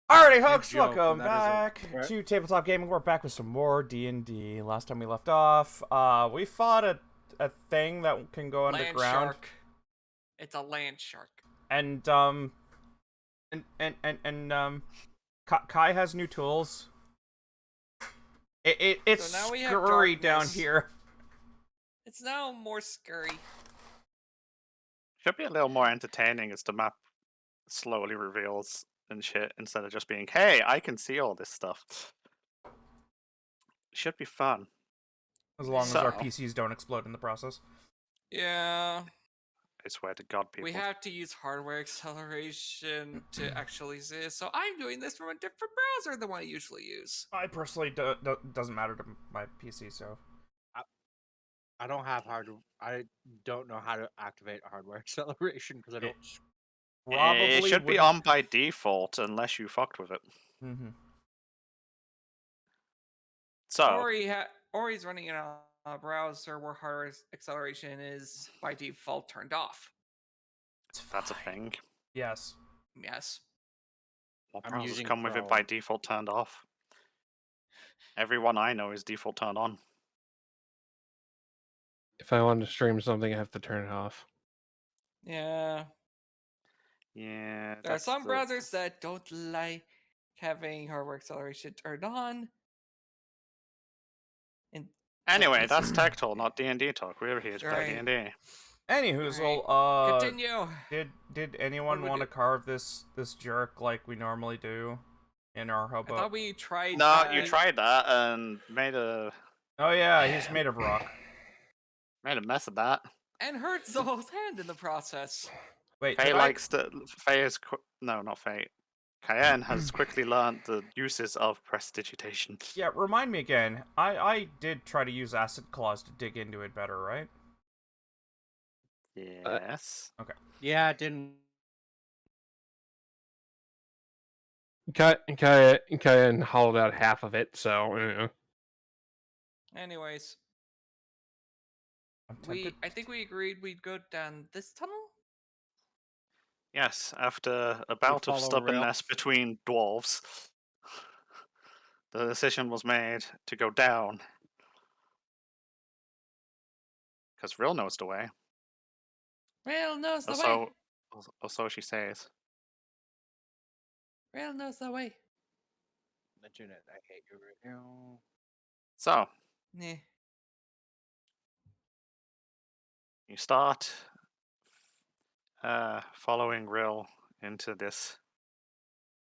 Alrighty, You folks, joke, welcome and that is a back threat. to Tabletop Gaming. We're back with some more D&D. Last time we left off, we fought a thing that can go Land underground. shark. It's a land shark. And, Kai has new tools. It's So now we have scurry down darkness. here. It's now more scurry. Should be a little more entertaining as the map slowly reveals and shit instead of just being, hey, I can see all this stuff. Should be fun. As long as our So- PCs don't explode in the process. Yeah. I swear to God, people. We have to use hardware acceleration to actually see this. So I'm doing this from a different browser than what I usually use. I personally doesn't matter to my PC, so... I don't have I don't know how to activate hardware acceleration because I don't. Probably it should be wouldn't- on by default unless you fucked with it. Mhm. So, Or he's running in a browser where hardware acceleration is by default turned off. that's a fine. thing. Yes. Yes. What I'm browsers using come with it by Chrome. default turned off? Everyone I know is default turned on. If I want to stream something, I have to turn it off. Yeah. Yeah. There are some browsers that don't like having hardware acceleration turned on. And Anyway, Yes. that's Tech Talk, not D&D talk. We're here to play Right. D&D. Anywhoozle, continue. did anyone What do we want to do? carve this jerk like we normally do in our I hobo? thought we tried. No, you that. tried that and made a Oh yeah, he's made of rock. mess of that. And hurt Zo's hand in the process. Wait, Faye did I- likes to. Faye is no, not Faye. Cayenne has quickly learned the uses of prestidigitation. Yeah, remind me again. I did try to use acid claws to dig into it better, right? Yes. Yeah, it didn't. Kaya hollowed out half of it, so Anyways, I'm tempted. I think we agreed we'd go down this tunnel. Yes. After a bout of follow stubbornness Ralph. between dwarves, the decision was made to go down. Because Rill knows the way. Rail knows the way. Or so she says. Rail knows the way. Internet, I hate you right now. Nah. So, you start following Rill into this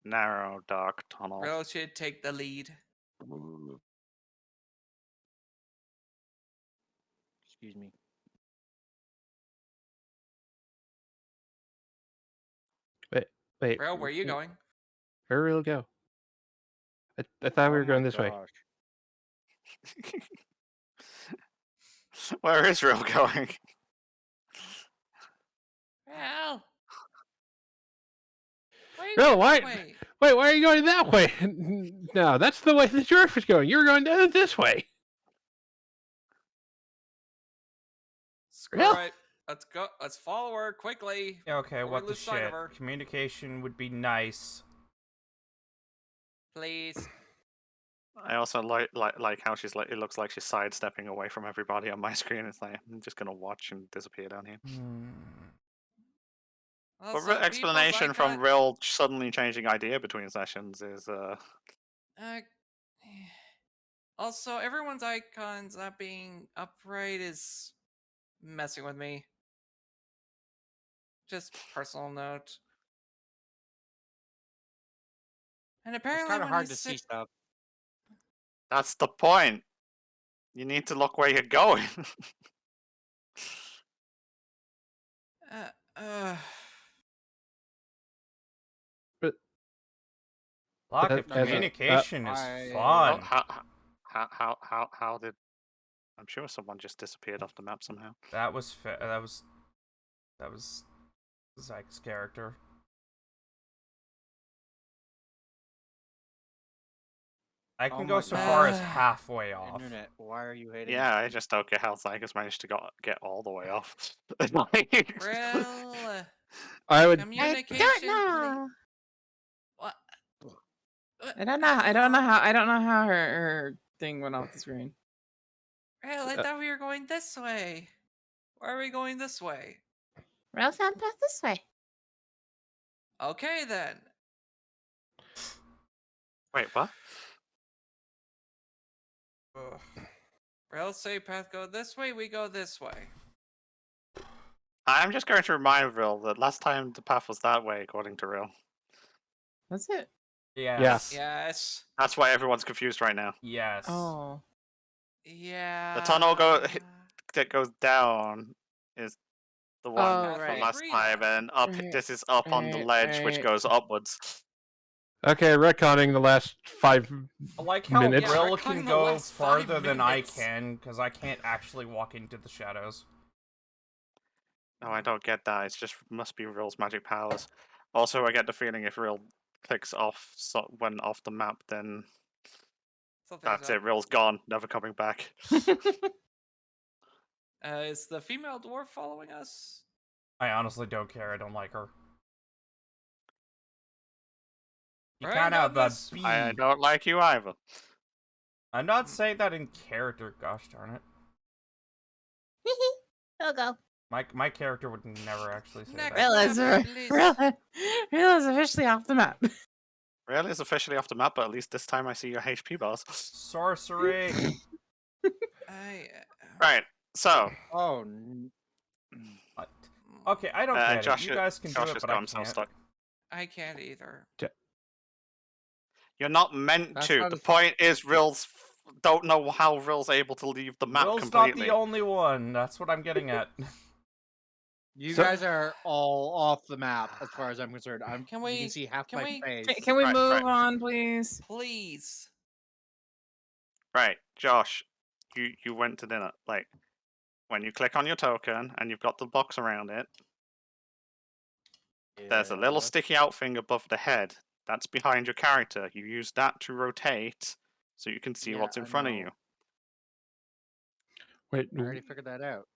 narrow, dark tunnel. Rail should take the lead. Excuse me. wait. Rail, where are you going? Where will we go? I thought we Oh were going my this way. gosh. Where is Rill going? Rail. Rail, why- Way? Wait, why are you going that way? No, that's the way the dwarf is going. You're going this way. Screw Rail? it. Let's go. Let's follow her quickly. Yeah, okay, Or we what the lose sight of shit? her. Communication would be nice. Please. I also like how she's like. It looks like she's sidestepping away from everybody on my screen. It's like I'm just gonna watch and disappear down here. Also, But explanation from people's Rill suddenly changing idea between sessions is Also, everyone's icons not being upright is messing with me. Just personal note. And It's apparently, kind of when hard I to see sit, stuff. that's the point. You need to look where you're going. Lack of As a- communication is I- fun. How did? I'm sure someone just disappeared off the map somehow. That was Zyke's character. I can Oh go my so far as God. halfway off. Internet, why are you hating? Yeah, I just don't get how Zygus managed to get all the way off. Like- Real I would. communication. What? I don't know. I don't know how. I don't know how her thing went off the screen. Well, I thought we were going this way. Why are we going this way? Rail sound path this way. Okay then. Wait, what? Ugh. Rail say path go this way, we go this way. I'm just going to remind Rill that last time the path was that way, according to Rill. That's it. Yes. Yes. That's why everyone's confused right now. Yes. Oh. Yeah. tunnel that goes down is the one Oh, from right. last time, and up. Right, This is up on the right, ledge, which right. goes upwards. Okay, retconning the last 5 I like how minutes. Yeah, Rill retconning can the go last 5 farther than I minutes. can, because I can't actually walk into the shadows. No, I don't get that. It's just must be Rill's magic powers. Also, I get the feeling if Rill clicks off when off the map, then Something's that's up. it. Rill's gone, never coming back. Is the female dwarf following us? I honestly don't care. I don't like her. You Right, can't have got a this. bee. I don't like you either. I'm not saying that in character. Gosh darn it. I'll go. My character would never actually say Next. that. Rail is officially off the map. Rill is officially off the map, but at least this time I see your HP bars. Sorcery. Right. So, Oh, What? Okay, I don't get it. Josh, You guys can do Josh it, has but got I himself can't. stuck. I can't either. You're not meant That's to. not The a- point is, Rill's don't know how Rill's able to leave the map Will's not completely. the only one. That's what I'm getting at. you So- guys are all off the map as far as I'm concerned. Can you we- can see half can my we- face. Can we Right, move right. on, please? Please. Right, Josh, you went to dinner. Like, when you click on your token and you've got the box around it, there's a little Yeah. sticky out thing above the head. That's behind your character. You use that to rotate so you can see Yeah, what's in I front of know. you. Wait, I already figured that out.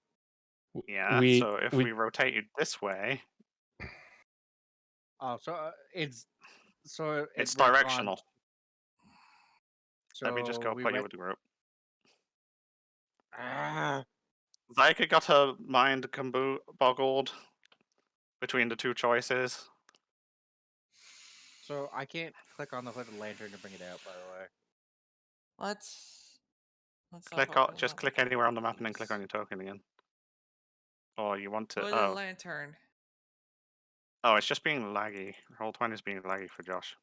Yeah, we so if we rotate you this way, Oh, so it's so it's it retconned- directional. So Let me just go we put you ret- with the group. Ah, Zyka got her mind boggled between the two choices. so I can't click on the hooded lantern to bring it out. By the way, Let's Just click anywhere on the map and then click on your token again. Or you want to? With a lantern. Oh, it's just being laggy. Roll20 is being laggy for Josh.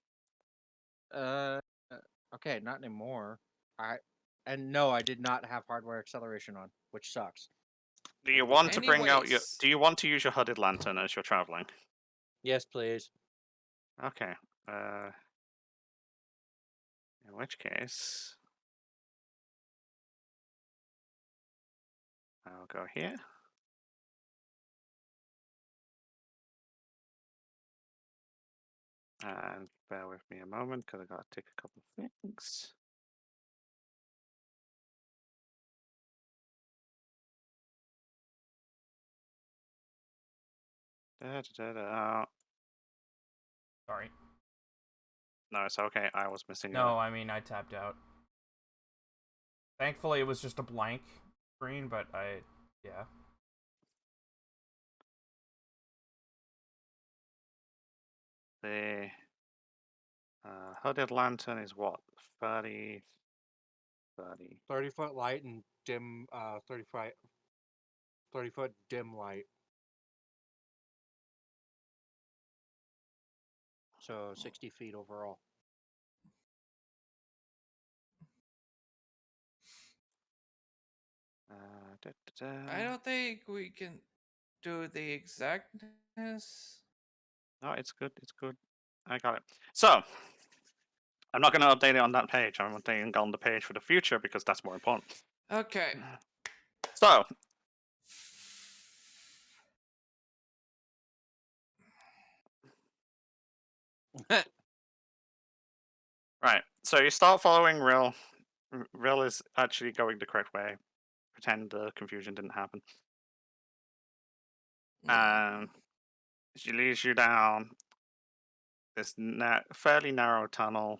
okay, not anymore. No, I did not have hardware acceleration on, which sucks. Do you want to bring out your? Anyways. Do you want to use your hooded lantern as you're traveling? Yes, please. Okay. In which case, I'll go here. And bear with me a moment because I got to take a couple of things. Sorry. No, it's okay. I was missing. No, I mean, I tapped out. Thankfully, it was just a blank screen, but yeah. The hooded lantern is what? 30. 30-foot light and dim. 30-foot dim light. So 60 feet overall. I don't think we can do the exactness. No, it's good. It's good. I got it. So, I'm not going to update it on that page. I'm updating it on the page for the future because that's more important. Okay. So, right. So you start following Rill. Rill is actually going the correct way. Pretend the confusion didn't happen. And she leads you down this fairly narrow tunnel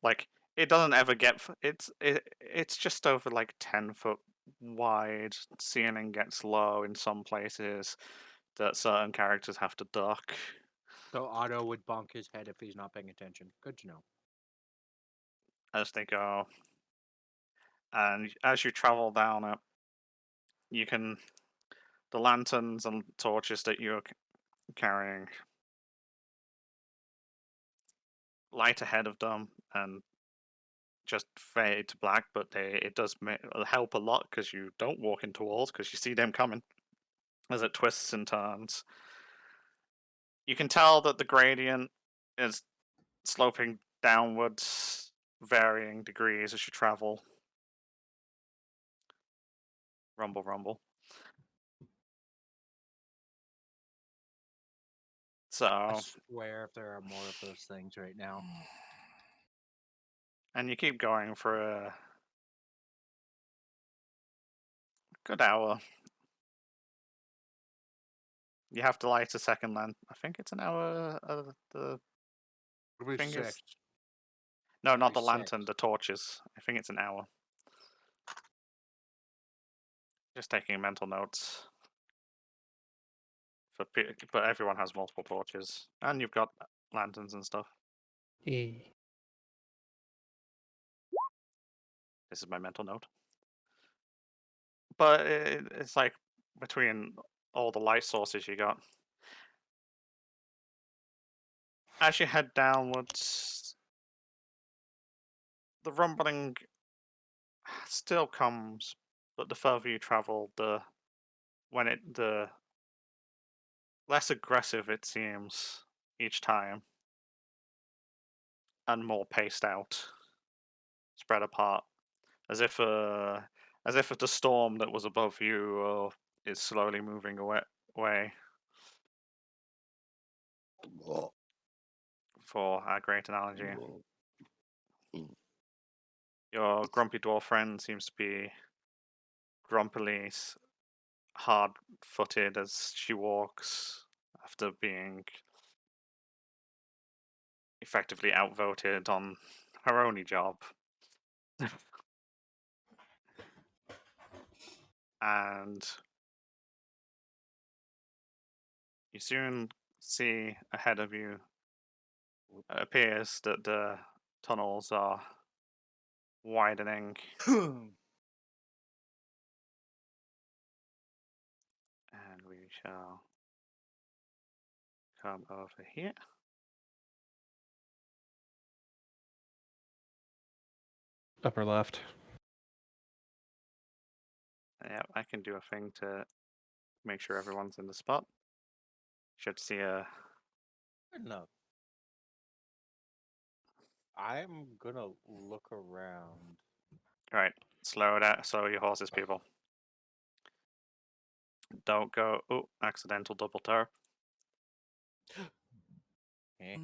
Like it doesn't ever get. It's just over like 10 foot wide. Ceiling gets low in some places that certain characters have to duck. So Otto would bonk his head if he's not paying attention. Good to know. As they go. And as you travel down it, you can the lanterns and torches that you're carrying light ahead of them and just fade to black, but it does help a lot because you don't walk into walls because you see them coming as it twists and turns. You can tell that the gradient is sloping downwards, varying degrees as you travel. Rumble, rumble. So, I swear if there are more of those things right now. and you keep going for a good hour. You have to light a second lamp. I think it's an hour of the It'll be thing is. 6. No, not be the lantern, 6. the torches. I think it's an hour. Just taking mental notes. But everyone has multiple torches, and you've got lanterns and stuff. Eh. This is my mental note. But it's like between all the light sources you got. As you head downwards, the rumbling still comes, but the further you travel, the less aggressive it seems each time, and more paced out, spread apart, as if the storm that was above you is slowly moving away. For our great analogy, your grumpy dwarf friend seems to be grumpily hard-footed as she walks after being effectively outvoted on her only job. And you soon see ahead of you, it appears that the tunnels are widening, and we shall come over here. Upper left. Yeah, I can do a thing to make sure everyone's in the spot. Should see a. Good enough. I'm gonna look around. Right, slow down. Slow your horses, people. Don't go. Oh, accidental double turf. Eh?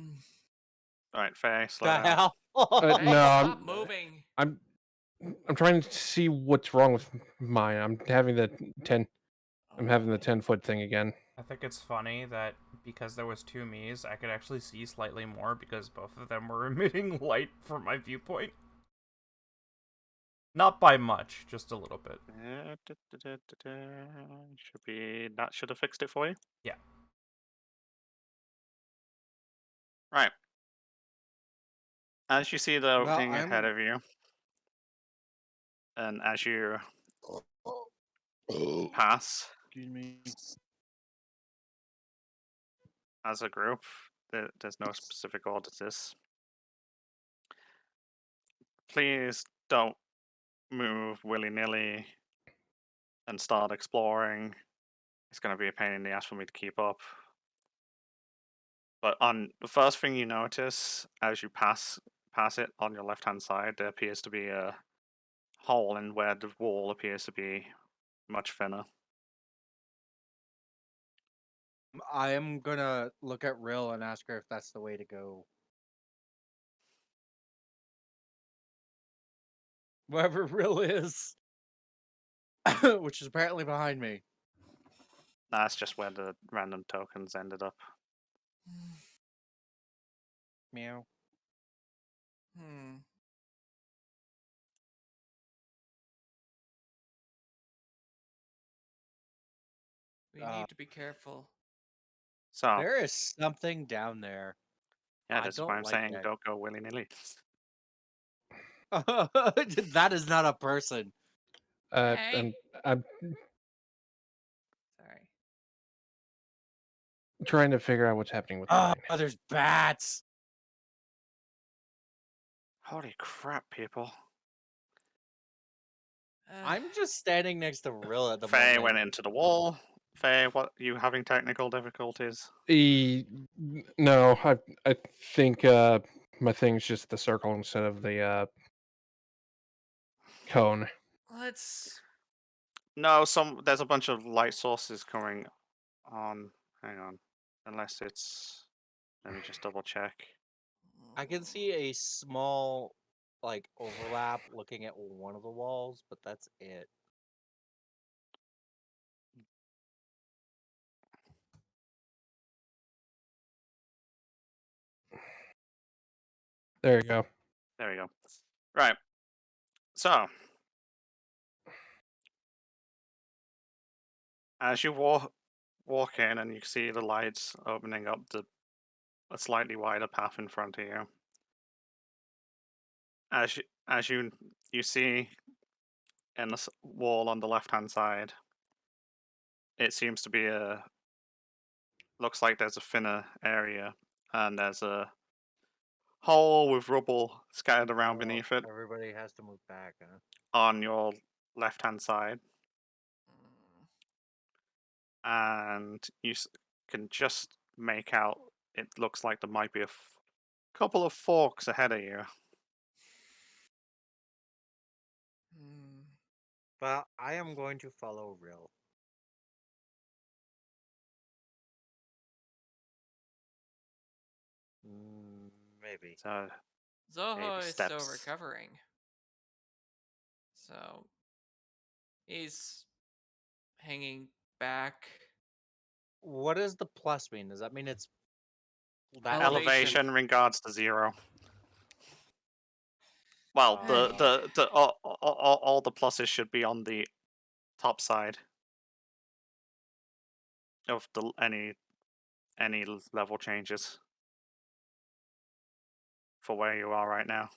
All right, Faye, slow The down. hell? Hey, No, stop moving. I'm trying to see what's wrong with mine. I'm having the 10. I'm having the 10-foot thing again. I think it's funny that because there was two me's, I could actually see slightly more because both of them were emitting light from my viewpoint. Not by much, just a little bit. Should be that should have fixed it for you. Yeah. Right. As you see the Well, opening ahead of you, and as you pass Excuse me. as a group, there's no specific order to this. Please don't move willy-nilly and start exploring. It's going to be a pain in the ass for me to keep up. But on the first thing you notice as you pass it on your left-hand side, there appears to be a hole in where the wall appears to be much thinner. I am gonna look at Rill and ask her if that's the way to go. Wherever Rill is. Which is apparently behind me. That's just where the random tokens ended up. Meow. We need to be careful. So There is something down there. yeah, I this is why don't I'm like saying that. don't go willy nilly. That is not a person. Hey. I'm Sorry. trying to figure out what's happening with Oh, mine. there's bats. Holy crap, people! I'm just standing next to Rill at the Faye moment. went into the wall. Faye, what you having technical difficulties? No, I think my thing's just the circle instead of the cone. Let's. No, there's a bunch of light sources coming on. Hang on, unless it's. Let me just double check. I can see a small, like, overlap looking at one of the walls, but that's it. There you go. There we go. Right. So, as you walk in and you see the lights opening up a slightly wider path in front of you, as you see in the wall on the left hand side, it seems to be looks like there's a thinner area and there's a hole with rubble scattered around Oh, beneath it everybody has to move back, huh? on your left hand side, Mm, and you can just make out it looks like there might be a couple of forks ahead of you. mm. Well, I am going to follow Rill. Maybe. So Zoho is still steps. recovering. So he's hanging back. What does the plus mean? Does that mean it's that Elevation. Elevation regards to 0. Well, all the pluses should be on the top side of any level changes for where you are right now.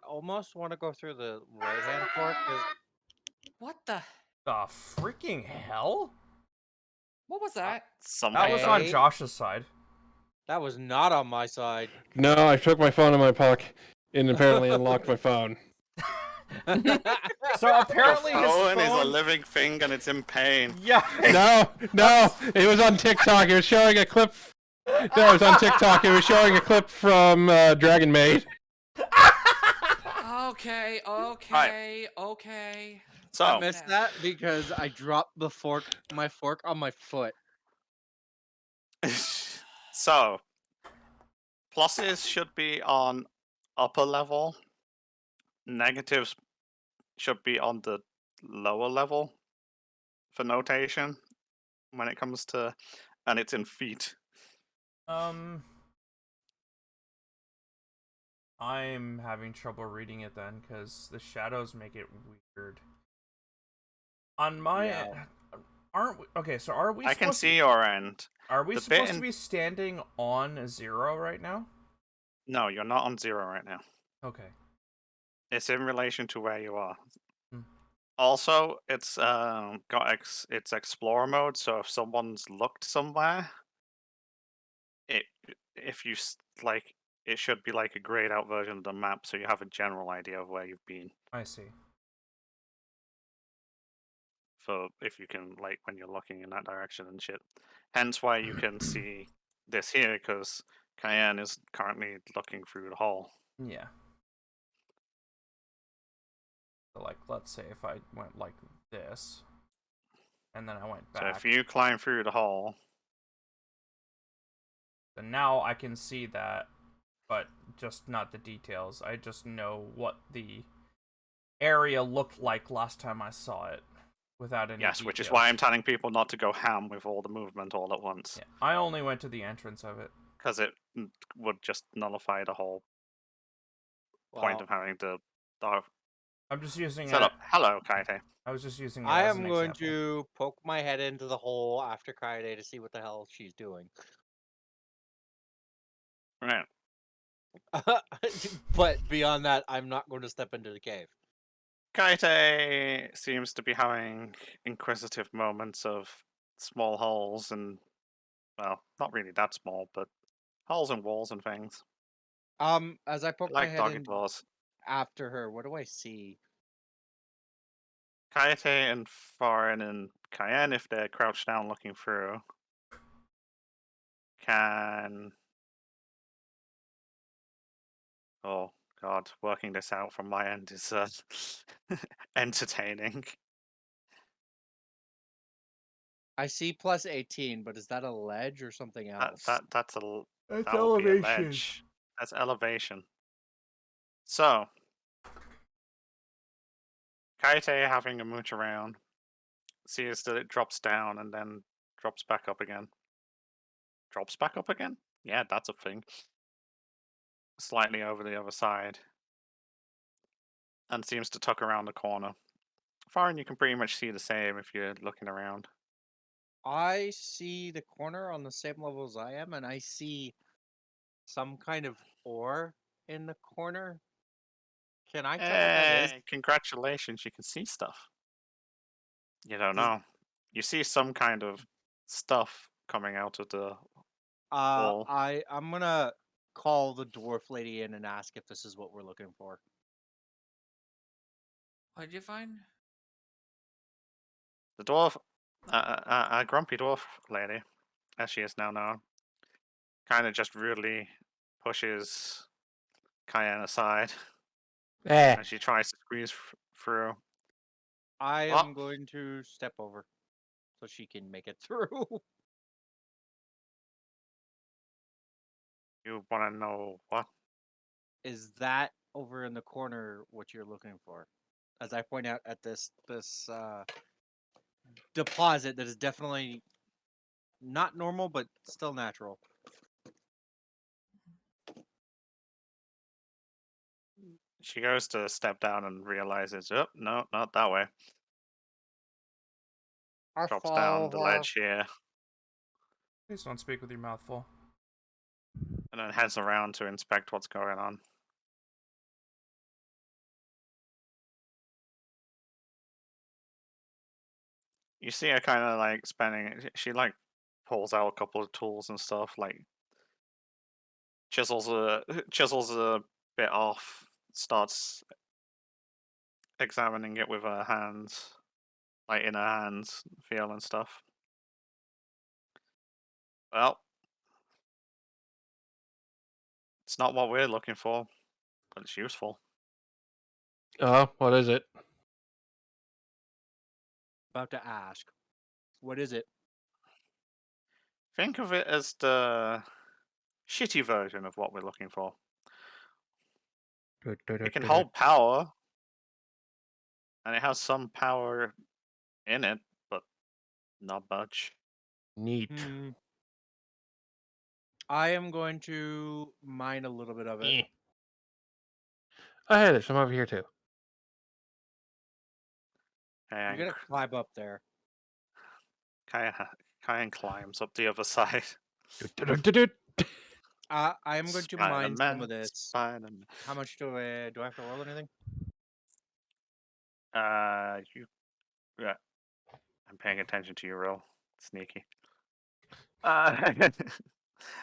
I almost want to go through the right-hand fork because What the? The freaking hell? What was that? That was on Hey. Josh's side. that was not on my side. No, I took my phone in my pocket and apparently unlocked my phone. So apparently his phone is a phone. living thing and it's in pain. Yeah. No, it was on TikTok. It was showing a clip. No, it was on TikTok. It was showing a clip from Dragon Maid. Okay. So I missed that because I dropped my fork on my foot. so pluses should be on upper level. Negatives should be on the lower level for notation when it comes to, and it's in feet. I'm having trouble reading it then because the shadows make it weird. On my end, aren't we? Okay, so are we? I can see your end. Are we The bit supposed to in- be standing on 0 right now? No, you're not on 0 right now. Okay. It's in relation to where you are. Hmm. Also, it's got it's explorer mode, so if someone's looked somewhere, if you like, it should be like a grayed out version of the map, so you have a general idea of where you've been. I see. For if you can, like, when you're looking in that direction and shit. Hence why you can see this here, because Cayenne is currently looking through the hole. Yeah. So, like, let's say if I went like this, and then I went back. So if you climb through the hole, then now I can see that, but just not the details. I just know what the area looked like last time I saw it, without any yes, details. which is why I'm telling people not to go ham with all the movement all at once. Yeah, I only went to the entrance of it. Because it would just nullify the whole point of having the I'm just using Set it. up. Hello, Kaite. I was just using it I as am an going example. to poke my head into the hole after Kaide to see what the hell she's doing. Right. But beyond that, I'm not going to step into the cave. Kaite seems to be having inquisitive moments of small holes and, well, not really that small, but holes in walls and things. As I poke my Like head doggy in doors. after her, what do I see? Kaite and Farin and Cayenne, if they're crouched down looking through, can. Oh, God. Working this out from my end is entertaining. I see plus 18, but is that a ledge or something else? That's a It's that would be a elevation. ledge. That's elevation. So, Kaite having a mooch around sees that it drops down and then drops back up again. Drops back up again? Yeah, that's a thing. Slightly over the other side. And seems to tuck around the corner. Farin, you can pretty much see the same if you're looking around. I see the corner on the same level as I am, and I see some kind of ore in the corner. Can I tell what that is? Congratulations, you can see stuff. You don't Does- know. You see some kind of stuff coming out of the wall. I'm gonna call the dwarf lady in and ask if this is what we're looking for. What did you find? The dwarf, a grumpy dwarf lady, as she is now known, kind of just rudely pushes Cayenne aside Eh. as she tries to squeeze through. I Well- am going to step over so she can make it through. You want to know what? Is that over in the corner what you're looking for? As I point out at this deposit that is definitely not normal, but still natural. She goes to step down and realizes, oh, no, not that way. I Drops follow down the her. ledge here Please don't speak with your mouth full. and then heads around to inspect what's going on. You see her kind of like spending, she like pulls out a couple of tools and stuff, like chisels a bit off, starts examining it with her hands, like in her hands, feeling stuff. Well, it's not what we're looking for, but it's useful. Oh, what is it? About to ask. What is it? Think of it as the shitty version of what we're looking for. It can hold power, and it has some power in it, but not much. Neat. Hmm. I am going to mine a little bit of it. Eh. Oh, hey, there's some over here too. I'm And gonna climb up there. Kyan climbs up the other side. I am going to mine some Spider-Man, of this. Spider-Man. How much do I have to roll anything? Yeah, I'm paying attention to your roll. Sneaky.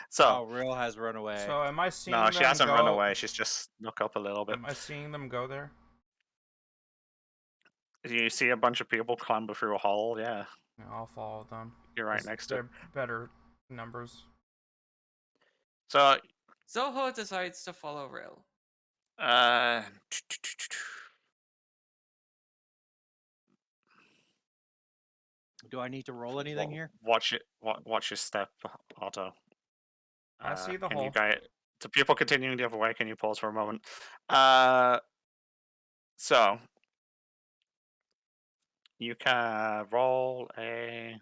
So, Oh, Real has run away. So am I seeing no, them she hasn't go? run away. She's just snuck up a little bit. Am I seeing them go there? You see a bunch of people clamber through a hole. Yeah, Yeah, I'll follow them. you're right 'cause next to it. they're better numbers. So, Zoho decides to follow Rail. uh, Do I need to roll anything here? watch it. Watch your step, Otto. I see the can hole. you guys? To people continuing the other way, can you pause for a moment? So you can roll a.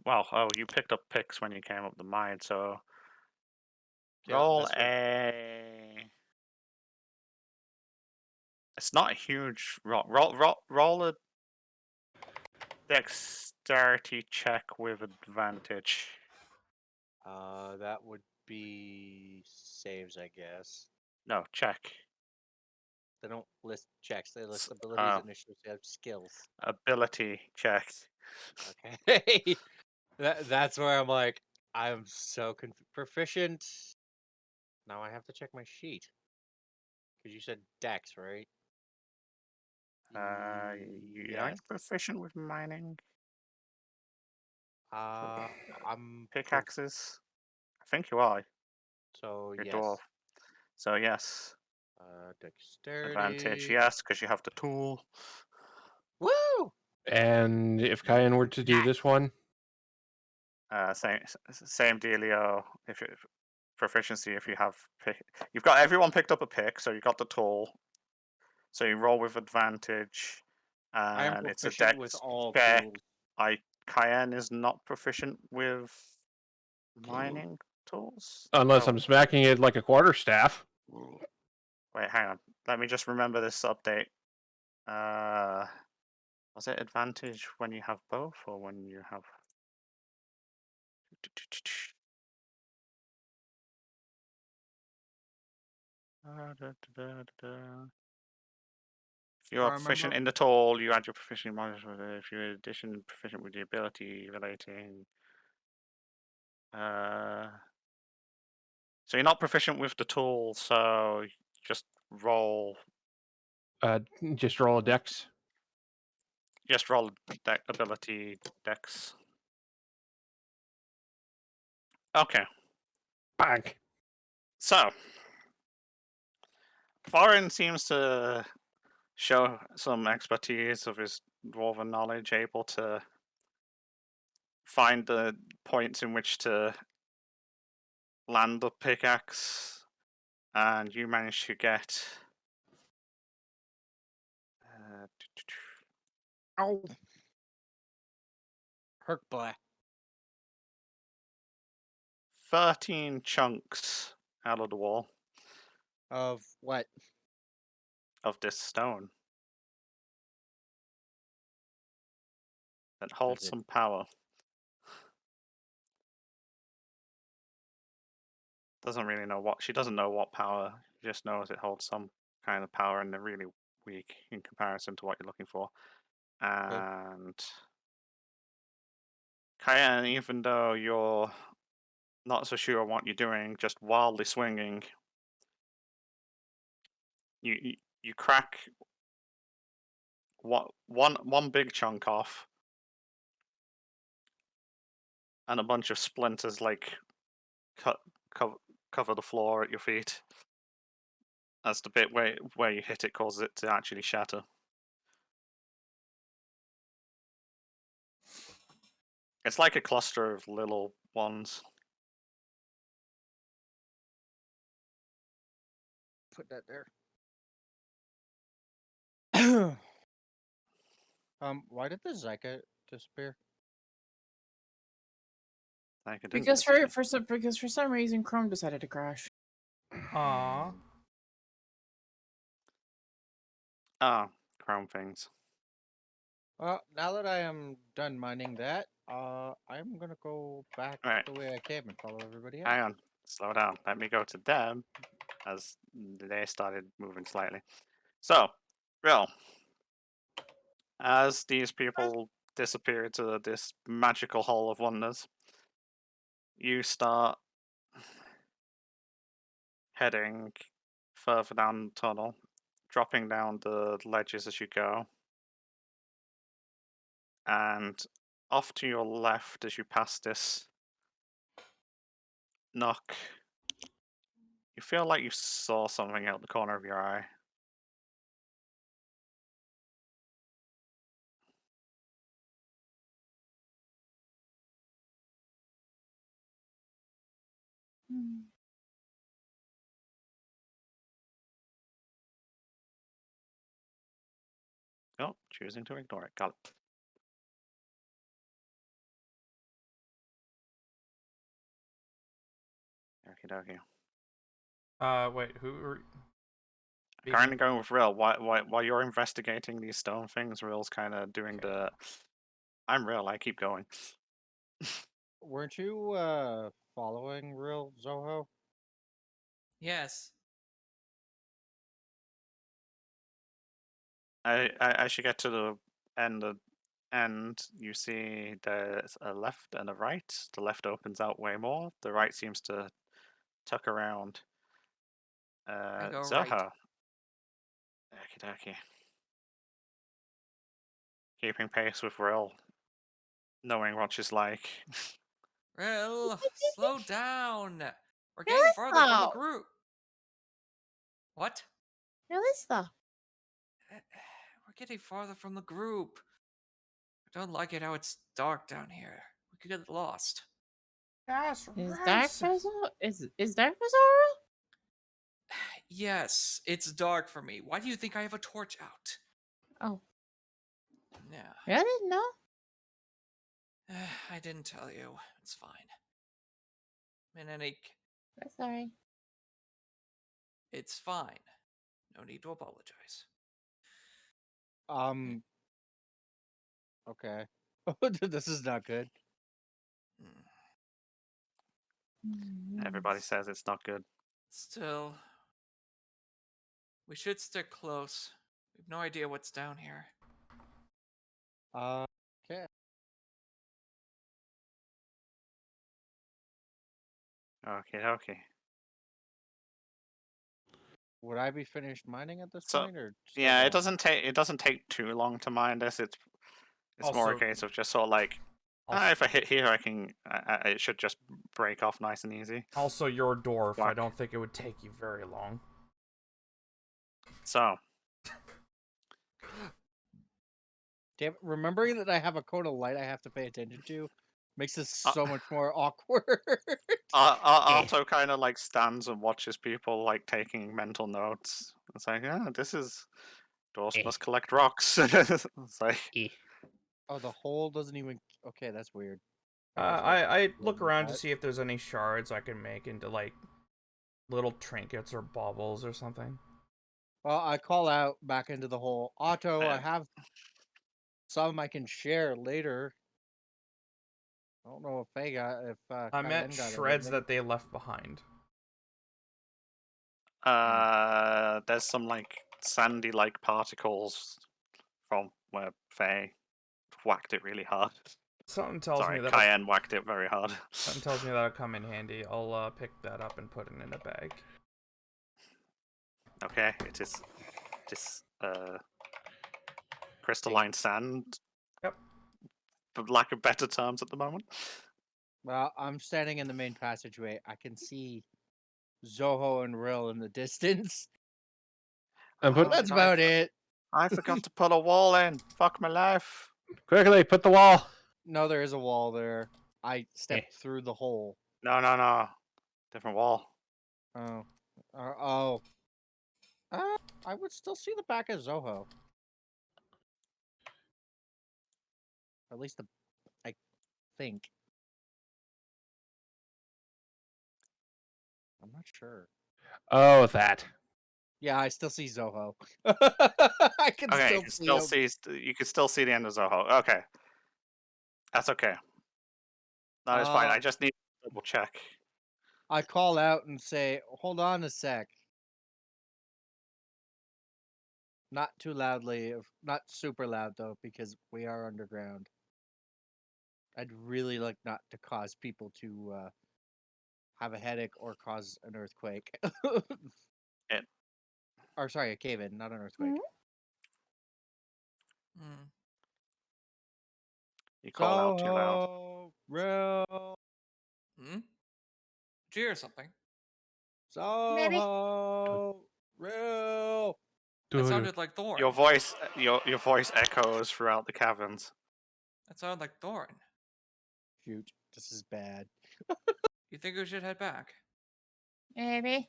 Well, oh, you picked up picks when you came up the mine, so Yeah, roll that's what- a It's not a huge roll. Roll a dexterity check with advantage. That would be saves, I guess. No, check. They don't list checks. They list S- abilities, initiatives, and skills. Ability check. Okay. That's where I'm like, I'm so proficient. Now I have to check my sheet. Because you said dex, right? You Yes. aren't proficient with mining I'm pickaxes. I think you are. so You're yes. dwarf. So yes, Dexterity. advantage. Yes, because you have the tool. Woo! And if Kyan were to do this one, Same dealio. If you proficiency, if you have you've got everyone picked up a pick, so you got the tool. So you roll with advantage, I am and it's a proficient with dex all check. tools. Cayenne is not proficient with mining tools. unless Oh, I'm smacking it like a quarterstaff. wait, hang on. Let me just remember this update. Was it advantage when you have both, or when you have? If you I are proficient remember in the tool, you add your proficient modifier with it. If you're in addition proficient with the ability relating. So you're not proficient with the tool, so just roll. Just roll a dex. Just roll ability dex. Okay, Bang. so Thorin seems to show some expertise of his dwarven knowledge, able to find the points in which to land the pickaxe, and you manage to get. Ow. Herc black. 13 chunks out of the wall Of what? of this stone that holds it- some power. Doesn't really know what. She doesn't know what power. She just knows it holds some kind of power, and they're really weak in comparison to what you're looking for. And Cayenne, even though you're not so sure what you're doing, just wildly swinging, you crack one big chunk off, and a bunch of splinters like cover the floor at your feet. That's the bit where you hit it causes it to actually shatter. It's like a cluster of little ones. Put that there. Why did the Zyka disappear? Like it didn't Because disappear. for some reason Chrome decided to crash. Aww. Ah, chrome things. Well, now that I am done mining that, I'm gonna go back Right. the way I came and follow everybody else. Hang on, slow down. Let me go to them as they started moving slightly. So, Real, as these people disappear to this magical hall of wonders, you start heading further down the tunnel, dropping down the ledges as you go. And off to your left as you pass this knock, you feel like you saw something out the corner of your eye. Oh, choosing to ignore it. Got it. Okie dokie. Wait, who? Currently going with Real. While you're investigating these stone things, Real's kind of doing the. I'm Real. I keep going. Weren't you following real Zoho? Yes. I should get to the end. And you see there's a left and a right. The left opens out way more. The right seems to tuck around. I go Zoho. right. Okie dokie. Keeping pace with Real. Knowing what she's like. Rill, slow down. We're Really getting farther from the slow. group. What? Really slow. We're getting farther from the group. I don't like it how it's dark down here. We could get lost. That's Is racist. Dark Zoro? Yes, it's dark for me. Why do you think I have a torch out? Oh, Yeah. I didn't know. I didn't tell you. It's fine. In any, That's sorry. it's fine. No need to apologize. Okay. This is not good. Hmm. Everybody says it's not good. Still, we should stick close. We have no idea what's down here. Okay. Okay. Would I be finished mining at this So, point, or still Yeah, going? it doesn't take too long to mine this. It's more a Also- case of just sort of like, Also, if I hit here, I can. It should just break off nice and easy. also, you're a dwarf. I Whack. don't think it would take you very long. So, Damn, remembering that I have a cone of light I have to pay attention to makes this Uh, so much more awkward. Arto kind of like stands and watches people like taking mental notes. It's like, yeah, this is dwarves must collect rocks. It's like, Oh, the hole doesn't even. Okay, that's weird. I Go look with around to that. see if there's any shards I can make into like little trinkets or baubles or something. Well, I call out back into the hole. Otto, I Man. have some I can share later. I don't know if they got if I Cayenne meant got shreds anything. that they left behind. there's some like sandy like particles from where Faye whacked it really hard. Something tells Sorry, me that Cayenne whacked it very hard. something tells me that'll come in handy. I'll pick that up and put it in a bag. Okay, it is this crystalline sand. Yep. For lack of better terms at the moment. Well, I'm standing in the main passageway. I can see Zoho and Rill in the distance. And But put that's about it. I forgot to put a wall in. Fuck my life. quickly put the wall. No, there is a wall there. I stepped through the hole. No. Different wall. Oh. Oh. I would still see the back of Zoho. At least I think. I'm not sure. Oh, that. Yeah, I still see Zoho. I can Okay, still see him. you can still see the end of Zoho. Okay. That's okay. That is fine. I just need to double check. I call out and say, "Hold on a sec." Not too loudly, not super loud though, because we are underground. I'd really like not to cause people to have a headache or cause an earthquake. It. Or sorry, a cave-in, not an earthquake. Hmm. You call out too loud. Zoho, Real, Hmm? Did you hear something? Maybe. Zoho, Real. That sounded like Thorn. Your voice echoes throughout the caverns. That sounded like Thorn. Shoot, this is bad. You think we should head back? Maybe.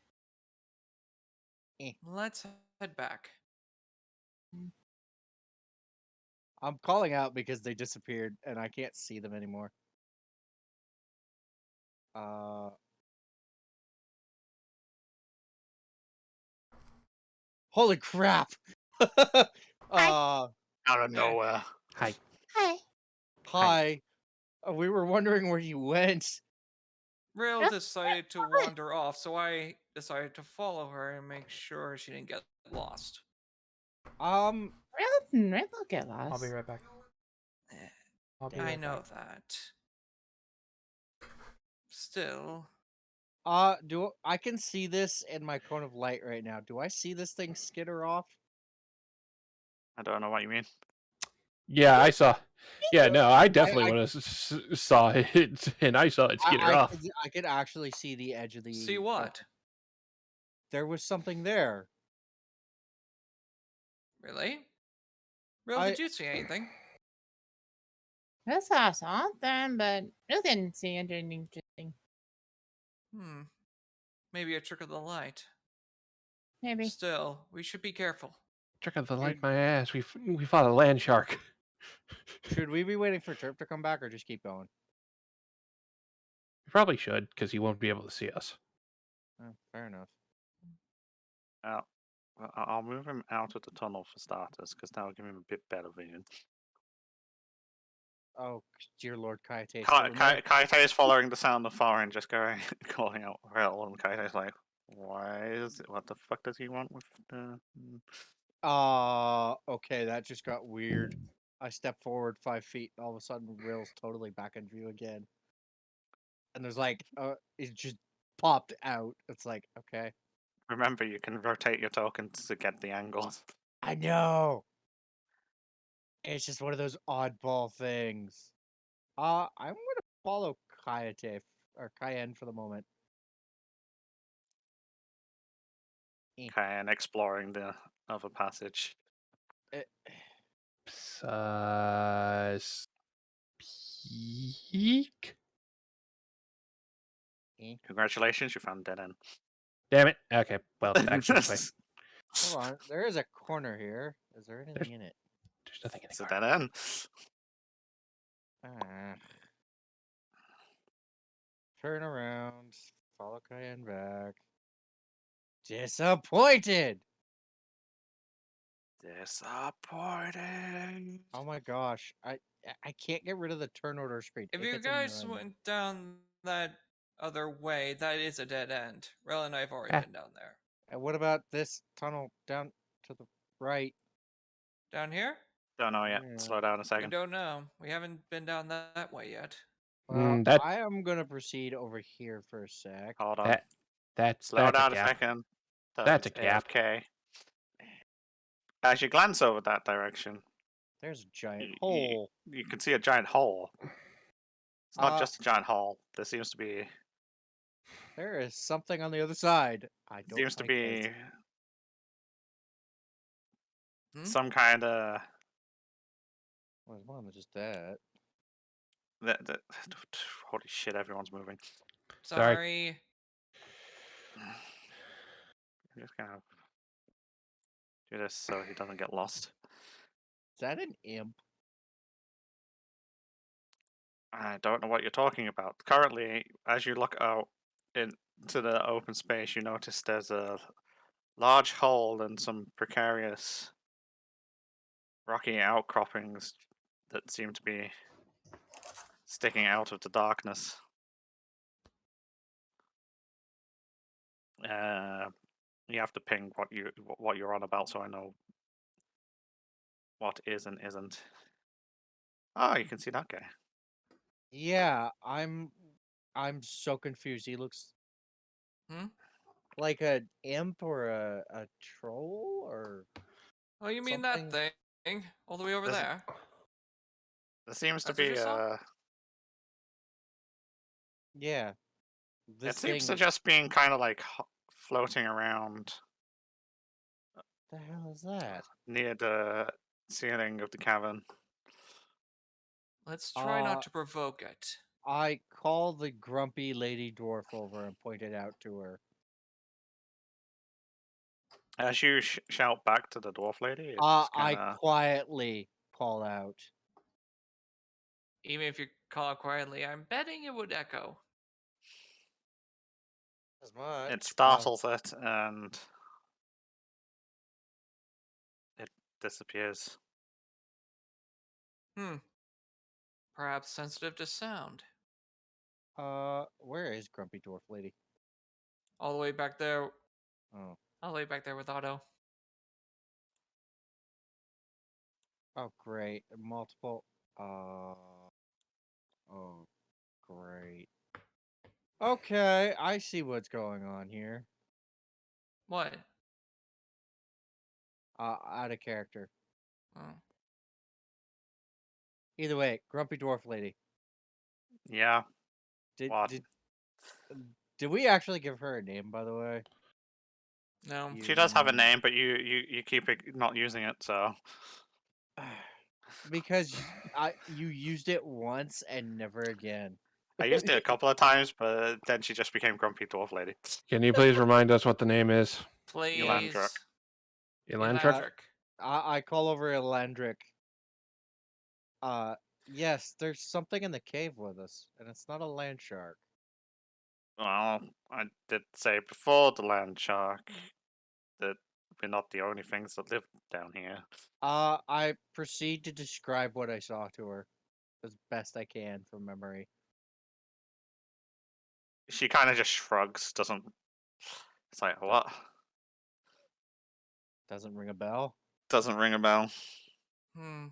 Let's head back. I'm calling out because they disappeared and I can't see them anymore. Holy crap! Out of Hey. nowhere. Hi. Hi. Hi. We were wondering where you went. Rail Yep. decided to wander off, so I decided to follow her and make sure she didn't get lost. Red will get I'll lost. be right back. Eh, I'll be Damn. I right know back. that. Still, Do I can see this in my cone of light right now? Do I see this thing skitter off? I don't know what you mean. Yeah, I saw. Yeah, no, I definitely I- would have saw it, and I saw it skitter off. I could actually see the edge of the. see what? There was something there. Really? Rail, I- did you see anything? I saw something, but I didn't see anything interesting. Maybe a trick of the light. Maybe. Still, we should be careful. Check out the light, my ass. We fought a land shark. Should we be waiting for Derp to come back or just keep going? We probably should, because he won't be able to see us. Oh, fair enough. I'll move him out of the tunnel for starters, because that will give him a bit better vision. Oh, dear Lord, Kaite. Kaite is following the sound of Farin just going, calling out Rel, and Kaite's like, what the fuck does he want with the... Okay, that just got weird. I step forward 5 feet, and all of a sudden, Rill's totally back in view again. And there's like, it just popped out. It's like, okay. Remember, you can rotate your tokens to get the angles. I know. It's just one of those oddball things. I'm gonna follow Kayate or Cayenne for the moment. Okay, and exploring the other passage. Eh, Peak? Congratulations, you found dead end. Damn it. Okay, well, back this way. Hold on, there is a corner here. Is there anything in it? There's nothing in It's the a corner. dead end. Ah. Turn around. Follow Cayenne back. Disappointed. Disappointing. Oh my gosh, I can't get rid of the turn order screen. If It you gets guys annoying. went down that other way, that is a dead end. Rail and I have already Ah. been down there. And what about this tunnel down to the right? Down here? Don't know yet. Yeah. Slow down a We second. don't know. We haven't been down that way yet. Well, That I am gonna proceed over here for a sec. Hold on. that's Slow that's a down a gap. second. That's a gap. AFK. As you glance over that direction, There's a giant you, hole. you can see a giant hole. It's not Uh, just a giant hole. There seems to be There is something on the other side. I don't seems to like be this. some kind of Well, there's more than just that. the, holy shit! Everyone's moving. Sorry. I'm just gonna do this so he doesn't get lost. Is that an imp? I don't know what you're talking about. Currently, as you look out into the open space, you notice there's a large hole and some precarious rocky outcroppings that seem to be sticking out of the darkness. You have to ping what you're on about so I know what is and isn't. Oh, you can see that guy. Yeah, I'm so confused. He looks Hmm? like an imp or a troll or Oh, you mean that something. thing? All the way over There's- there? There seems to That's what be you saw? Yeah. This it seems to thing. just being kind of like floating around The hell is that? near the ceiling of the cavern. Let's try not to provoke it. I call the grumpy lady dwarf over and point it out to her. As you shout back to the dwarf lady, it's I kind of quietly call out. Even if you call it quietly, I'm betting it would echo. As much. it startles it, and disappears. Perhaps sensitive to sound. Where is Grumpy Dwarf Lady? All the way back there. Oh, All the way back there with Otto. oh, great. Multiple. Oh, great. Okay, I see what's going on here. What? Out of character. Oh. Either way, Grumpy Dwarf Lady. Yeah. Did What? did we actually give her a name, by the way? No. She does have a You- name, but you keep not using it, so. Because you used it once and never again. I used it a couple of times, but then she just became Grumpy Dwarf Lady. Can you please remind us what the name is? Elandric. Please. Elantra? I call over Elandric. Yes, there's something in the cave with us, and it's not a land shark. Well, I did say before the land shark that we're not the only things that live down here. I proceed to describe what I saw to her as best I can from memory. She kind of just shrugs, doesn't. It's like, what? Doesn't ring a bell. Doesn't ring a bell. Hmm.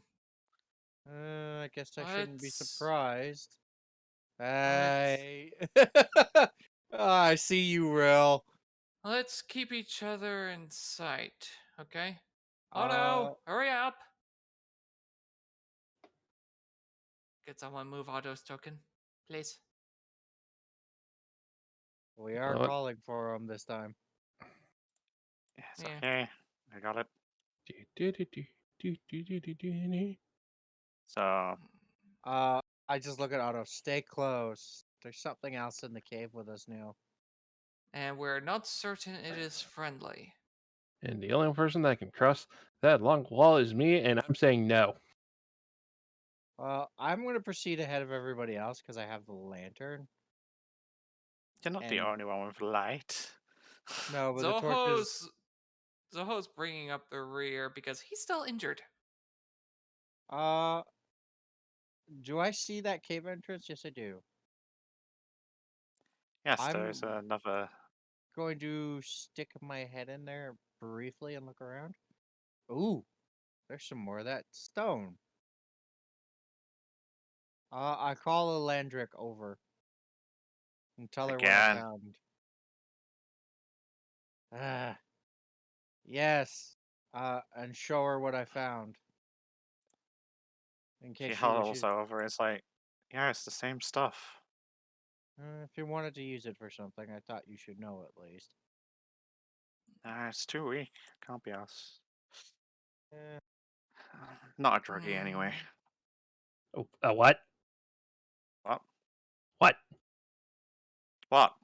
I guess I shouldn't be Let's- surprised. let's- Hey. I see you, Rill. Let's keep each other in sight, okay? Otto, hurry up! Get someone move Otto's token, please. We are What? calling for him this time. It's Yeah. okay. I got it. Do-do-do-do-do-do-do-do-do. So, I just look at Otto. Stay close. There's something else in the cave with us now. And we're not certain it is friendly. And the only person that can cross that long wall is me, and I'm saying no. Well, I'm going to proceed ahead of everybody else because I have the lantern. you're not the And- only one with light. No, but the torches. Zoho's bringing up the rear because he's still injured. Do I see that cave entrance? Yes, I do. Yes, I'm- there's another. Going to stick my head in there briefly and look around. Ooh, there's some more of that stone. I call Elandric over and tell her what I Again. found. Ah, yes. And show her what I found. In She case she huddles wishes. over. It's like, yeah, it's the same stuff. If you wanted to use it for something, I thought you should know at least. It's too weak. Can't be us. Eh, Not a druggie anyway. Oh, what? What? What? What?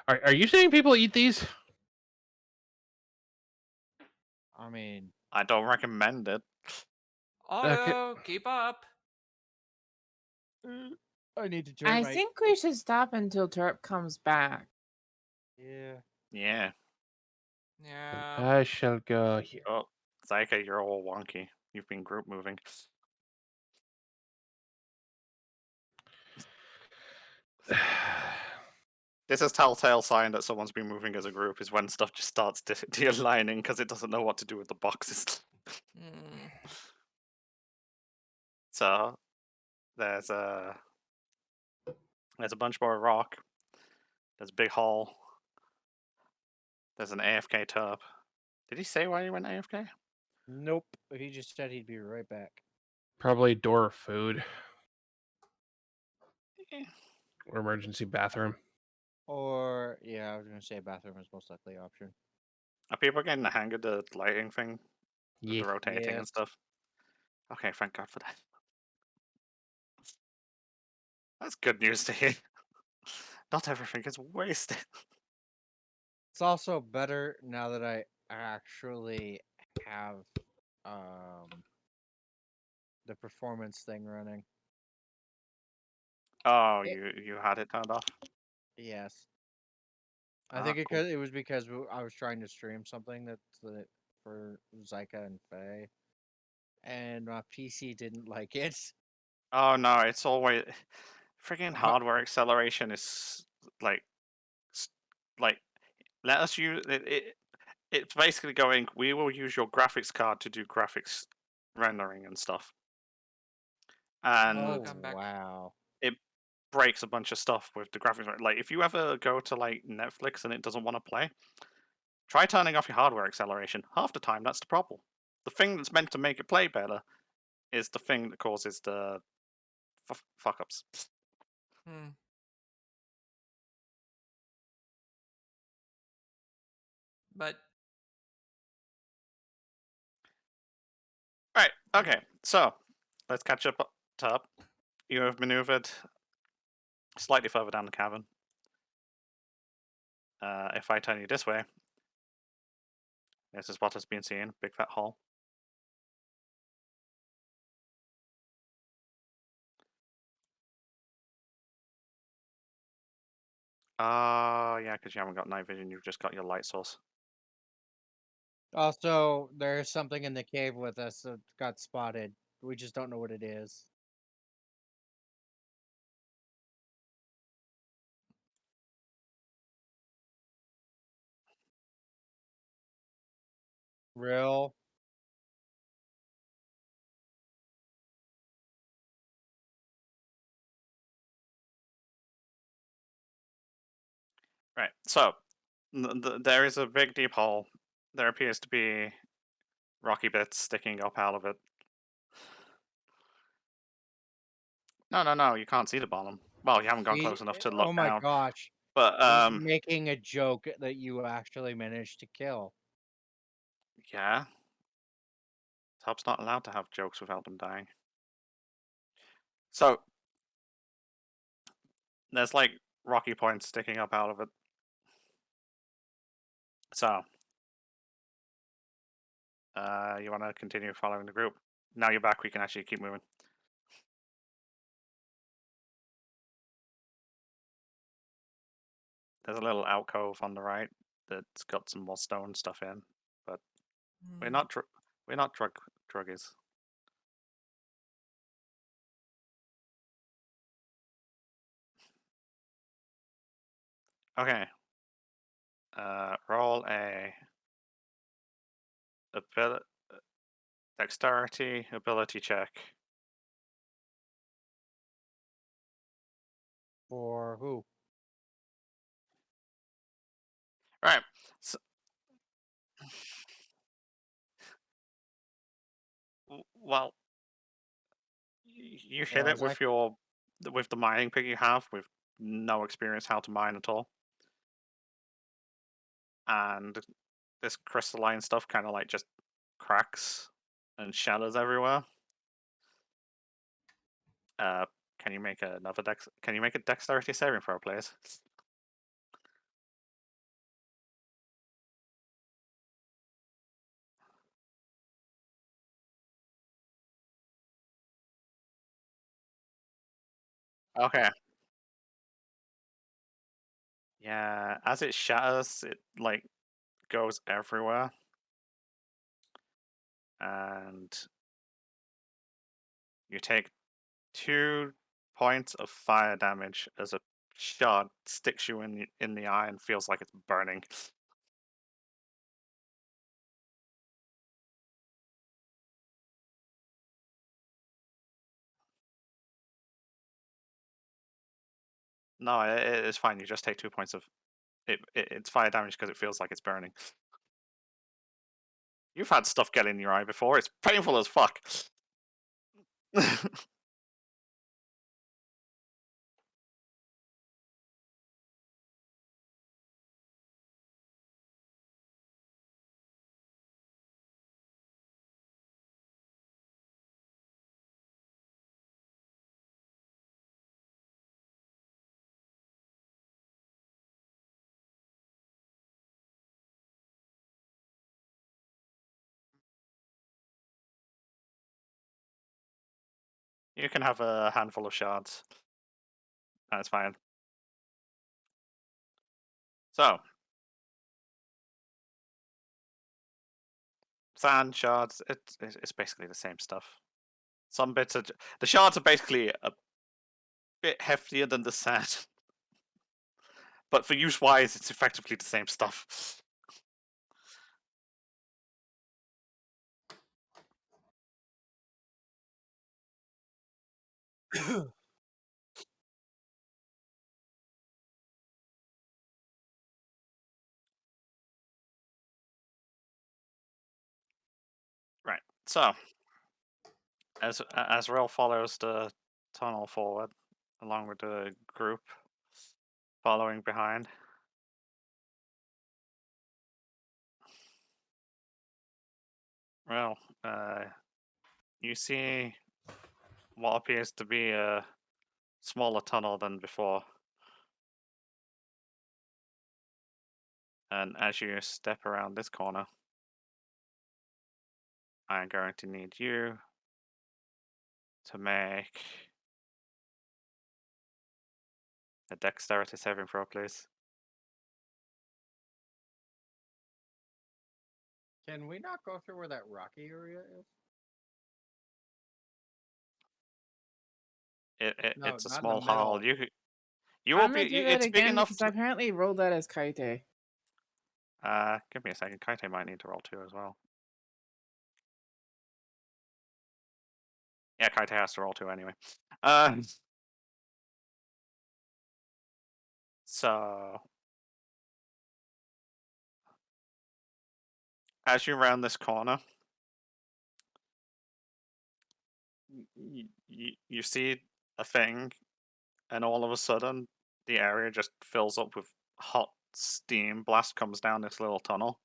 Are you saying people eat these? I mean, I don't recommend it. Otto, keep up. I need to turn I my. think we should stop until Derp comes back. Yeah. Yeah. Yeah. I shall go here. Oh, Zyka, you're all wonky. You've been group moving. This is telltale sign that someone's been moving as a group is when stuff just starts de-aligning because it doesn't know what to do with the boxes. Hmm. So there's a bunch more rock. There's a big hole. There's an AFK Terp. Did he say why he went AFK? Nope. He just said he'd be right back. Probably door food Eh. or emergency bathroom. Or yeah, I was gonna say bathroom is most likely option. Are people getting the hang of the lighting thing? With Yeah. the rotating Yes. and stuff? Okay, thank God for that. That's good news to hear. Not everything is wasted. It's also better now that I actually have the performance thing running. Oh, It- you had it turned off? Yes. I Ah, think cool. it was because I was trying to stream something that's for Zyka and Faye, and my PC didn't like it. Oh no, it's always freaking Uh-huh. hardware acceleration is like s- like let us use it. It's basically going. We will use your graphics card to do graphics rendering and stuff, and Oh I'm back. wow. it breaks a bunch of stuff with the graphics. Like if you ever go to like Netflix and it doesn't want to play, try turning off your hardware acceleration. Half the time, that's the problem. The thing that's meant to make it play better is the thing that causes the fuck ups. Hmm. But Right. Okay. So let's catch up. Up. You have maneuvered slightly further down the cavern. If I turn you this way, this is what has been seen. Big fat hole. Yeah, because you haven't got night vision. You've just got your light source. Also, there's something in the cave with us that got spotted. We just don't know what it is. Real? Right. So there is a big deep hole. There appears to be rocky bits sticking up out of it. No, no, no. You can't see the bottom. Well, you haven't gone close enough to Oh look my down. gosh. But He's making a joke that you actually managed to kill. yeah, Top's not allowed to have jokes without them dying. So there's like rocky points sticking up out of it. So you want to continue following the group? Now you're back. We can actually keep moving. There's a little alcove on the right that's got some more stone stuff in, but we're hmm, not we're not druggies. Okay. Roll a ability, dexterity ability check. For who? Right. So, well, you hit Well, it as I with the mining pick you have with no experience how to mine at all, and this crystalline stuff kind of like just cracks and shatters everywhere. Uh, can you make another dex? Can you make a dexterity saving throw, please? Okay. Yeah, as it shatters, it like goes everywhere, and you take 2 points of fire damage as a shot sticks you in the eye and feels like it's burning. No, it's fine. You just take 2 points of it's fire damage because it feels like it's burning. You've had stuff get in your eye before. It's painful as fuck. You can have a handful of shards. That's fine. So, sand shards. It's basically the same stuff. Some bits are the shards are basically a bit heftier than the sand, but for use wise, it's effectively the same stuff. Right. So, as Rail follows the tunnel forward, along with the group following behind. Well, you see what appears to be a smaller tunnel than before. And as you step around this corner, I'm going to need you to make a dexterity saving throw, please. Can we not go through where that rocky area is? No, It's a not in the small hall. middle. You will I'm gonna be. do that It's big again enough. because I apparently rolled that as Kaite. Give me a second. Kaite might need to roll 2 as well. Yeah, Kaite has to roll 2 anyway. So as you round this corner, you see a thing, and all of a sudden, the area just fills up with hot steam. Blast comes down this little tunnel.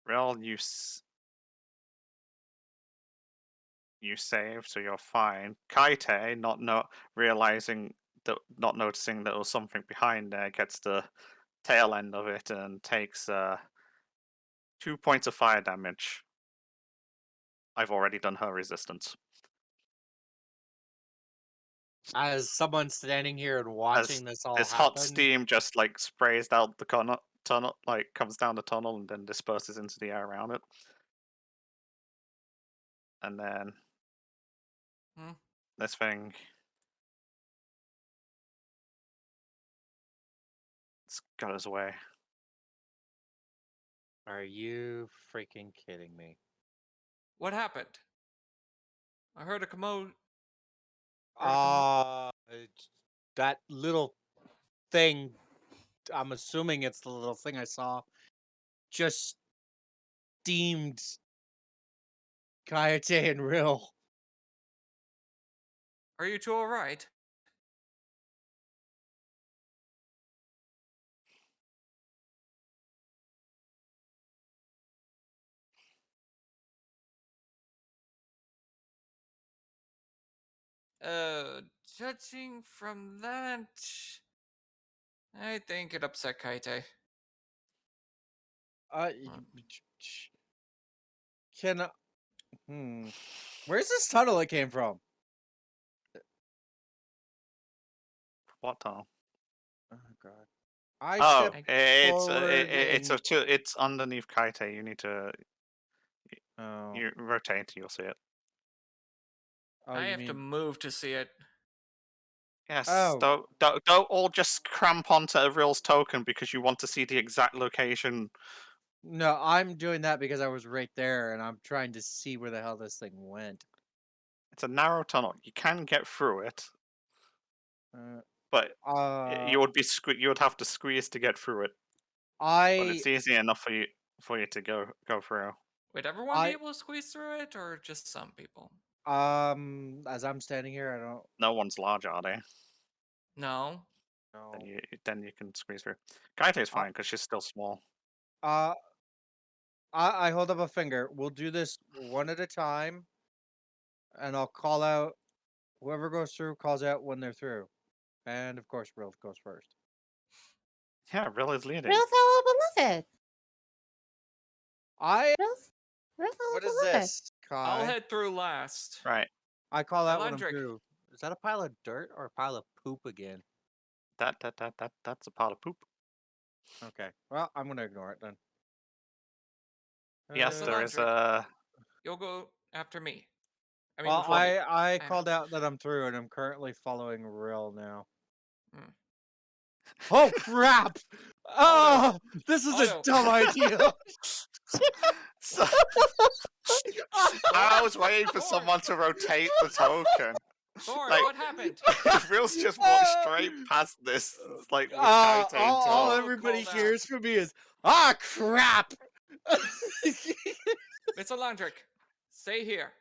Real, you save, so you're fine. Kaite, realizing that, not noticing that there was something behind there, gets the tail end of it and takes 2 points of fire damage. I've already done her resistance. As someone standing here and As watching this all this happen, hot steam just like sprays out the tunnel, like comes down the tunnel and then disperses into the air around it. And then Hmm? this thing, scutters away. are you freaking kidding me? What happened? I heard a commotion. That little thing, I'm assuming it's the little thing I saw, just steamed Kayate and Rill. Are you two alright? Judging from that, I think it upset Kaite. Uh, can where's this tunnel it came from? What tunnel? Oh god. I Oh, stepped it's forward and it's underneath Kaite. You need to oh, you rotate. You'll see it. I you have to mean move to see it. Yes. oh Don't all just cramp onto Avril's token because you want to see the exact location. no, I'm doing that because I was right there and I'm trying to see where the hell this thing went. It's a narrow tunnel. You can get through it, Uh, but uh you would be you would have to squeeze to get through it. But I it's easy enough for you to go through. Would everyone be I able to squeeze through it, or just some people? as I'm standing here, I don't No one's large, are they? No. Then know. you can squeeze through. Kaite's Uh, fine because she's still small. uh I hold up a finger. We'll do this one at a time, and I'll call out whoever goes through calls out when they're through. And of course, Rilf goes first. Yeah, Rill is leading. Real fellow beloved. I Real, real fellow what is beloved. this, I'll Kai? head through last. Right. I call out when I'm Elandric. through. Is that a pile of dirt or a pile of poop again? That's a pile of poop. Okay. Well, I'm gonna ignore it then. Yes, Mr. there is Landry, a. you'll go after me. I mean, Well, before me. I I'm- called out that I'm through, and I'm currently following Rill now. Hmm. Oh crap! Oh, this is a Otto. dumb idea. So, I was waiting for Thorn. someone to rotate the token. Thorn, Like- what happened? Will's just walked straight past this, like without all talk. everybody Called hears out. from me is crap. Mr. Landrick, stay here.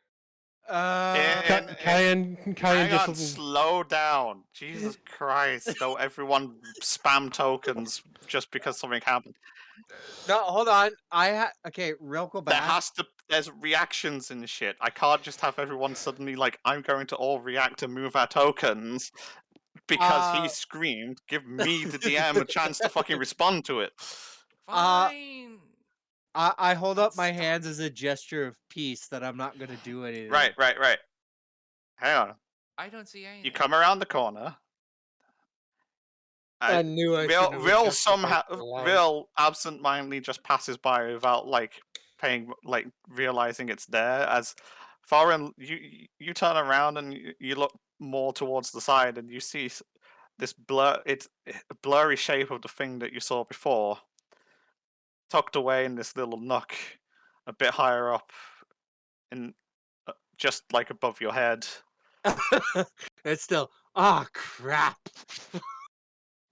And- Cayenne Hang on, just slow down. Jesus Christ. Don't everyone spam tokens just because something happened. No, hold on. Okay, Rill, go back. There's reactions and shit. I can't just have everyone suddenly like, I'm going to all react and move our tokens because he screamed. Give me, the DM, a chance to fucking respond to it. Fine. I hold up my Stop. hands as a gesture of peace that I'm not gonna do anything. Right. Hang on. I don't see anything. You come around the corner. I knew I shouldn't have Will adjusted somehow the light. Will absentmindedly just passes by without like realizing it's there. As Foreign, you turn around and you look more towards the side and you see this blurry shape of the thing that you saw before, tucked away in this little nook, a bit higher up, in just like above your head. It's still crap.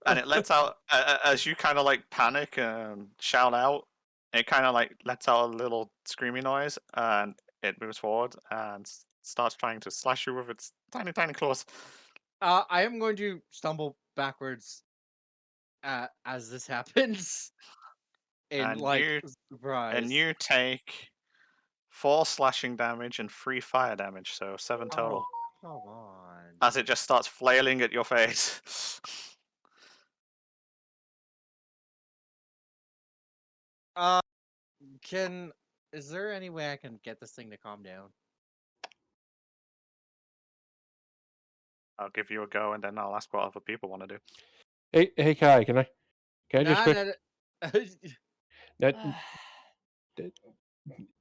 And it lets out as you kind of like panic and shout out. It kind of like lets out a little screaming noise, and it moves forward and starts trying to slash you with its tiny claws. I am going to stumble backwards as this happens. In And surprise. And you take 4 slashing damage and 3 fire damage, so 7 total. Come on. As it just starts flailing at your face. Is there any way I can get this thing to calm down? I'll give you a go, and then I'll ask what other people want to do. hey Kai, can I just quick?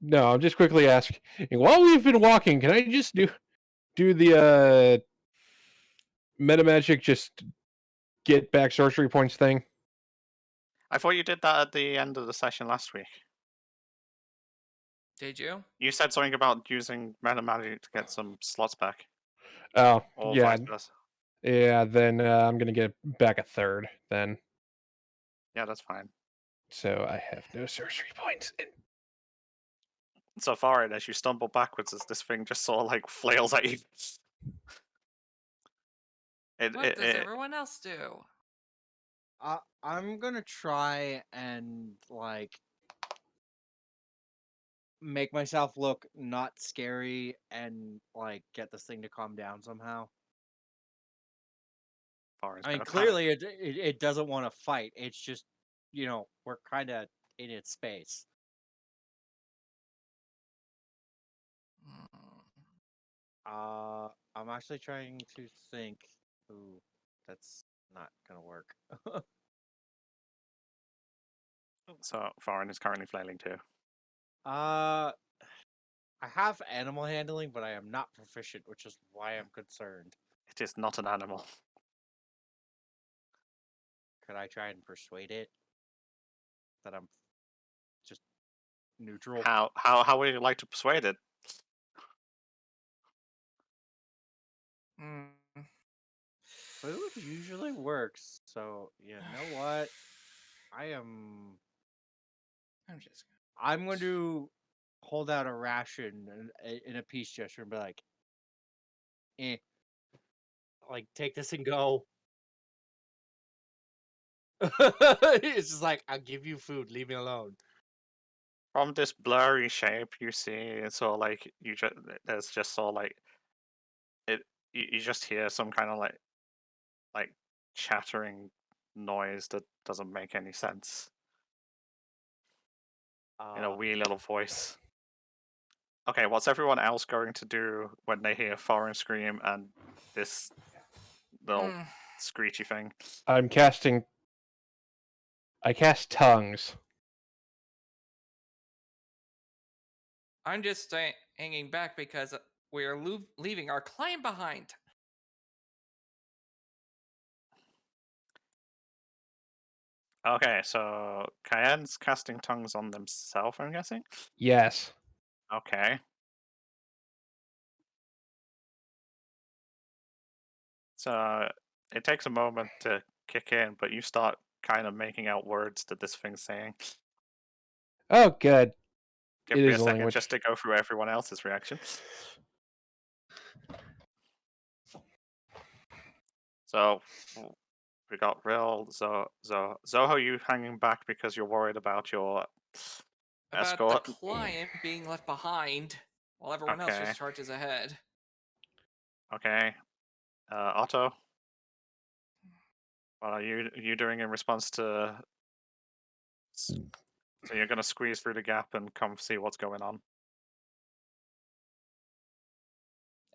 No, I'll just quickly ask. While we've been walking, can I just do the meta magic, just get back sorcery points thing? I thought you did that at the end of the session last week. Did you? You said something about using meta magic to get some slots back. Oh, Or yeah. vice versa. Yeah, then I'm going to get back a third, then. Yeah, that's fine. So I have no sorcery points. So far, as you stumble backwards, as this thing just sort of like flails at you. What does everyone else do? I'm gonna try and make myself look not scary and get this thing to calm down somehow. I mean, clearly it doesn't want to fight. It's just, we're kind of in its space. I'm actually trying to think. Ooh, that's not gonna work. So Foreign is currently flailing too. I have animal handling, but I am not proficient, which is why I'm concerned. It is not an animal. Could I try and persuade it that I'm just neutral? How would you like to persuade it? Food usually works, so you know what? I'm going to hold out a ration in a peace gesture and be like, take this and go. It's just like, I'll give you food, leave me alone. From this blurry shape you see, it's sort of like there's just sort of like you just hear some kind of like chattering noise that doesn't make any sense in a wee little voice. Okay, what's everyone else going to do when they hear Foreign scream and this little screechy thing? I cast tongues. I'm just hanging back because we're leaving our client behind. Okay, so Cayenne's casting tongues on themselves, I'm guessing? Yes. Okay. So it takes a moment to kick in, but you start kind of making out words that this thing's saying. Oh, good. Give It me is a a second language. just to go through everyone else's reaction. So we got Rill, Zoho, you hanging back because you're worried about your About escort. the client being left behind while everyone else Okay. just charges ahead. Okay. Otto, what are you doing in response to? So you're gonna squeeze through the gap and come see what's going on.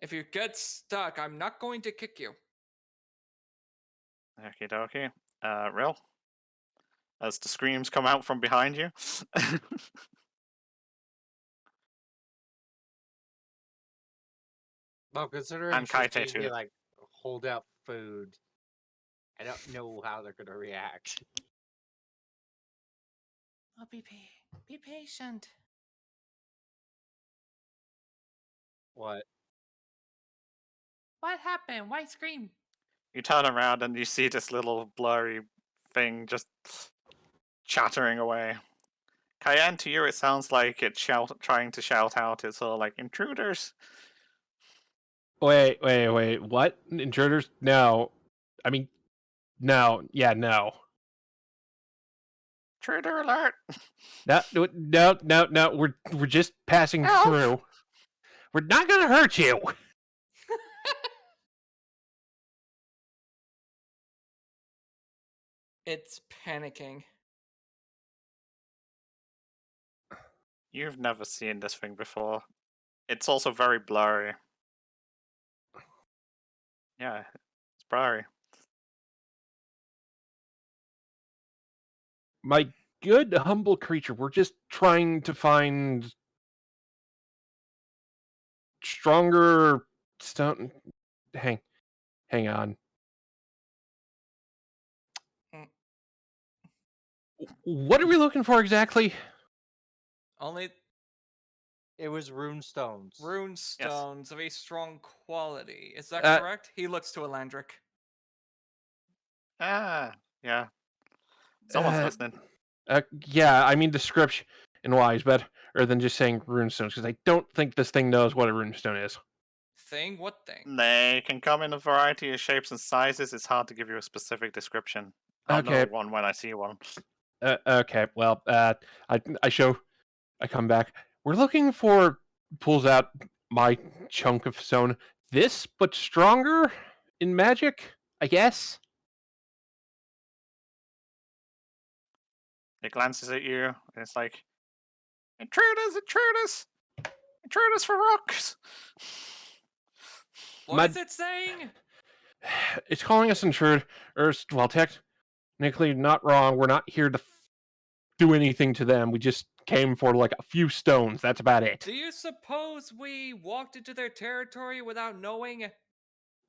If you get stuck, I'm not going to kick you. Okie dokie. Rill, as the screams come out from behind you. Well, considering And she's Kaite made me too. like hold out food, I don't know how they're gonna react. Oh, be patient. What? What happened? Why scream? You turn around and you see this little blurry thing just chattering away. Cayenne, to you, it sounds like it's trying to shout out. It's all like intruders. Wait. What? Intruders? No. I mean, no. Yeah, no. Intruder alert! No. We're just passing Help! through. We're not gonna hurt you. It's panicking. You've never seen this thing before. It's also very blurry. Yeah, it's blurry. My good, humble creature, we're just trying to find stronger stone. Hang on. Mm. What are we looking for exactly? Only It was rune stones. rune stones of a strong quality. Is that Uh, correct? He looks to Elandric. Ah, yeah. Someone's Uh, listening. Yeah, I mean description wise better than just saying runestones, because I don't think this thing knows what a runestone is. Thing? What thing? They can come in a variety of shapes and sizes. It's hard to give you a specific description. I'll know Okay. one when I see one. Okay, well, I come back. We're looking for, pulls out my chunk of stone. This, but stronger in magic, I guess. It glances at you, and it's like, intruders, intruders, intruders for rocks. What is it saying? It's calling us intruders. Well, technically not wrong. We're not here to do anything to them. We just came for like a few stones. That's about it. Do you suppose we walked into their territory without knowing?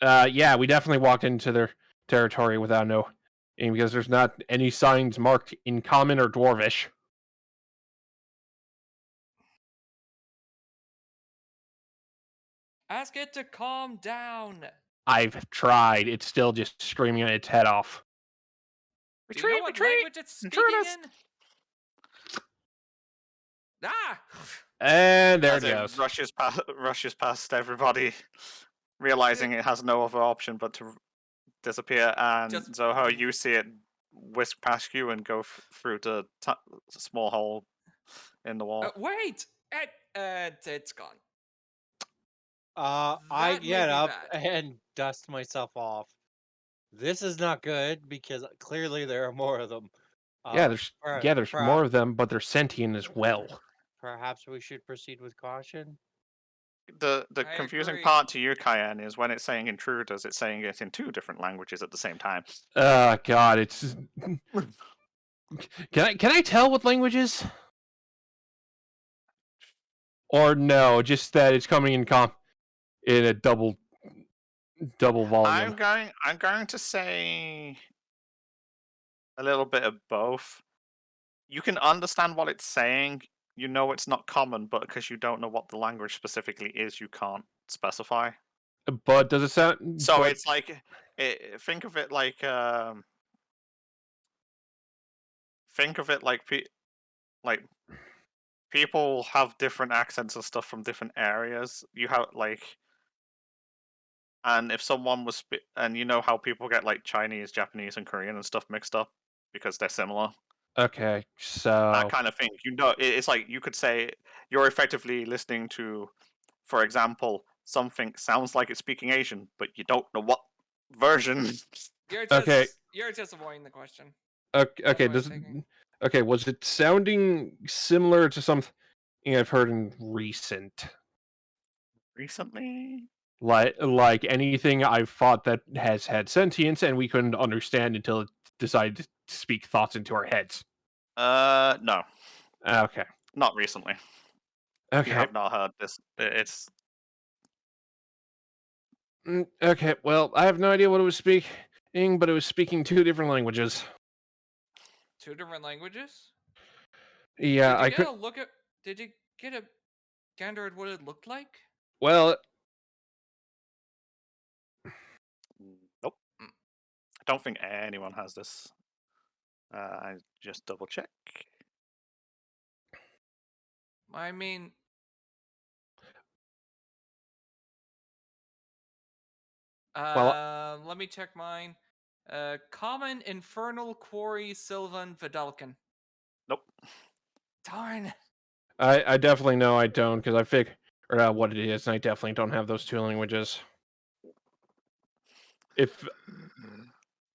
Yeah, we definitely walked into their territory without knowing, because there's not any signs marked in common or dwarvish. Ask it to calm down. I've tried. It's still just screaming its head off. Do you know what language it's speaking Intruders! in? Ah! And there As it goes. rushes past everybody, realizing it has no other option but to disappear. And Just- Zoho, you see it whisk past you and go through the small hole in the wall. Wait! It's gone. I That may get be up bad. and dust myself off. This is not good because clearly there are more of them. Yeah, there's more of them, but they're sentient as well. Perhaps we should proceed with caution. The I confusing agree. part to you, Cayenne, is when it's saying intruders, it's saying it in two different languages at the same time. God, it's. Can I tell what languages? Or no, just that it's coming in a double volume. I'm going to say a little bit of both. You can understand what it's saying. You know it's not common, but because you don't know what the language specifically is, you can't specify. But does it sound? So But it's like, think of it like, like people have different accents and stuff from different areas. You have like, and if someone was, and you know how people get like Chinese, Japanese, and Korean and stuff mixed up because they're similar. okay, That so kind of thing. You know, it's like you could say you're effectively listening to, for example, something sounds like it's speaking Asian, but you don't know what version. You're Okay. just avoiding the question. okay, what I'm thinking. okay, was it sounding similar to something I've heard in recent? Recently, Like anything I've fought that has had sentience and we couldn't understand until it decided to speak thoughts into our heads. no, Okay. not recently. Okay. You have not heard this. It's Okay, well, I have no idea what it was speaking, but it was speaking two different languages. 2 different languages? Yeah, Did you I get could. a look at? Did you get a gander at what it looked like? Well, nope. I don't think anyone has this. I just double check. I mean, well, let me check mine. Common, Infernal, Quarry, Sylvan, Vidalcan. Nope. Darn. I definitely know I don't because I figured out what it is, and I definitely don't have those two languages. If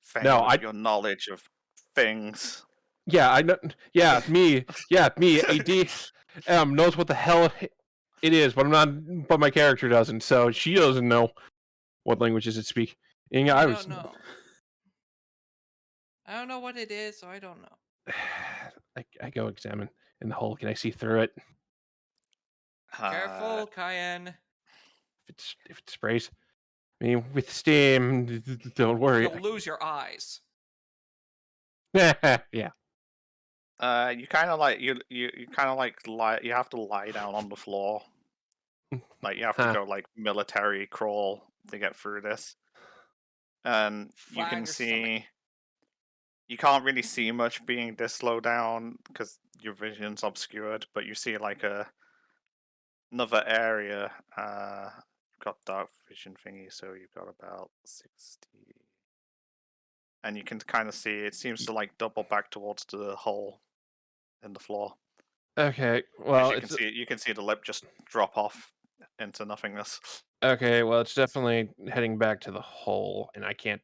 Fail no, with I your knowledge of things. yeah, I know. Yeah, me. AD knows what the hell it is, but I'm not. But my character doesn't, so she doesn't know what languages it speaks. I don't know. I don't know what it is, so I don't know. I go examine in the hole. Can I see through it? Careful, Cayenne. If it sprays me with steam, don't worry. You'll lose your eyes. Yeah. You kind of like you kind of like lie. You have to lie down on the floor. Like you have to Huh. go like military crawl to get through this, and you Flat on can your stomach. see. You can't really see much being this low down because your vision's obscured, but you see like another area. You've got dark vision thingy, so you've got about 60. And you can kind of see it seems to like double back towards the hole in the floor. Okay. As Well, you can see the lip just drop off into nothingness. okay. Well, it's definitely heading back to the hole, and I can't.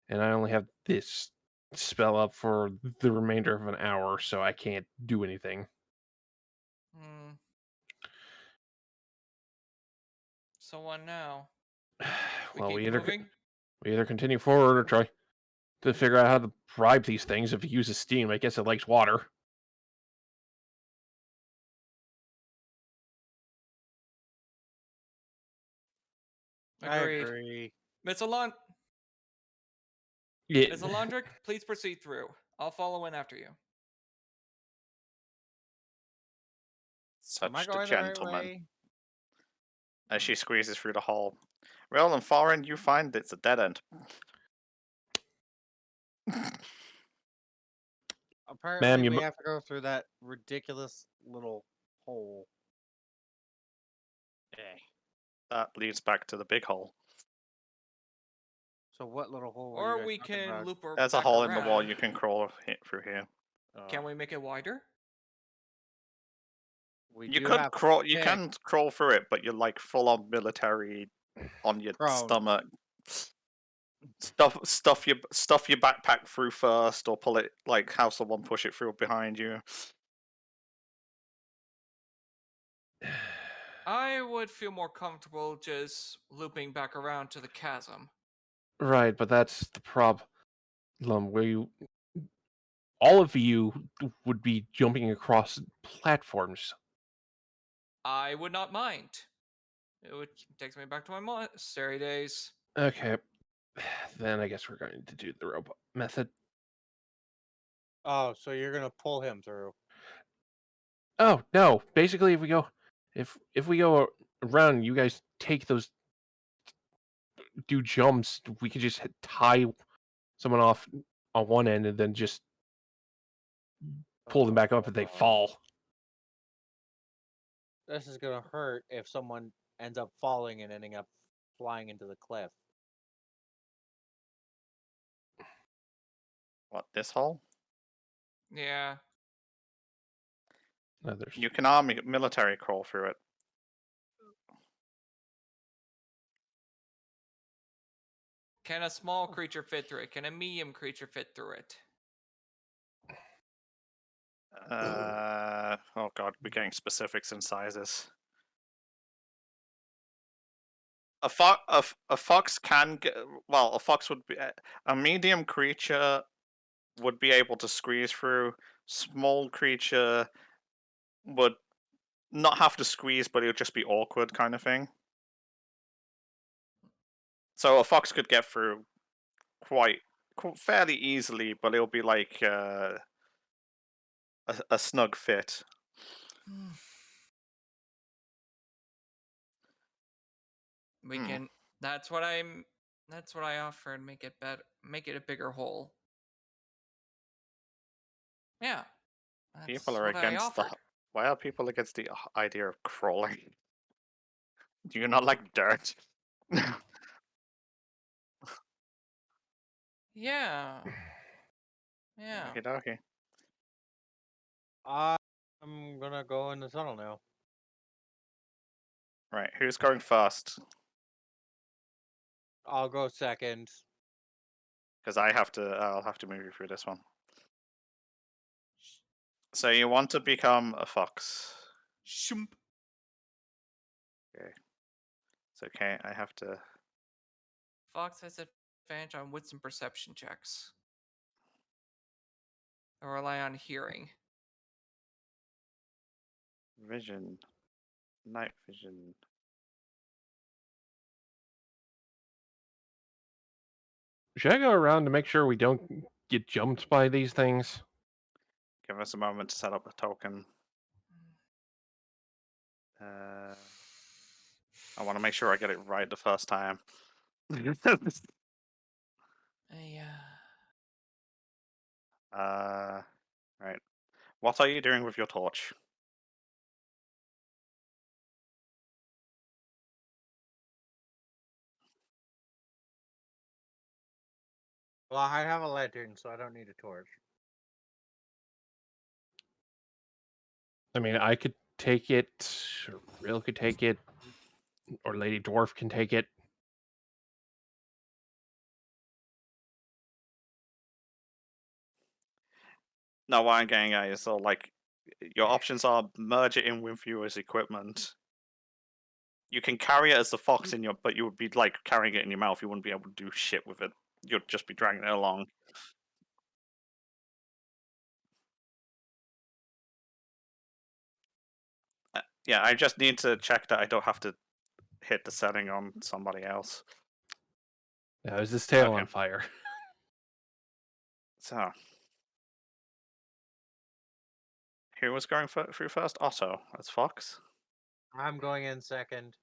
And I only have this spell up for the remainder of an hour, so I can't do anything. Hmm. So what now? Well, keep we moving. either continue forward or try to figure out how to bribe these things. If it uses steam, I guess it likes water. I Agreed. agree. Miss Yeah. Alondric, please proceed through. I'll follow in after you. Am I Such the going the right gentleman. way? As she squeezes through the hole. Well, and far end, you find it's a dead end. Apparently, you we mu- have to go through that ridiculous little hole. Okay. That leads back to the big hole. So what little hole were Or you guys we talking can about? loop her There's a back hole in the wall around. you can crawl through here. Can we make it wider? We You do could have crawl. You pick. can crawl through it, but you're like full on military on your Prone. stomach. Stuff your backpack through first, or pull it like have someone push it through behind you. I would feel more comfortable just looping back around to the chasm. Right, but that's the problem. Where all of you would be jumping across platforms. I would not mind. It would takes me back to my monastery days. Okay. Then I guess we're going to do the robot method. Oh, so you're gonna pull him through? Oh no! Basically, if we go around, you guys take those do jumps. We could just tie someone off on one end and then just pull them back up if they fall. This is gonna hurt if someone ends up falling and ending up flying into the cliff. What, this hole? Yeah. No, there's You can military crawl through it. Can a small creature fit through it? Can a medium creature fit through it? Oh god, we're getting specifics in sizes. A fox can get, well, a fox would be a medium creature would be able to squeeze through. Small creature would not have to squeeze, but it would just be awkward kind of thing. So a fox could get through quite fairly easily, but it'll be like a snug fit. We Hmm. can. That's what I'm. That's what I offer and make it better. Make it a bigger hole. Yeah. That's People are what I against the. offered. Why are people against the idea of crawling? Do you not like dirt? Yeah. Yeah. Okie dokie. I'm gonna go in the tunnel now. Right, who's going first? I'll go second. Because I'll have to move you through this one. So you want to become a fox? Shump. Okay. It's okay. I have to. Fox has advantage on wits and perception checks. I rely on hearing. Vision. Night vision. Should I go around to make sure we don't get jumped by these things? Give us a moment to set up a token. I want to make sure I get it right the first time. Right. What are you doing with your torch? Well, I have a lantern, so I don't need a torch. I mean, I could take it, or Real could take it, or Lady Dwarf can take it. No, what I'm getting at is so like your options are merge it in with you as equipment. You can carry it as the fox in your, but you would be like carrying it in your mouth. You wouldn't be able to do shit with it. You'd just be dragging it along. Yeah, I just need to check that I don't have to hit the setting on somebody else. Now, is this tail Okay. on fire? So, who was going through first? Otto, as fox. I'm going in second.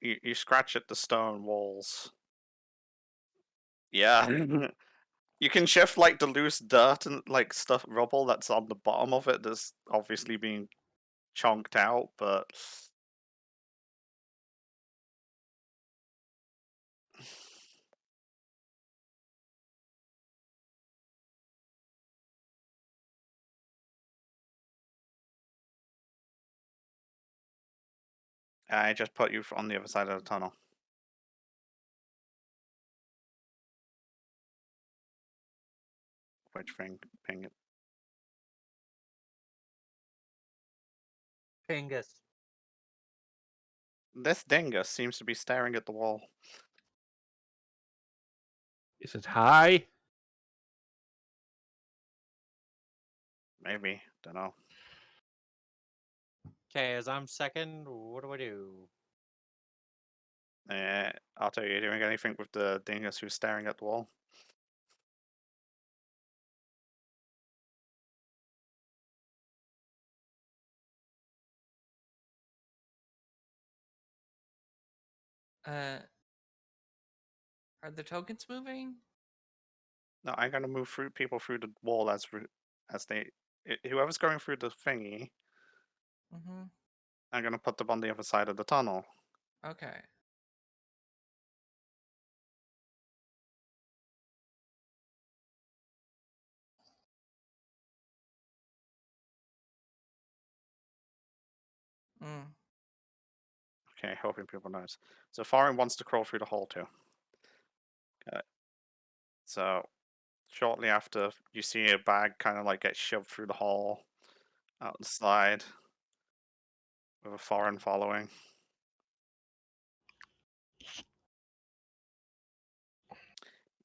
You scratch at the stone walls. Yeah. You can shift like the loose dirt and like stuff rubble that's on the bottom of it that's obviously being chonked out, but I just put you on the other side of the tunnel. Which thing? Ping it. Pingus. This dingus seems to be staring at the wall. Is it high? Maybe. Don't know. Okay, as I'm second, what do I do? Otto, are you doing anything with the dingus who's staring at the wall? Uh, are the tokens moving? No, I'm gonna move through people through the wall as they. Whoever's going through the thingy, Mm-hmm. I'm gonna put them on the other side of the tunnel. Okay. Mm. Okay, hoping people notice. So Foreign wants to crawl through the hole too. So shortly after, you see a bag kind of like get shoved through the hole out the side with a Foreign following.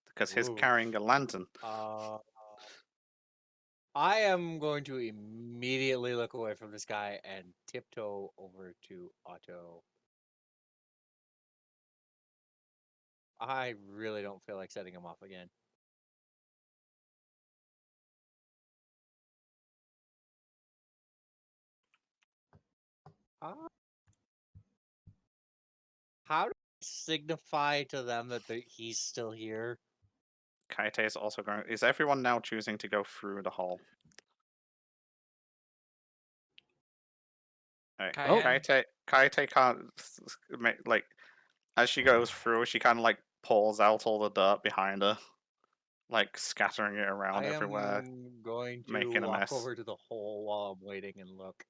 Because he's Ooh. carrying a lantern. I am going to immediately look away from this guy and tiptoe over to Otto. I really don't feel like setting him off again. How do I signify to them that he's still here? Kaite is also going. Is everyone now choosing to go through the hole? Right. Cayenne? Kaite can't like as she goes through. She kind of like pulls out all the dirt behind her, like scattering it around I everywhere, am going to making a walk mess. over to the hole while I'm waiting and look.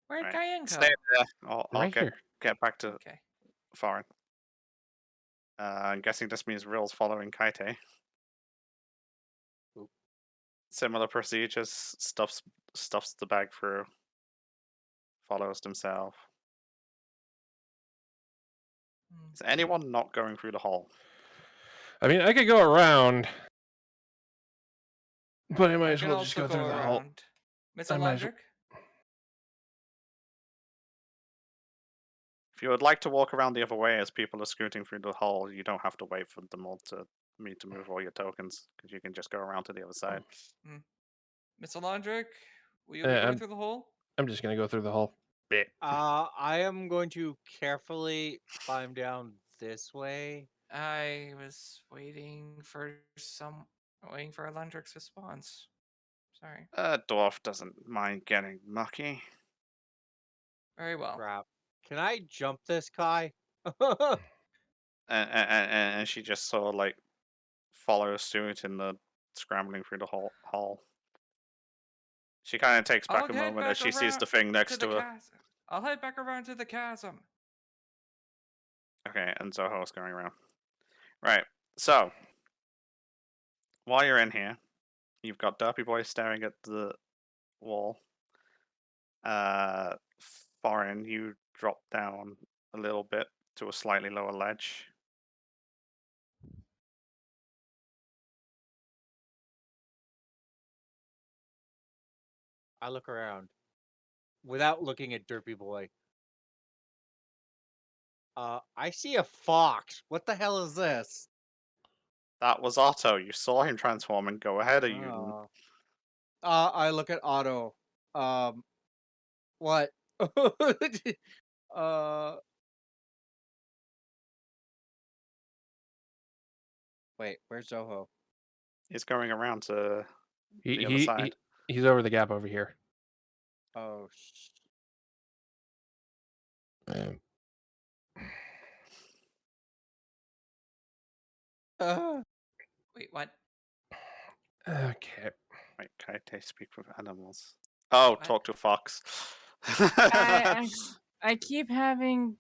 Where'd Right. Cayenne go? Stay there. I'll Right here. get back to Okay. Foreign. I'm guessing this means Rill's following Kaite. Oop. Similar procedures. Stuffs the bag through. Follows himself. Mm. Is anyone not going through the hole? I mean, I could go around, but I might I as can well just also go through go the hole. around. Miss I might as well- Alondric? If you would like to walk around the other way as people are scooting through the hole, you don't have to wait for them all to move all your tokens, because you can just go around to the other side. Miss Alondric? Will you Uh, be going I'm- through the hole? I'm just gonna go through the hole. Bit. I am going to carefully climb down this way. I was waiting for Alondric's response. Sorry. Dwarf doesn't mind getting mucky. Very well. Crap. Can I jump this guy? And she just sort of like follows suit in the scrambling through the hole. She kind of takes back I'll a head moment as back she sees the around thing next to to the her. chasm. I'll head back around to the chasm. Okay, and Zoho's going around. Right, so while you're in here, you've got Derpy Boy staring at the wall. Foreign, you drop down a little bit to a slightly lower ledge. I look around without looking at Derpy Boy. I see a fox. What the hell is this? That was Otto. You saw him transform and go ahead of you. Oh. I look at Otto. What? uh. Wait, where's Zoho? He's going around to He, the other he, side. he he's over the gap over here. Oh. Uh, Wait, what? Okay. Wait, can I speak with animals? Oh, What? talk to fox. I keep having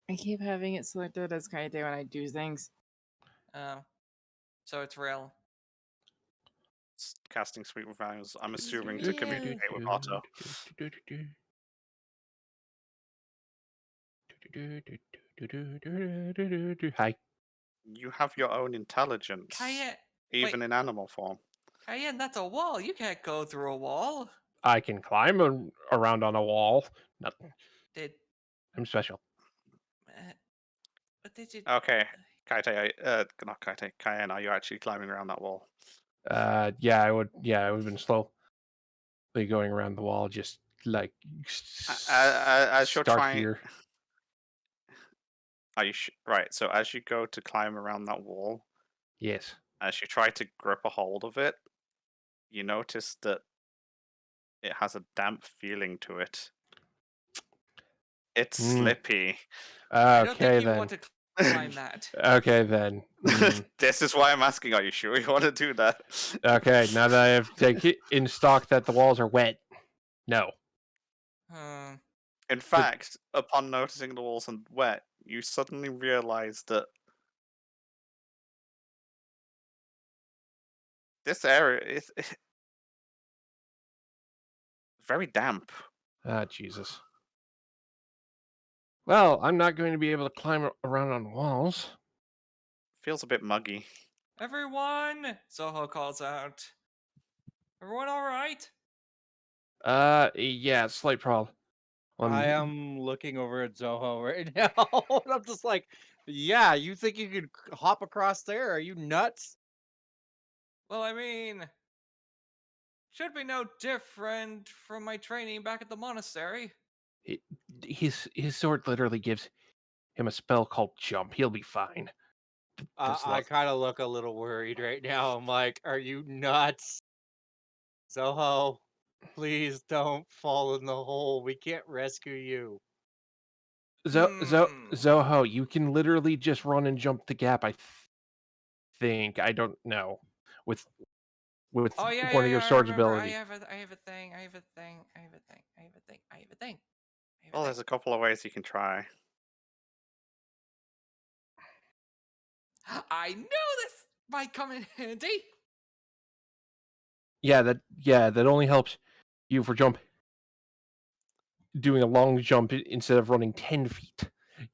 it selected as Kaite when I do things. Oh. So it's real. It's casting speak with animals. I'm assuming to Sweet. communicate with Otto. Hi. You have your own intelligence, Cayenne, even wait, in animal form. Cayenne, that's a wall. You can't go through a wall. I can climb around on a wall. Not, Did, I'm special. what did you? Okay, Kaite, not Kaite, Cayenne, are you actually climbing around that wall? Yeah, I would. Yeah, I would have been slowly going around the wall, just like As you're start trying, here. are you right? So as you go to climb around that wall, Yes. as you try to grip a hold of it, you notice that it has a damp feeling to it. It's Mm. slippy. I don't think Okay you then. want to climb that. Okay then. This is why I'm asking, are you sure you want to do that? Okay, now that I have taken in stock that the walls are wet. No. Uh, In fact, upon noticing the walls are wet, you suddenly realize that this area is very damp. Ah, Jesus. Well, I'm not going to be able to climb around on walls. Feels a bit muggy. everyone, Zoho calls out. Everyone, all right? Yeah, slight problem. I am looking over at Zoho right now. And I'm just like, yeah, you think you could hop across there? Are you nuts? Well, I mean, should be no different from my training back at the monastery. His sword literally gives him a spell called jump. He'll be fine. There's I lots. kind of look a little worried right now. I'm like, are you nuts? Zoho, please don't fall in the hole. We can't rescue you. Hmm. Zoho, you can literally just run and jump the gap. I think. I don't know. With Oh yeah, one yeah, of your yeah. I sword's remember. ability. I have a thing. I have a thing. I have a thing. I have a thing. I have a thing. I have a thing. Well, there's a couple of ways you can try. I knew this might come in handy. Yeah, that only helps you for doing a long jump instead of running 10 feet.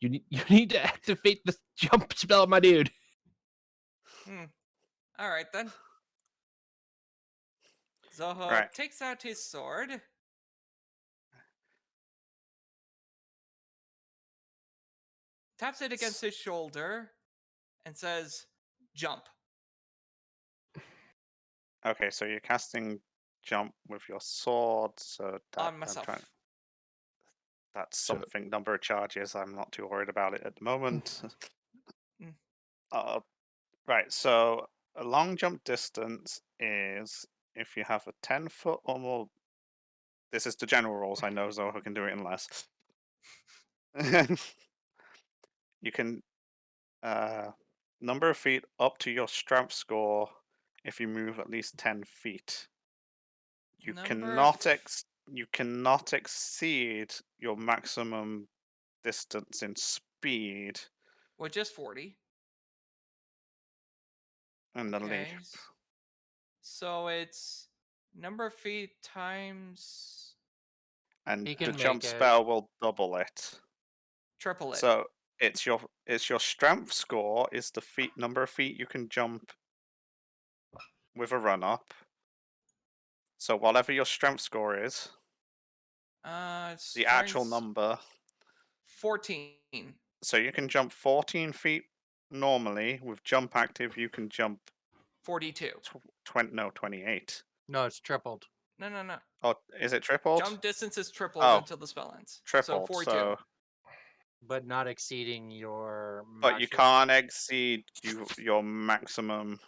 You need to activate the jump spell, my dude. All right then. Zoho Right. takes out his sword. Taps it against his shoulder, and says, "Jump." Okay, so you're casting jump with your sword, so that On I'm myself. trying. That's So- something number of charges. I'm not too worried about it at the moment. Mm. Right, so a long jump distance is if you have a 10-foot or more. This is the general rules. I know Zoho can do it in less. You can number of feet up to your strength score if you move at least 10 feet. You Number of cannot exceed your maximum distance in speed which is 40. and the Okay. leap. So it's number of feet times And He the can jump make it. spell will double it. triple it. So it's your strength score is the number of feet you can jump with a run up. So whatever your strength score is, the actual Strength's number. 14. So you can jump 14 feet normally. With jump active, you can jump 42. 28. No, it's tripled. No. Oh, is it tripled? Jump distance is tripled Oh, until the spell ends. So tripled. 42. So, But not exceeding your but you maximum. can't exceed your maximum.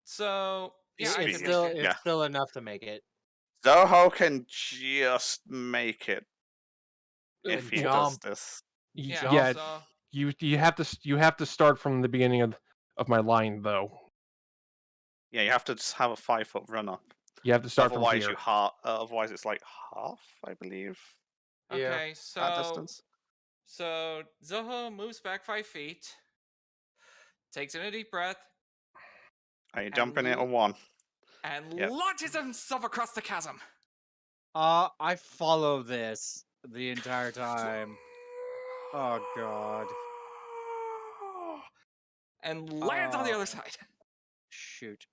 So yeah, I Speed, can It's make it. yeah. still enough to make it. Zoho can just make it if he does Jump. this. Yeah. Yeah, So you have to start from the beginning of my line though. Yeah, you have to just have a 5-foot run up. You have to start from Otherwise, here. otherwise it's like half, I believe, Yeah. okay. that So distance. so Zoho moves back 5 feet, takes in a deep breath, Are you jumping it on one? and Yep. launches himself across the chasm. I follow this the entire time. Oh god. and lands on the other side. Shoot.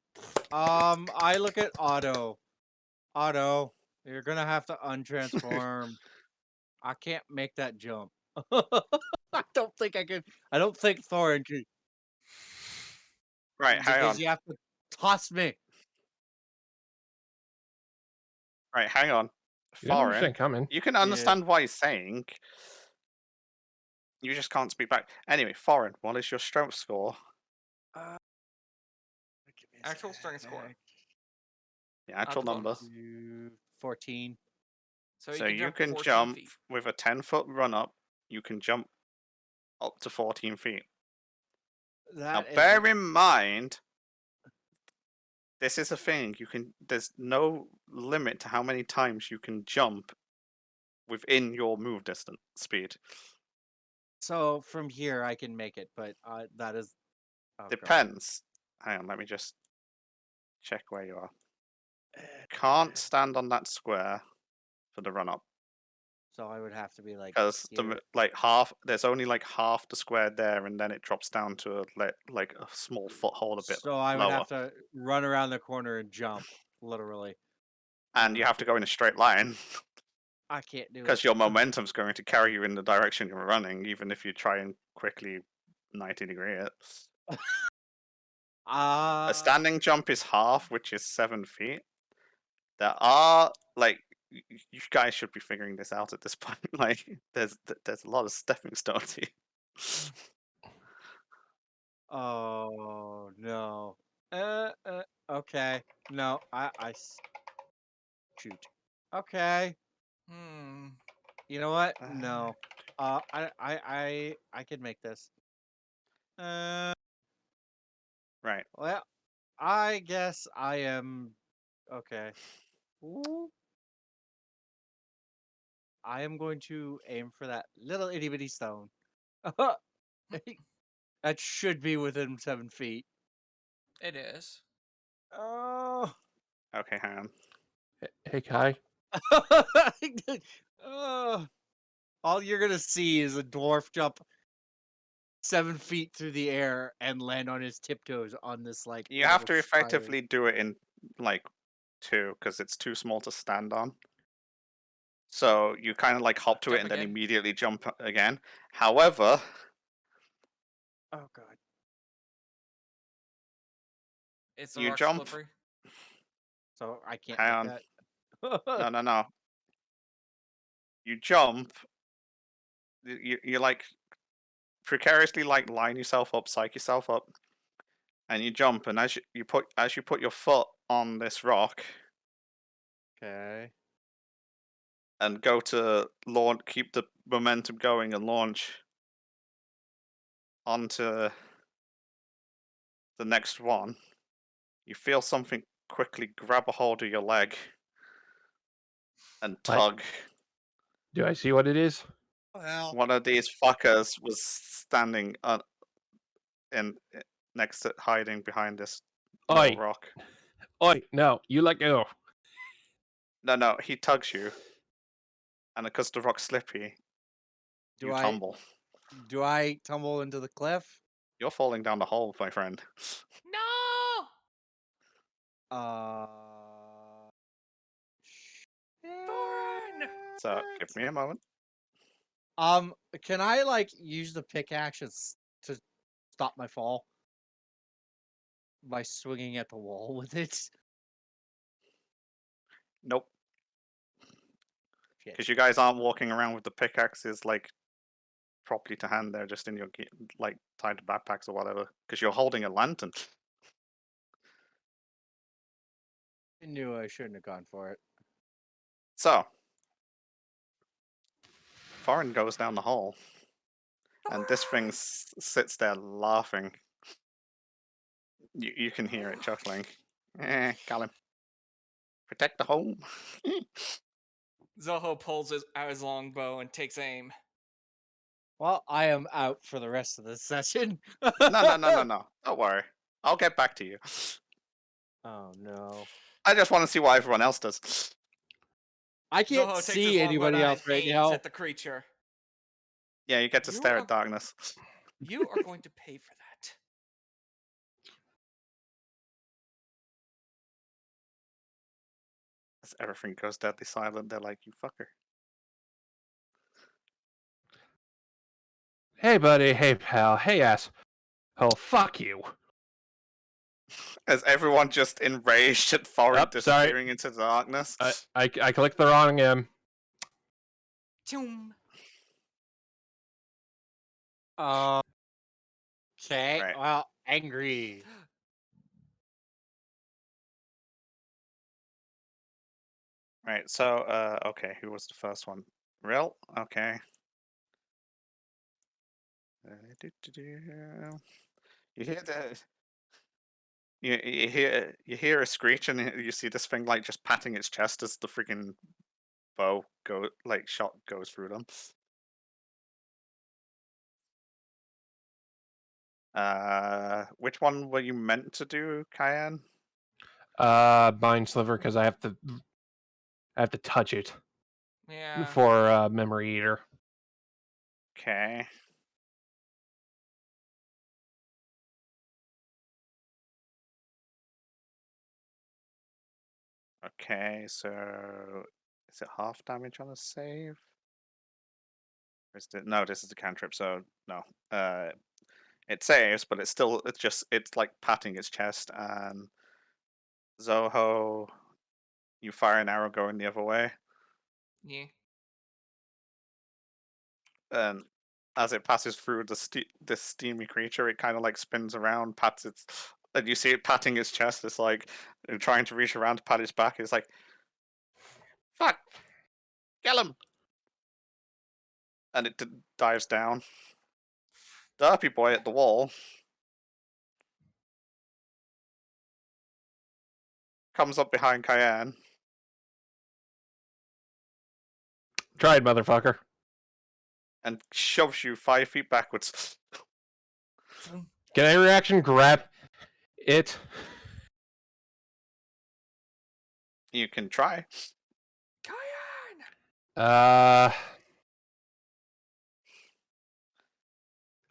I look at Otto. Otto, you're gonna have to untransform. I can't make that jump. I don't think I can. I don't think Thorin can. Right, hang Because on. you have to toss me. Right, hang on. You don't Foreign. understand coming. You can understand what he's saying. You just can't speak back. Anyway, Foreign, what is your strength score? Actual strength score. The actual the number. bonus. 14. So you can jump 14 jump feet. with a 10-foot run up. You can jump up to 14 feet. Now, That is bear in mind, this is a thing. There's no limit to how many times you can jump within your move distance speed. so from here I can make it, but that is oh, God. Depends. Hang on, let me just check where you are. Can't stand on that square for the run up So I would have to be like because here. there's only like half the square there, and then it drops down to like a small foothold a bit So I would lower, have to run around the corner and jump, literally. and you have to go in a straight line I can't do it. because your momentum's going to carry you in the direction you're running, even if you try and quickly 90 degree it. A standing jump is half, which is 7 feet. There are like you guys should be figuring this out at this point. Like there's a lot of stepping stones here. Oh no. Okay. No, shoot. Okay. Hmm. You know what? No. I can make this. Right. Well, I guess I am okay. Ooh. I am going to aim for that little itty bitty stone. That should be within 7 feet. It is. Oh. Okay, hang on. Hey, Kai. Oh. All you're gonna see is a dwarf jump 7 feet through the air and land on his tiptoes on this like. You have to little spire. effectively do it in like 2 because it's too small to stand on. So you kind of like hop to it Jump and then again. immediately jump again. However, Oh god. It's the you rock jump. slippery. So I can't Hang make on. that. No. You jump. You like precariously like line yourself up, psych yourself up, and you jump. And as you put your foot on this rock Okay. and go to launch, keep the momentum going and launch onto the next one, you feel something quickly grab a hold of your leg and tug. Do I see what it is? Well. One of these fuckers was standing next to hiding behind this little Oi, rock. oi, no, you let go. No, he tugs you, and because the rock's slippy, Do you I tumble. do I tumble into the cliff? You're falling down the hole, my friend. No! Uh. Thorin! So give me a moment. Can I like use the pickaxe to stop my fall by swinging at the wall with it? Nope, Shit. because you guys aren't walking around with the pickaxes like properly to hand. They're just in your like tied to backpacks or whatever. Because you're holding a lantern. I knew I shouldn't have gone for it. So, Foreign goes down the hole, and this thing sits there laughing. You can hear it chuckling. Callum, protect the home. Zoho pulls out his longbow and takes aim. Well, I am out for the rest of this session. No. Don't worry. I'll get back to you. Oh no. I just want to see what everyone else does. I can't Zoho takes his see longbow anybody down else and right aims now. at the creature. Yeah, you get to You stare are- at darkness. You are going to pay for that. As everything goes deadly silent, they're like, "You fucker." Hey, buddy. Hey, pal. Hey, ass. Oh, fuck you. As everyone just enraged at Thori Sorry. disappearing into the darkness. I clicked the wrong M. Choom. Okay. Right. Well, angry. Right, so okay, who was the first one? Real? Okay. You hear the you hear a screech and you see this thing like just patting its chest as the freaking bow shot goes through them. Which one were you meant to do, Cayenne? Mind Sliver, because I have to touch it Yeah. for Memory Eater. Okay. Okay, so is it half damage on a save? Or is it, no, this is a cantrip, so no. It saves, but it's like patting its chest, and Zoho, you fire an arrow going the other way, Yeah. and as it passes through this steamy creature, it kind of like spins around, pats its, and you see it patting its chest. It's like trying to reach around to pat its back. It's like, fuck, kill him, and it dives down. Derpy boy at the wall comes up behind Cayenne. Tried, motherfucker. And shoves you 5 feet backwards. Can I reaction grab it? You can try. Cayenne!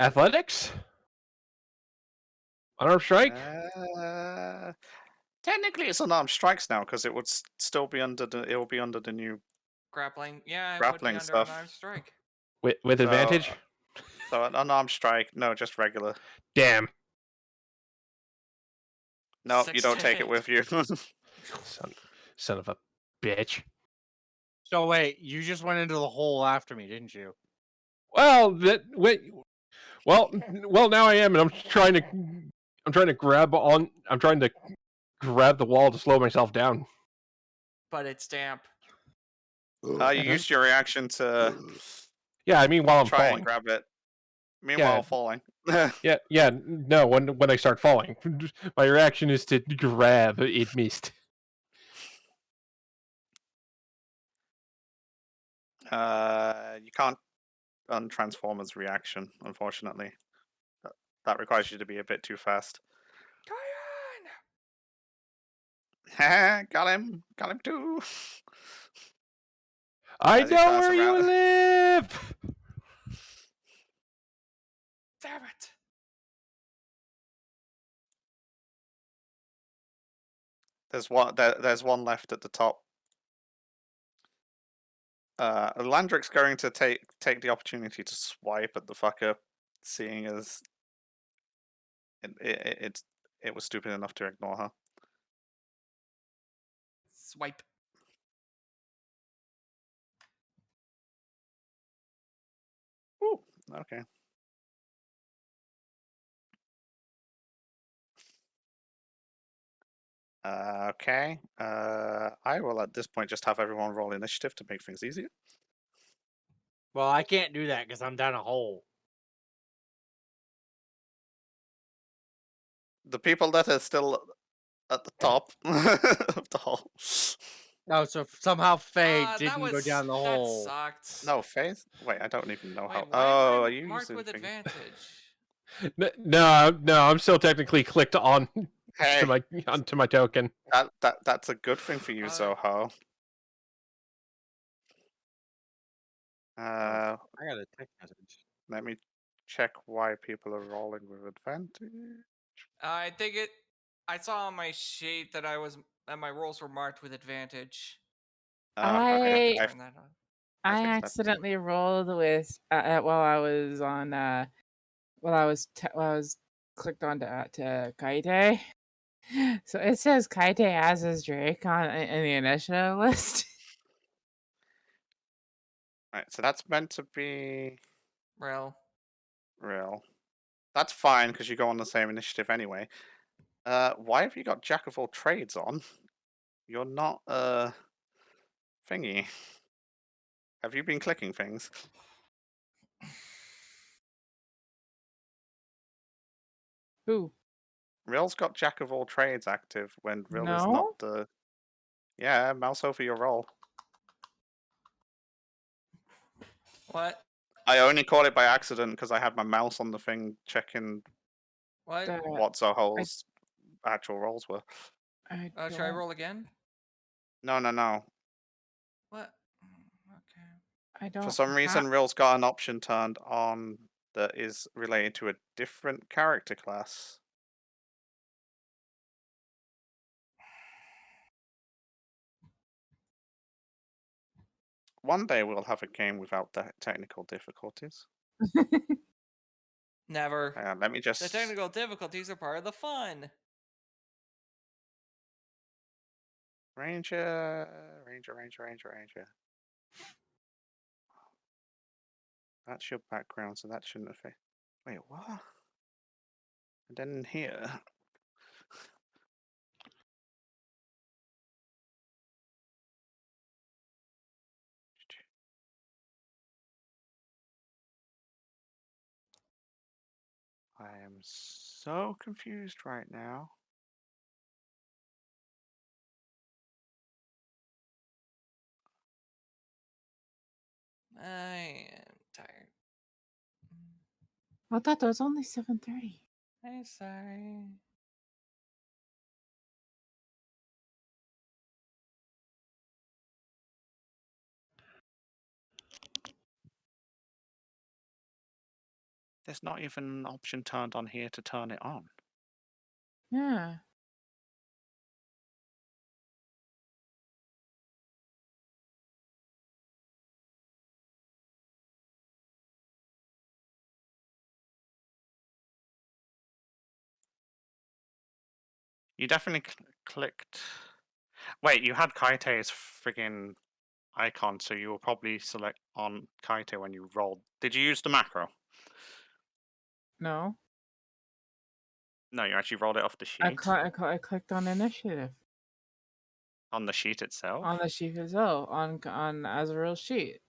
Athletics? Unarmed strike? Technically, it's unarmed strikes now because it would still be under the new Grappling. Yeah, it would be grappling under stuff. an armed strike. With So- advantage? So an unarmed strike, no, just regular. Damn. No, you Six don't to take it hit. with you. Son of a bitch. So wait, you just went into the hole after me, didn't you? Well, well, now I am, and I'm trying to grab on. I'm trying to grab the wall to slow myself down. But it's damp. You used your reaction to Yeah, I mean while I'm try and falling. grab it. Meanwhile, Yeah. falling. Yeah. No, when I start falling, my reaction is to grab. It missed. You can't untransform as reaction, unfortunately. That requires you to be a bit too fast. Cayenne! Got him! Got him too! I As he know turns where you around- live. Damn it! There's one left at the top. Landrick's going to take the opportunity to swipe at the fucker, seeing as it was stupid enough to ignore her. Swipe. Ooh, okay. Okay. I will at this point just have everyone roll initiative to make things easier. Well, I can't do that because I'm down a hole. The people that are still at the top of the hole. Oh, so somehow Faye That didn't go was down the hole. That sucked. No, Faith? Wait, I don't even know Wait, how. why am I Oh, are you marked using with things? advantage? No, I'm still technically clicked on Hey, onto my token. that's a good thing for you, Zoho. I got a text message. Let me check why people are rolling with advantage. I think I saw on my sheet that my rolls were marked with advantage. Okay. I Turn that on. I I fixed that. accidentally rolled with while I was on while I was clicked on to Kaite. So it says Kaite as his Drake in the initiative list. Right, so that's meant to be Rel. real. That's fine because you go on the same initiative anyway. Why have you got Jack of all trades on? You're not thingy. Have you been clicking things? Who? Ril's got Jack of all trades active when Ril is not No? the. Yeah, mouse over your roll. What? I only caught it by accident because I had my mouse on the thing checking What? what Zohol's actual rolls were. I Should I don't. roll again? No. What? Okay. I don't. For some reason, Ril's got an option turned on that is related to a different character class. One day we'll have a game without the technical difficulties. Never. Hang on, let me just. The technical difficulties are part of the fun. Ranger. That's your background, so that shouldn't affect. Wait, what? And then here. I am so confused right now. I am tired. I thought it was only 7:30. I'm sorry. There's not even an option turned on here to turn it on. Yeah. You definitely clicked. Wait, you had Kaite's friggin' icon, so you will probably select on Kaite when you rolled. Did you use the macro? No. No, you actually rolled it off the I sheet. I clicked on initiative On the sheet itself? on the sheet as well on Azrael's sheet.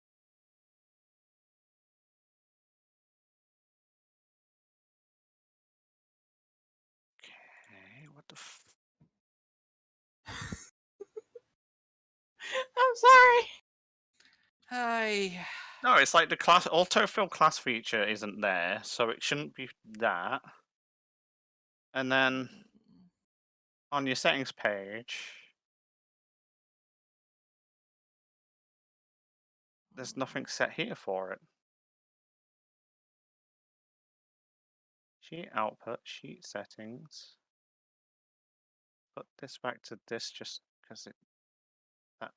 Okay, what the f. I'm sorry. Hi. No, it's like the class autofill class feature isn't there, so it shouldn't be that. And then on your settings page, there's nothing set here for it. Sheet output, sheet settings. Put this back to this just because it. That.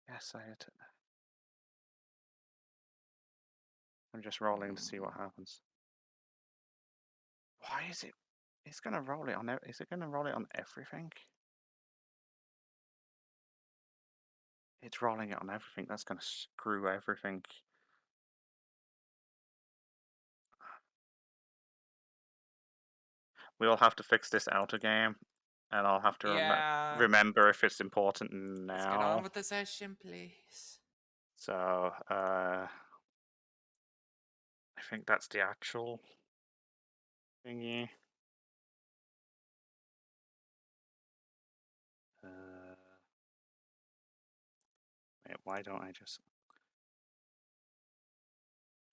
Yes, I had it. I'm just rolling to see what happens. Why is it? It's gonna roll it on. Is it gonna roll it on everything? It's rolling it on everything. That's gonna screw everything. We'll have to fix this outer game, and I'll have to Yeah. remember if it's important Let's get on now. with the session, please. So, I think that's the actual thingy. Wait, why don't I just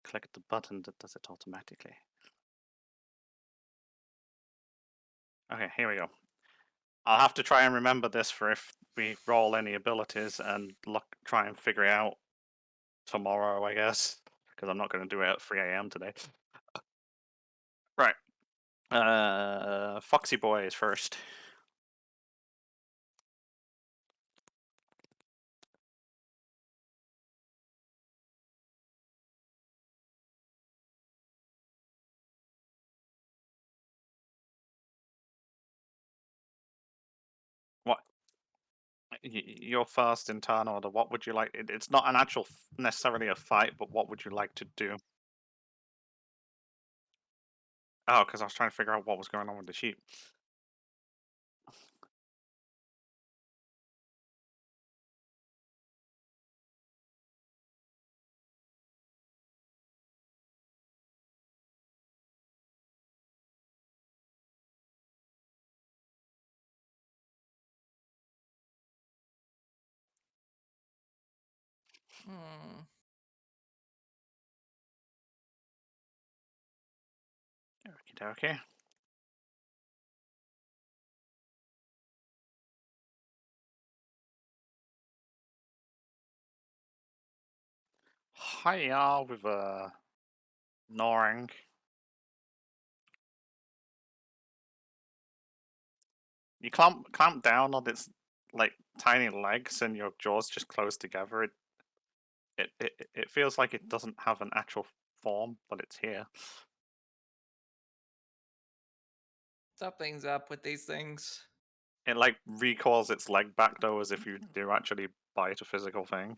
click the button that does it automatically? Okay, here we go. I'll have to try and remember this for if we roll any abilities and try and figure it out tomorrow, I guess, because I'm not going to do it at 3 a.m. today. Right. Foxy Boy is first. What? You're first in turn order. What would you like? It's not an actual necessarily a fight, but what would you like to do? Oh, because I was trying to figure out what was going on with the sheep. Hmm. Okay. Hiya with a Norang. You clamp down on its like tiny legs, and your jaws just close together. It feels like it doesn't have an actual form, but it's here. Something's up with these things. It like recoils its leg back though, as if you do actually bite a physical thing.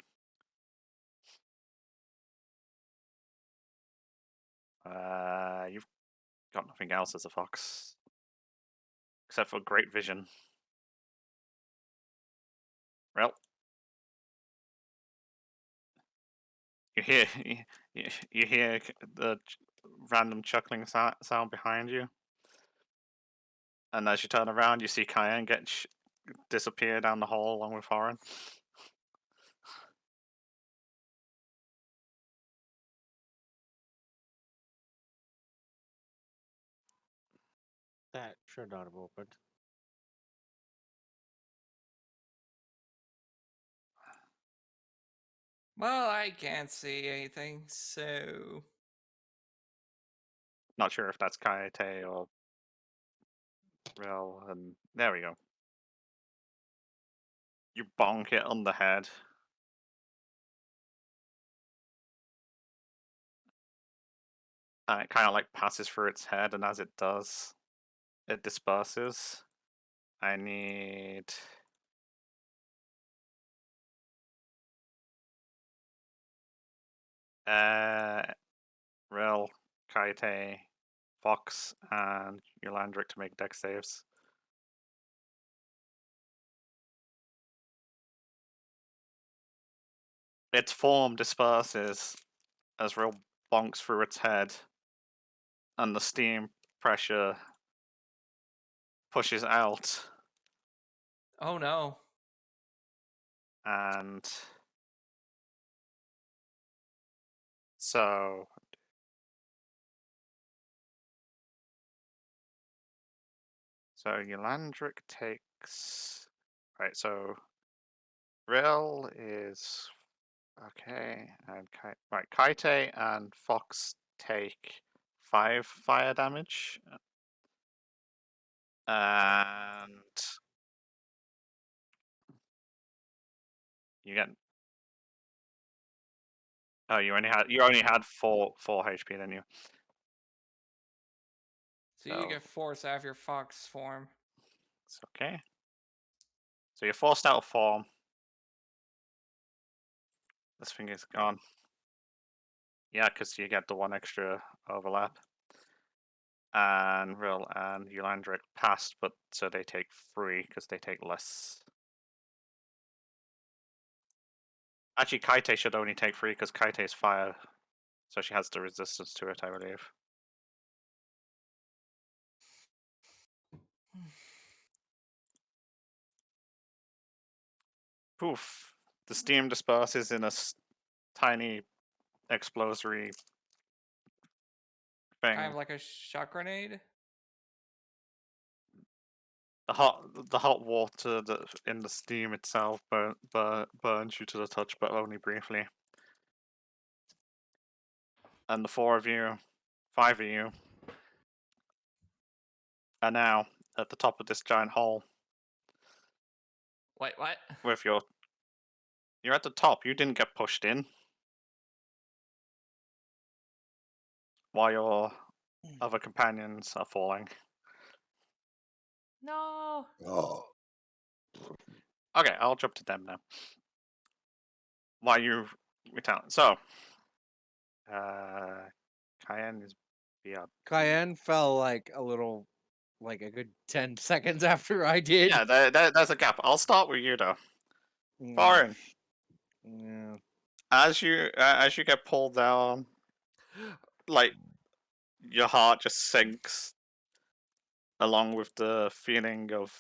You've got nothing else as a fox, except for great vision. Well, you hear you hear the random chuckling sound behind you, and as you turn around, you see Cayenne disappear down the hall along with Horan. That should not have opened. Well, I can't see anything, so Not sure if that's Kaite or Real, and there we go. You bonk it on the head. And it kind of like passes through its head, and as it does, it disperses. I need. Real, Kaite, Fox, and Yolandric to make deck saves. Its form disperses as Real bonks through its head, and the steam pressure pushes out, oh no. and so Yolandric takes. Right, so Real is okay, and right, Kaite and Fox take 5 fire damage, and you get. Oh, you only had four HP, didn't you? So you get forced out of your fox form. It's okay. So you're forced out of form. This thing is gone. Yeah, because you get the 1 extra overlap. And Real and Eulandric passed, but so they take 3 because they take less. Actually, Kaite should only take 3 because Kaite is fire, so she has the resistance to it, I believe. Poof. The steam disperses in a tiny explosory thing. Kind of like a shock grenade. The hot water in the steam itself burns you to the touch, but only briefly. And the 4 of you, 5 of you, are now at the top of this giant hole Wait, what? with your. You're at the top. You didn't get pushed in. While your other companions are falling. No. Oh. Okay, I'll jump to them now. While you return. So, Cayenne is yeah. Cayenne fell like a little, like a good 10 seconds after I did. Yeah, there's a gap. I'll start with you though. Mm, Foreign. yeah. As you get pulled down, like your heart just sinks, along with the feeling of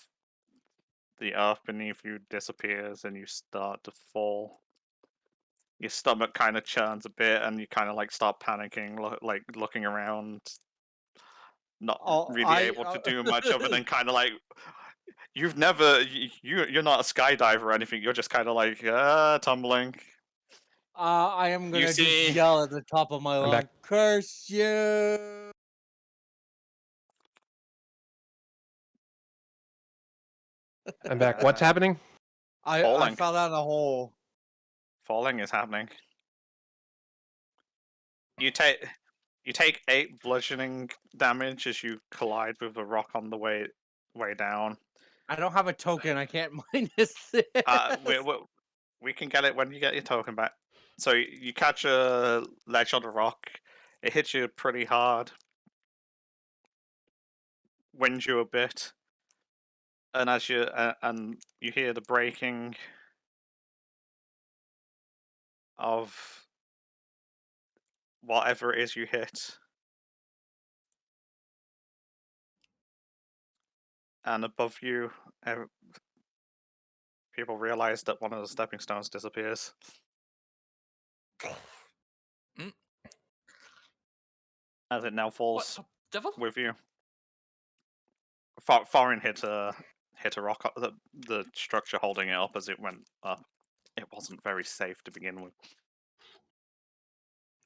the earth beneath you disappears, and you start to fall. Your stomach kind of churns a bit, and you kind of like start panicking, like looking around, not Oh, really able to do much other than kind of like you've never you're not a skydiver or anything. You're just kind of like tumbling. I am You gonna just see- yell at the top of my I'm lungs, back. curse you! I'm back. What's Uh, happening? I Falling. fell down a hole. Falling is happening. You take 8 bludgeoning damage as you collide with a rock on the way down. I don't have a token. I can't minus this. We can get it when you get your token back. So you catch a ledge on the rock. It hits you pretty hard. Wins you a bit. And as you and you hear the breaking of whatever it is you hit. And above you, people realize that one of the stepping stones disappears. Mm. As it now What falls the devil? with you. Foreign hit a rock, the structure holding it up as it went up. It wasn't very safe to begin with.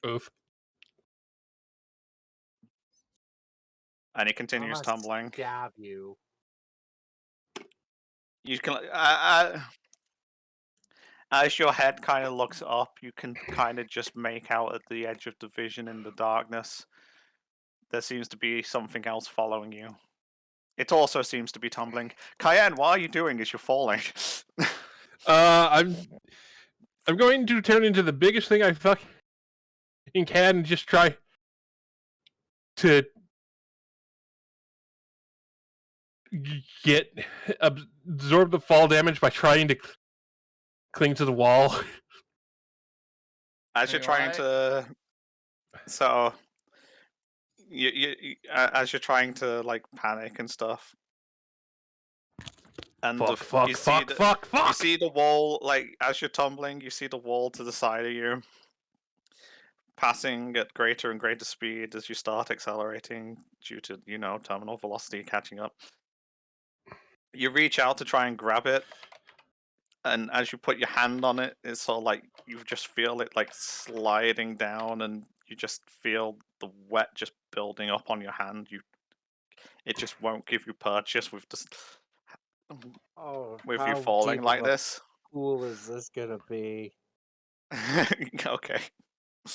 Oof. And he continues tumbling. Stab you. You can, as your head kind of looks up, you can kind of just make out at the edge of the vision in the darkness. There seems to be something else following you. It also seems to be tumbling. Cayenne, what are you doing as you're falling? I'm going to turn into the biggest thing I fucking can and just try to get absorb the fall damage by trying to cling to the wall. As you're trying to, so as you're trying to like panic and stuff, and you see the wall, like as you're tumbling, you see the wall to the side of you, passing at greater and greater speed as you start accelerating due to terminal velocity catching up. You reach out to try and grab it, and as you put your hand on it, it's sort of like you just feel it like sliding down, and you just feel the wet just building up on your hand. It just won't give you purchase with just Oh, with you how falling deep like of a this. pool is this gonna be? Okay.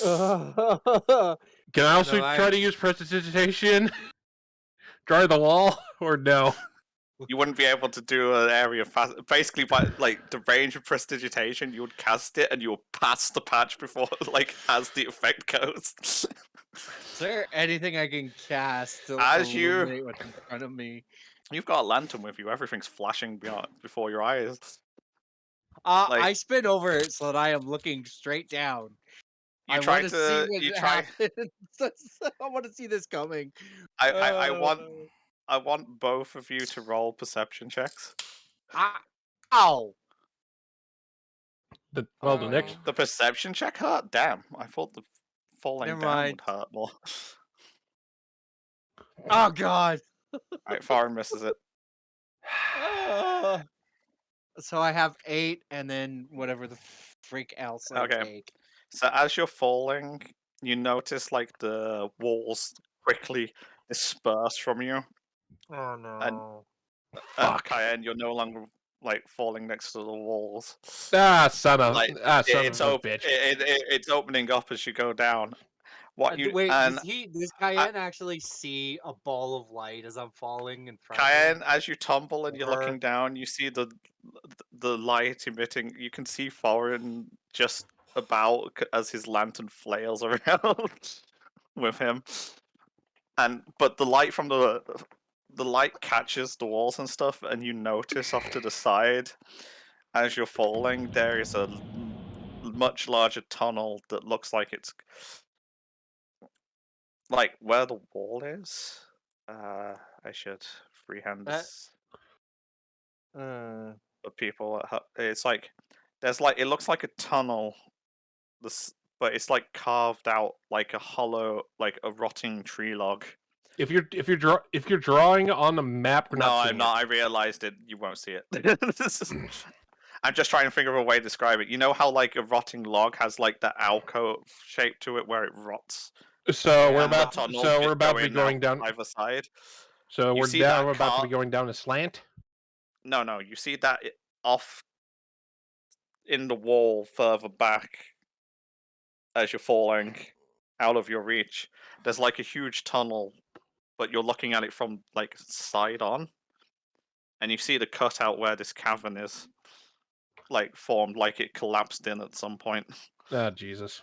Can I also No, try to use prestidigitation? Dry the wall, or no? You wouldn't be able to do an area fast. Basically, by like the range of prestidigitation, you would cast it and you would pass the patch before, like, as the effect goes. Is there anything I can cast to As you- illuminate what's in front of me? You've got a lantern with you. Everything's flashing before your eyes. I spin over it so that I am looking straight down. You I try want to to. see You what try. happens. I want to see this coming. I want both of you to roll perception checks. Ow! The Oh. next. The perception check hurt. Damn, I thought the falling Never down mind. would hurt more. Oh God! Alright, Foreign misses it. So I have 8, and then whatever the freak else I Okay. take. So as you're falling, you notice like the walls quickly disperse from you, Oh no. Fuck. Cayenne, you're no longer like falling next to the walls. Son of Like son it's of a bitch. it's opening up as you go down. What you Wait, and does Cayenne actually see a ball of light as I'm falling in front of Cayenne, him? as you tumble and you're Or- looking down, you see the light emitting. You can see Thorin just about as his lantern flails around with him, but the light from the light catches the walls and stuff, and you notice off to the side as you're falling there is a much larger tunnel that looks like it's like where the wall is. I should freehand Uh, this Uh, for people. It's like there's like it looks like a tunnel, but it's like carved out like a hollow, like a rotting tree log. If you're drawing on the map, we're No, not I'm seeing not. I realized it. You won't see it. I'm just trying to figure of a way to describe it. You know how like a rotting log has like that alcove shape to it where it rots. it. So we're And the about tunnel so bit we're about go to be in out going down. either side. So You we're see down. that We're about to be car- going down a slant. No, you see that off in the wall further back as you're falling out of your reach. There's like a huge tunnel, but you're looking at it from like side on, and you see the cutout where this cavern is like formed, like it collapsed in at some point. Oh Jesus.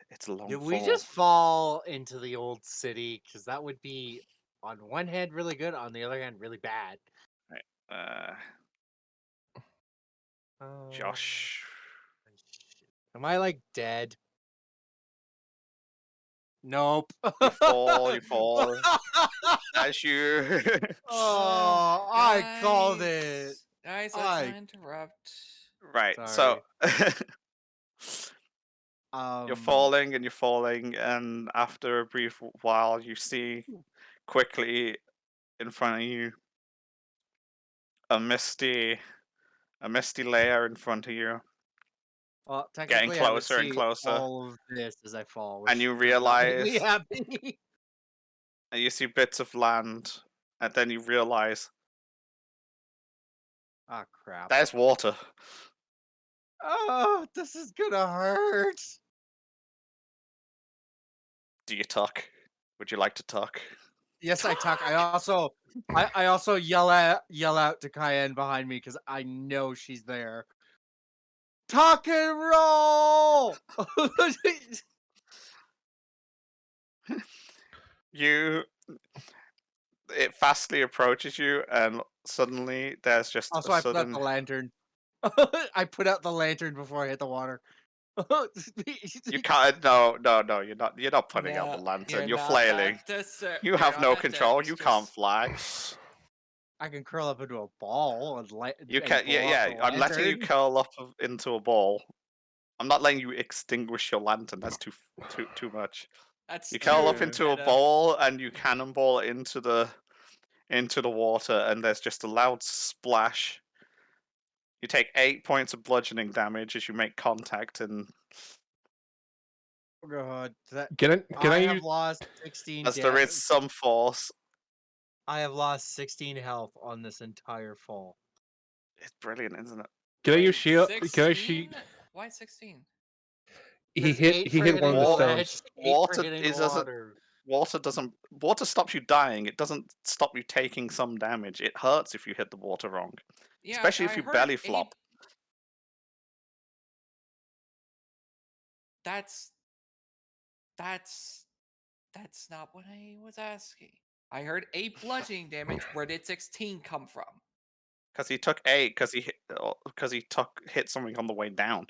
It's a long did fall. we just fall into the old city? Because that would be, on one hand, really good. On the other hand, really bad. Uh, Oh, Josh, shit. Am I like dead? Nope. you fall as you. Oh, I called it. Guys, let's I- not interrupt. Right, Sorry. so you're falling and you're falling, and after a brief while, you see quickly in front of you a misty layer in front of you, Well, getting technically, I would closer and see closer, all of this as I fall, and which you does not make me realize, happy. and you see bits of land, and then you realize Ah, crap. there's water. Oh, this is gonna hurt. Do you tuck? Would you like to tuck? Yes, I tuck. I also yell out to Cayenne behind me because I know she's there. Tuck and roll. It fastly approaches you, and suddenly there's just Also, a I put out the sudden. lantern. I put out the lantern before I hit the water. You can't. No. You're not. You're not putting out the No, lantern. You're not flailing. that You have no control. You can't fly. I can curl up into a ball and light. You and can. blow Yeah, out yeah. the I'm letting you lantern. curl up into a ball. I'm not letting you extinguish your lantern. That's too much. That's You curl up too into a meta. ball and you cannonball into the water, and there's just a loud splash. You take 8 points of bludgeoning damage as you make contact, and Oh god, Can I I have use? lost 16 as there is some force. I have lost 16 health on this entire fall. It's brilliant, isn't it? Can I use Wait, shield? Can I 16? shoot? Why 16? He hit one of the Water- stones. water Water doesn't. Water stops you dying. It doesn't stop you taking some damage. It hurts if you hit the water wrong, Yeah, especially if I you heard belly eight- flop. That's not what I was asking. I heard 8 bludgeoning damage. Where did 16 come from? Because he took 8. Because he hit something on the way down.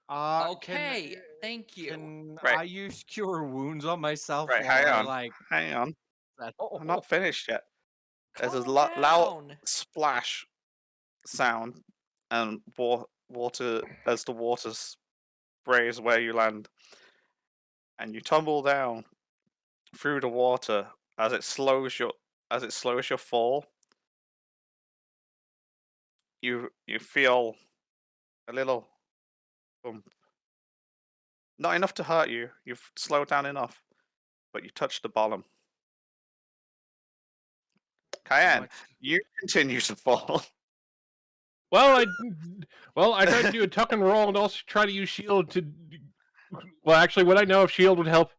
Okay, thank you. Can Right. I use cure wounds on myself Right, while hang I on. like Hang on. that? I'm not finished yet. There's a Calm loud down. splash sound, and water as the water sprays where you land, and you tumble down through the water as it slows your fall. You feel a little bump. Not enough to hurt you. You've slowed down enough, but you touch the bottom. Cayenne, much- you continue to fall. Well, I tried to do a tuck and roll and also try to use shield to. Well, actually, what I know if shield would help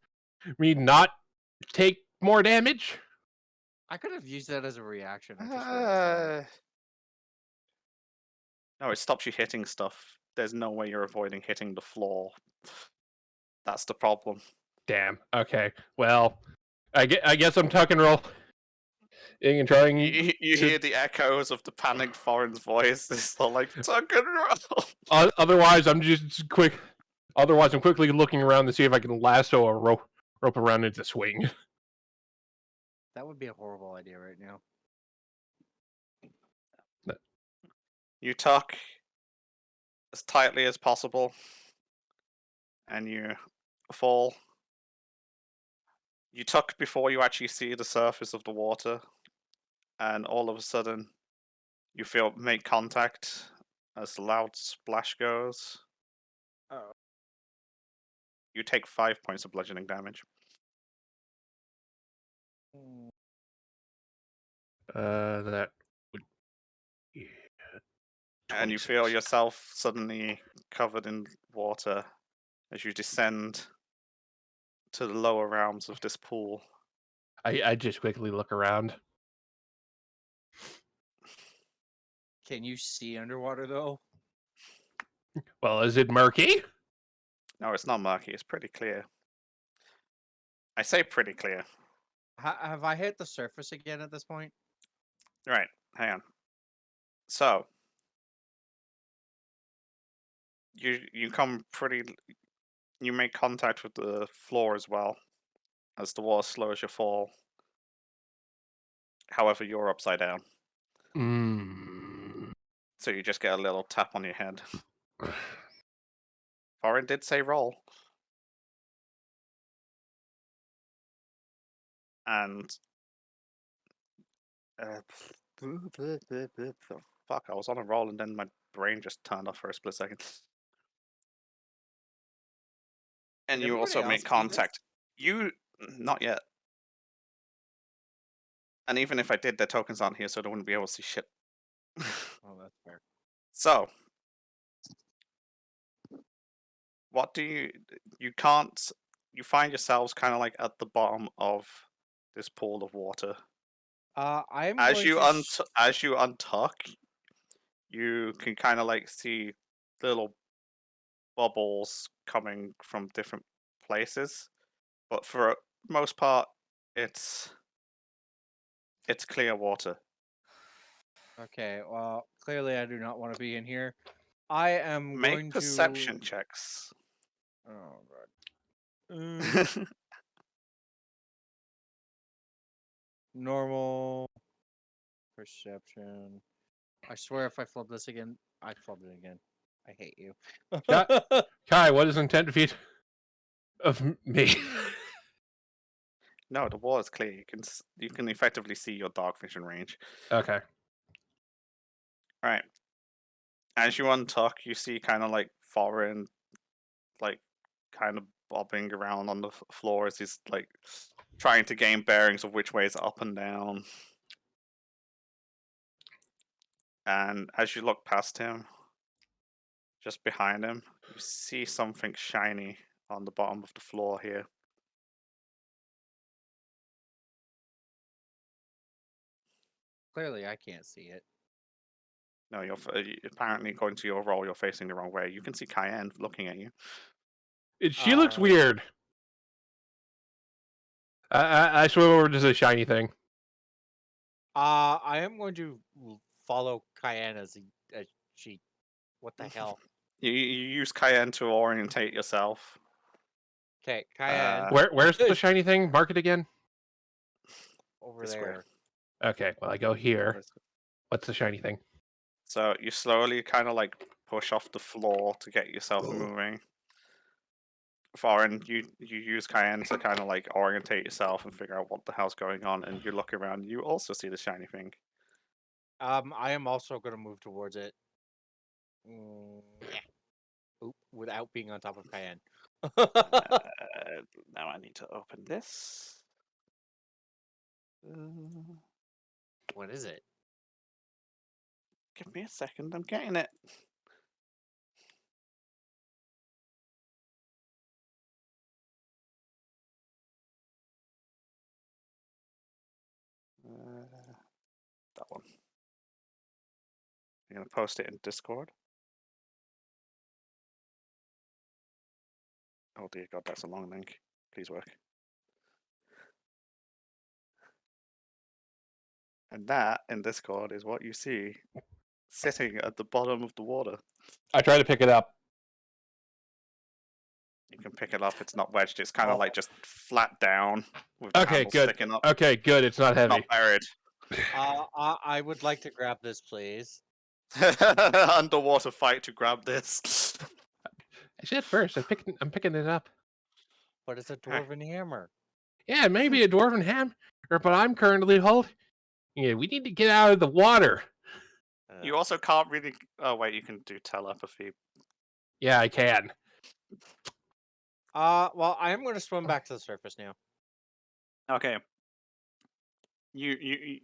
me not take more damage. I could have used that as a reaction. I just realized that. No, it stops you hitting stuff. There's no way you're avoiding hitting the floor. That's the problem. Damn. Okay. Well, I guess I'm tuck and roll. And trying You to- hear the echoes of the panicked foreign's voice. It's all like, tuck and roll. Otherwise, I'm just quick. Otherwise, I'm quickly looking around to see if I can lasso a rope around it to swing. That would be a horrible idea right now. You tuck as tightly as possible, and you fall. You tuck before you actually see the surface of the water, and all of a sudden, you feel make contact as the loud splash goes. Oh. You take 5 points of bludgeoning damage. That would. And you feel yourself suddenly covered in water as you descend to the lower realms of this pool. I just quickly look around. Can you see underwater though? Well, is it murky? No, it's not murky. It's pretty clear. I say pretty clear. Have I hit the surface again at this point? Right, hang on. So, you come pretty. You make contact with the floor as well as the water slows your fall. However, you're upside down, Mm. so you just get a little tap on your head. Foreign did say roll. And fuck, I was on a roll and then my brain just turned off for a split second. And Did you also everybody make else do this? contact. You not yet. And even if I did, their tokens aren't here, so they wouldn't be able to see shit. Oh, that's fair. So, what do you can't you find yourselves kind of like at the bottom of this pool of water. I am As going you to. as you untuck, you can kind of like see little bubbles coming from different places, but for most part, it's clear water. Okay, well, clearly I do not want to be in here. I am Make going perception to. checks. Oh god. Normal perception. I swear, if I flub this again, I flub it again. I hate you. Kai, what is intent defeat of me? No, the water's clear. You can effectively see your dark vision range. Okay. All right. As you untuck, you see kind of like foreign, like kind of bobbing around on the floor as he's like trying to gain bearings of which way is up and down. And as you look past him, just behind him, you see something shiny on the bottom of the floor here. Clearly, I can't see it. No, apparently, according to your role, you're facing the wrong way. You can see Cayenne looking at you. She looks weird. I swim over to the shiny thing. I am going to follow Cayenne as she. What the hell? You use Cayenne to orientate yourself. Okay, Cayenne Where's the shiny thing? Mark it again. over this way. there. Okay, well I go here. What's the shiny thing? So you slowly kind of like push off the floor to get yourself moving. Foreign, you use Cayenne to kind of like orientate yourself and figure out what the hell's going on, and you look around. You also see the shiny thing. I am also going to move towards it. Yeah. Oop, without being on top of Cayenne. Now I need to open this. What is it? Give me a second, I'm getting it. That one. You're gonna post it in Discord? Oh dear God, that's a long link. Please work. And that in Discord is what you see sitting at the bottom of the water. I try to pick it up. You can pick it up. It's not wedged. It's kind of like just flat down with the Okay, handle good. sticking up. Okay, good. It's not heavy. Not buried. I would like to grab this, please. Underwater fight to grab this. I said first. I'm picking it up. But it's a dwarven hammer. Yeah, maybe a dwarven hammer, but I'm currently holding. Yeah, we need to get out of the water. You also can't really. Oh wait, you can do telepathy. Yeah, I can. Well, I am going to swim back to the surface now. Okay. You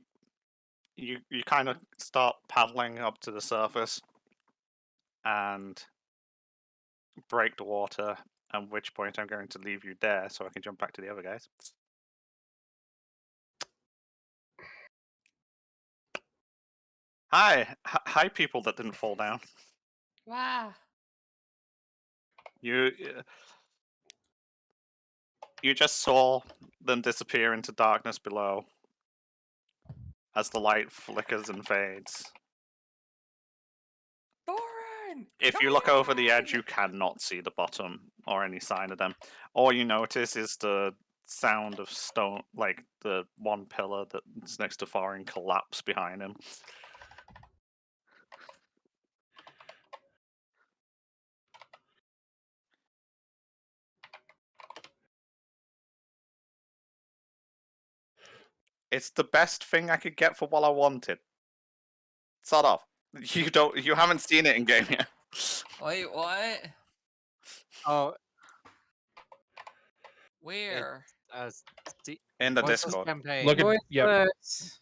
kind of start paddling up to the surface and break the water. At which point I'm going to leave you there so I can jump back to the other guys. Hi, people that didn't fall down. Wow. You just saw them disappear into darkness below as the light flickers and fades. Thorin! If you look over the edge, you cannot see the bottom or any sign of them. All you notice is the sound of stone, like the one pillar that's next to Thorin collapse behind him. It's the best thing I could get for what I wanted. Sort of. You haven't seen it in game yet. Wait, what? Oh, Where? In the what's this Discord. campaign? Look at yeah. Voiceless.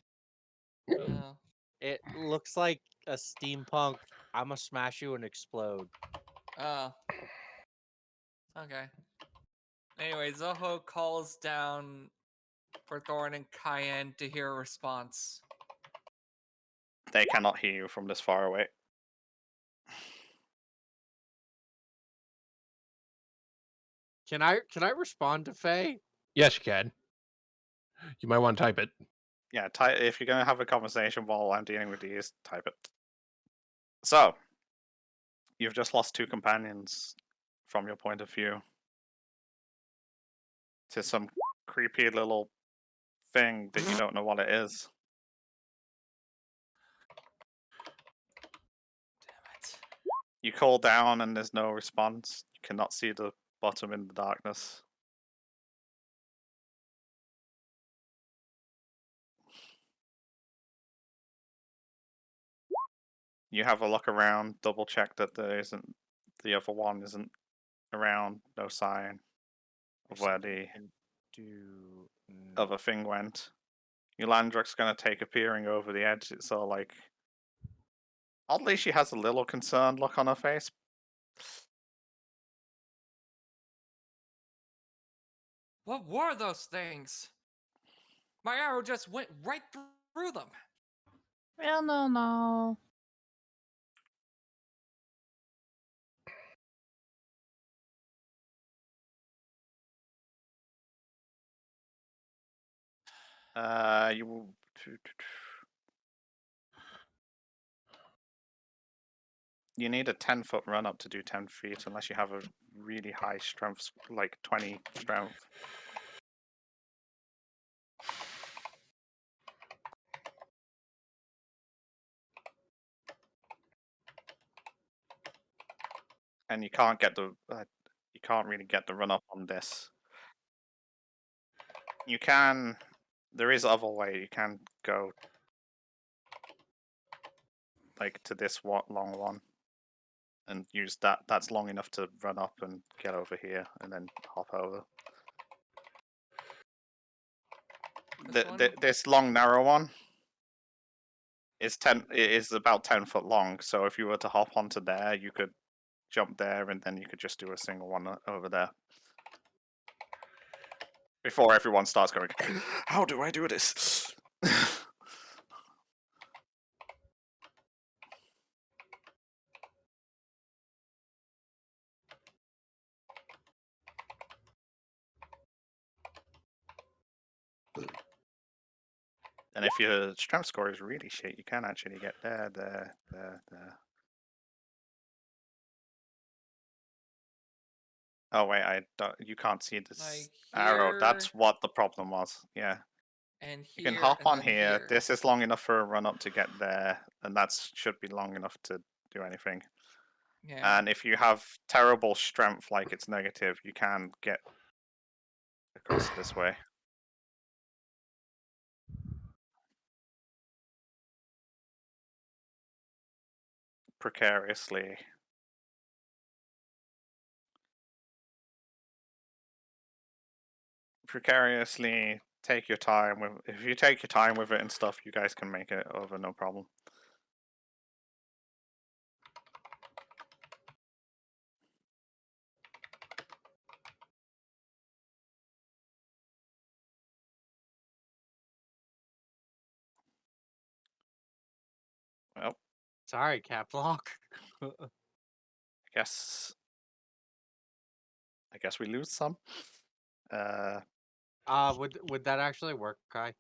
Oh. It looks like a steampunk. I'ma smash you and explode. Oh. Okay. Anyway, Zoho calls down for Thorin and Cayenne to hear a response. They cannot hear you from this far away. Can I respond to Faye? Yes, you can. You might want to type it. Yeah, if you're gonna have a conversation while I'm dealing with these, type it. So, you've just lost 2 companions from your point of view to some creepy little thing that you don't know what it is. Damn it. You call down and there's no response. You cannot see the bottom in the darkness. You have a look around, double check that the other one isn't around, no sign of where the Do other thing went. Eulandric's gonna take a peering over the edge. It's all like, oddly, she has a little concerned look on her face. What were those things? My arrow just went right through them. Well, no. You you need a 10-foot run up to do 10 feet, unless you have a really high strength, like 20 strength. And you can't get the you can't really get the run up on this. You can. There is other way. You can go like to this long one and use that. That's long enough to run up and get over here and then hop over. This one? This long narrow one It is about 10 foot long. So if you were to hop onto there, you could jump there, and then you could just do a single one over there. Before everyone starts going, how do I do this? And if your strength score is really shit, you can actually get there. Oh wait, you can't see this Like arrow. here, That's what the problem was. Yeah. and You can here, hop and on then here. here. This is long enough for a run up to get there, and that should be long enough to do anything. Yeah. And if you have terrible strength, like it's negative, you can get across this way. Precariously. Precariously take your time with. If you take your time with it and stuff, you guys can make it over no problem. Well, Sorry, cap lock. I guess we lose some. Would that actually work, Kai?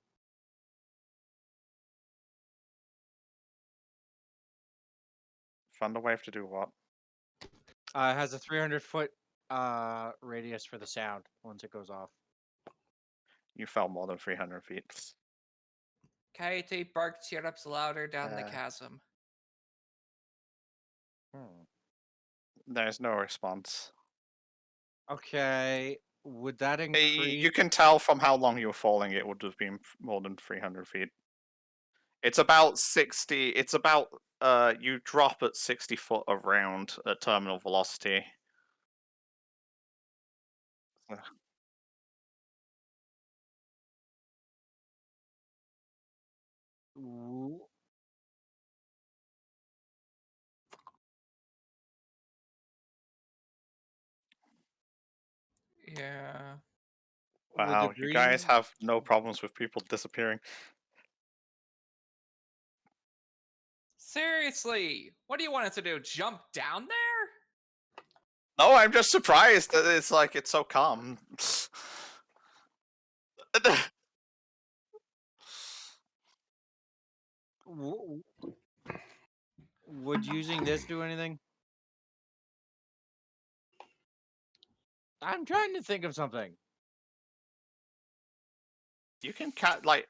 Thunderwave to do what? It has a 300-foot radius for the sound once it goes off. You fell more than 300 feet. Kaite barked tear-ups louder down the Uh, chasm. There's no response. Okay, would that increase? You can tell from how long you were falling, it would have been more than 300 feet. It's about 60. It's about you drop at 60 foot around at terminal velocity. Ooh. Yeah. Would the Wow, you guys green? have no problems with people disappearing. Seriously, what do you want us to do? Jump down there? No, I'm just surprised that it's like it's so calm. Would using this do anything? I'm trying to think of something. You can like.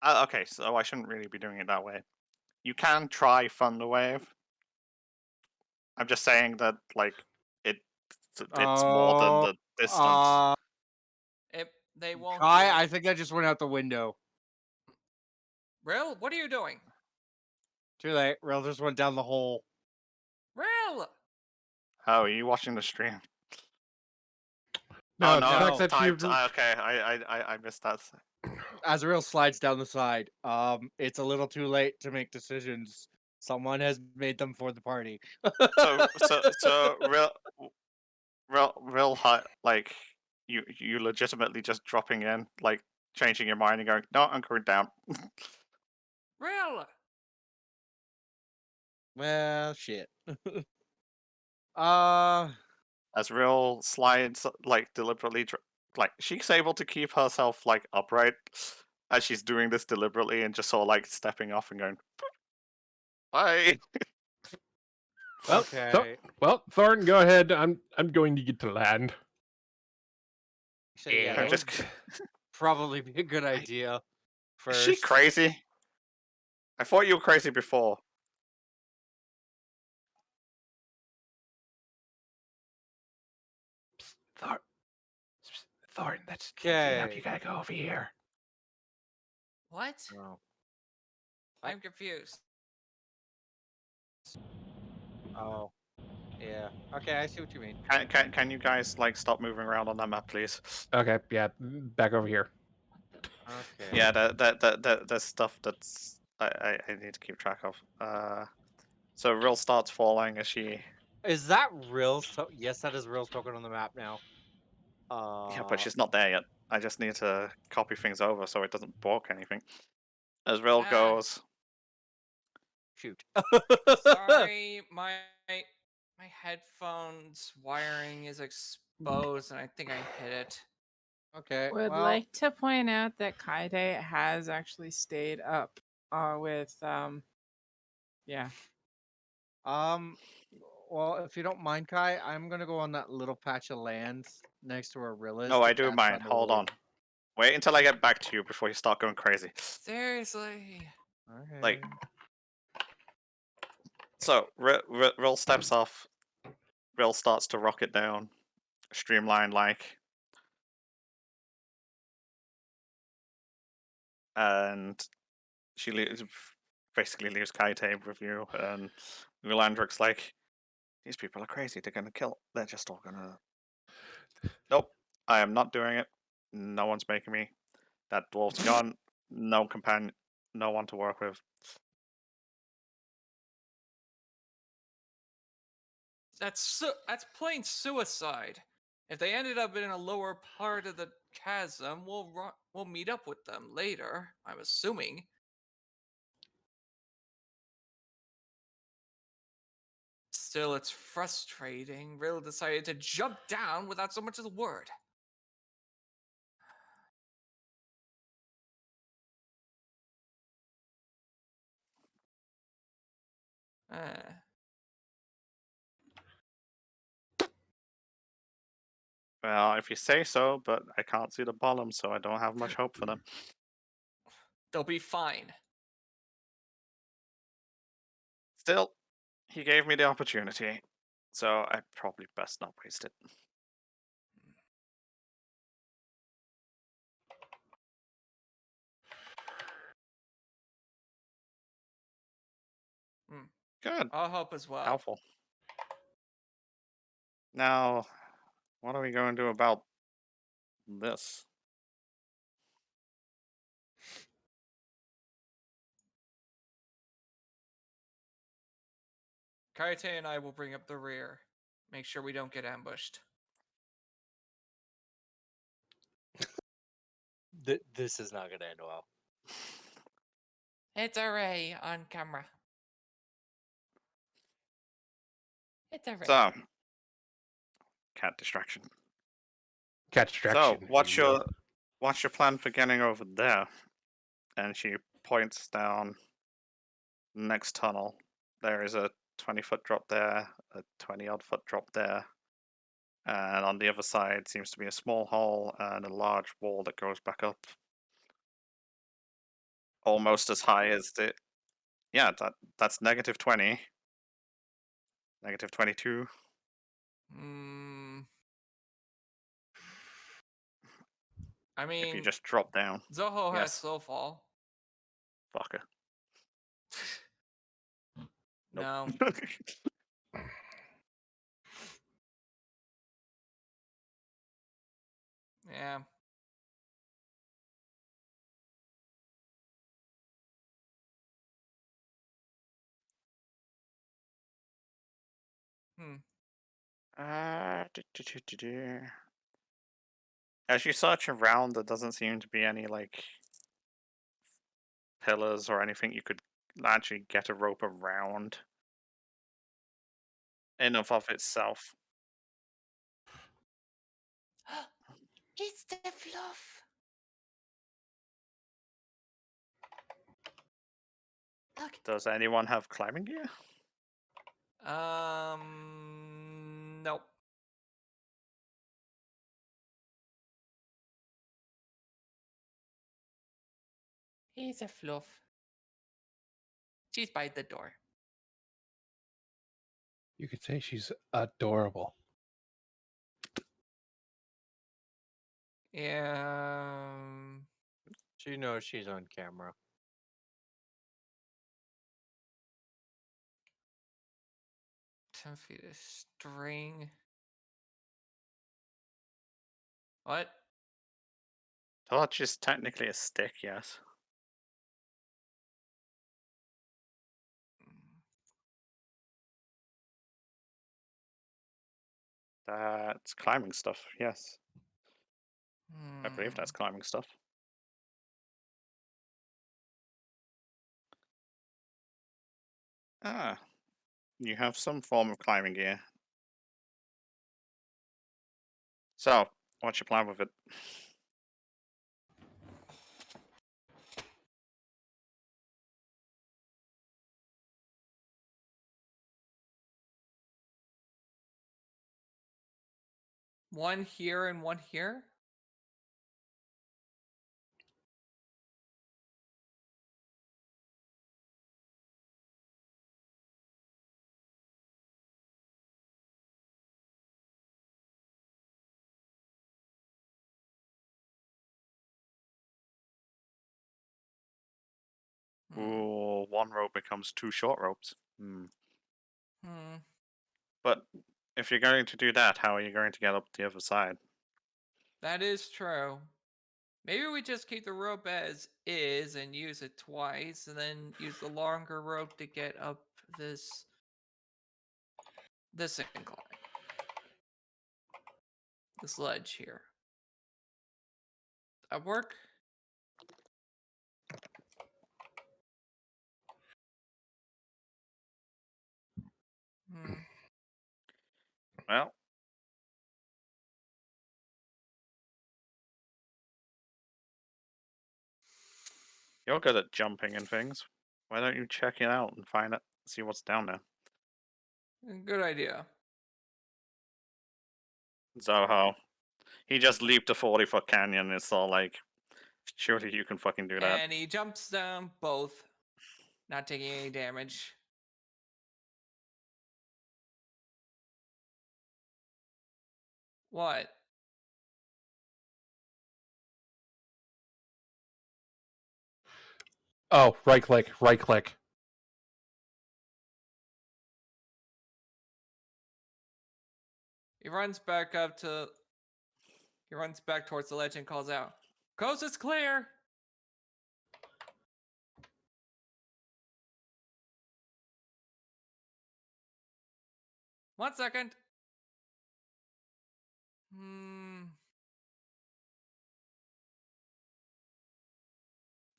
Okay, so I shouldn't really be doing it that way. You can try Thunderwave. I'm just saying that like it's more than the distance. They won't. Kai, I think that just went out the window. Rill, what are you doing? Too late. Rail just went down the hole. Rill! Oh, are you watching the stream? No, Oh the no, fact that typed. you Okay, I missed that. Azrael slides down the side. It's a little too late to make decisions. Someone has made them for the party. So real hot. Like you legitimately just dropping in, like changing your mind and going, no, I'm going down. Rill! Well, shit. As real slides like deliberately, like she's able to keep herself like upright as she's doing this deliberately and just sort of like stepping off and going, bye. well, okay. Thornton, go ahead. I'm going to get to land. So, yeah, I'm that just. would probably be a good idea. Is First. she crazy? I thought you were crazy before. Thornton, that's Okay. you gotta go over here. What? Oh. I'm confused. Oh. Yeah. Okay, I see what you mean. Can you guys like stop moving around on that map, please? Okay, yeah, back over here. Okay. Yeah, there's stuff that's I need to keep track of. So Rill starts falling as she. Is that real? Yes, that is real token on the map now. Yeah, but she's not there yet. I just need to copy things over so it doesn't block anything. As Rill Ah. goes, Shoot. Sorry, my headphones wiring is exposed, and I think I hit it. Okay. Would well, like to point out that Kaide has actually stayed up with yeah. Well, if you don't mind, Kai, I'm gonna go on that little patch of land next to where Rill is. no, I The do cat's mind. on the Hold roof. on. Wait until I get back to you before you start going crazy. Seriously. Okay. Like, so Rill steps off. Rill starts to rocket down, streamlined like, and she basically leaves Kaite with you, and Ulandric's like, these people are crazy. They're gonna kill. They're just all gonna. Nope, I am not doing it. No one's making me. That dwarf's gone. No companion. No one to work with. That's plain suicide. If they ended up in a lower part of the chasm, we'll meet up with them later. I'm assuming. Still, it's frustrating. Rill decided to jump down without so much as a word. Uh, Well, if you say so, but I can't see the bottom, so I don't have much hope for them. they'll be fine. Still, he gave me the opportunity, so I probably best not waste it. Hmm. Good. I'll help as well. Helpful. Now, what are we going to do about this? Kaite and I will bring up the rear. Make sure we don't get ambushed. This is not gonna end well. It's a ray on camera. It's a ray. So, cat distraction. Cat So, distraction. what's Yup. your plan for getting over there? And she points down next tunnel. There is a 20-foot drop there, a 20-odd foot drop there, and on the other side seems to be a small hole and a large wall that goes back up, almost as high as the. Yeah, that's negative 20, negative 22. Hmm. I If you mean, just drop down, Zoho has yes, slow fall. fucker. Nope. No. Yeah. Hmm. As you search around, there doesn't seem to be any like pillars or anything you could actually get a rope around enough of itself. It's the fluff. Look, Does anyone have climbing gear? Nope. He's a fluff. She's by the door. You could say she's adorable. Yeah. She knows she's on camera. 10 feet of string. What? Torch is technically a stick, yes. That's climbing stuff, yes. I believe Hmm. that's climbing stuff. Ah, you have some form of climbing gear. So, what's your plan with it? One here and one here? Hmm. Ooh, one rope becomes 2 short ropes. Hmm. Hmm. But if you're going to do that, how are you going to get up the other side? That is true. Maybe we just keep the rope as is and use it twice, and then use the longer rope to get up this incline. This ledge here. That work? Hmm. Well, you're good at jumping and things. Why don't you check it out and find it, see what's down there? Good idea. Zoho. He just leaped a 40-foot canyon. It's all like, surely you can fucking do that. And he jumps down both, not taking any damage. What? Oh, right click, right click. He runs back up to. He runs back towards the ledge and calls out, "Coast is clear!" 1 second.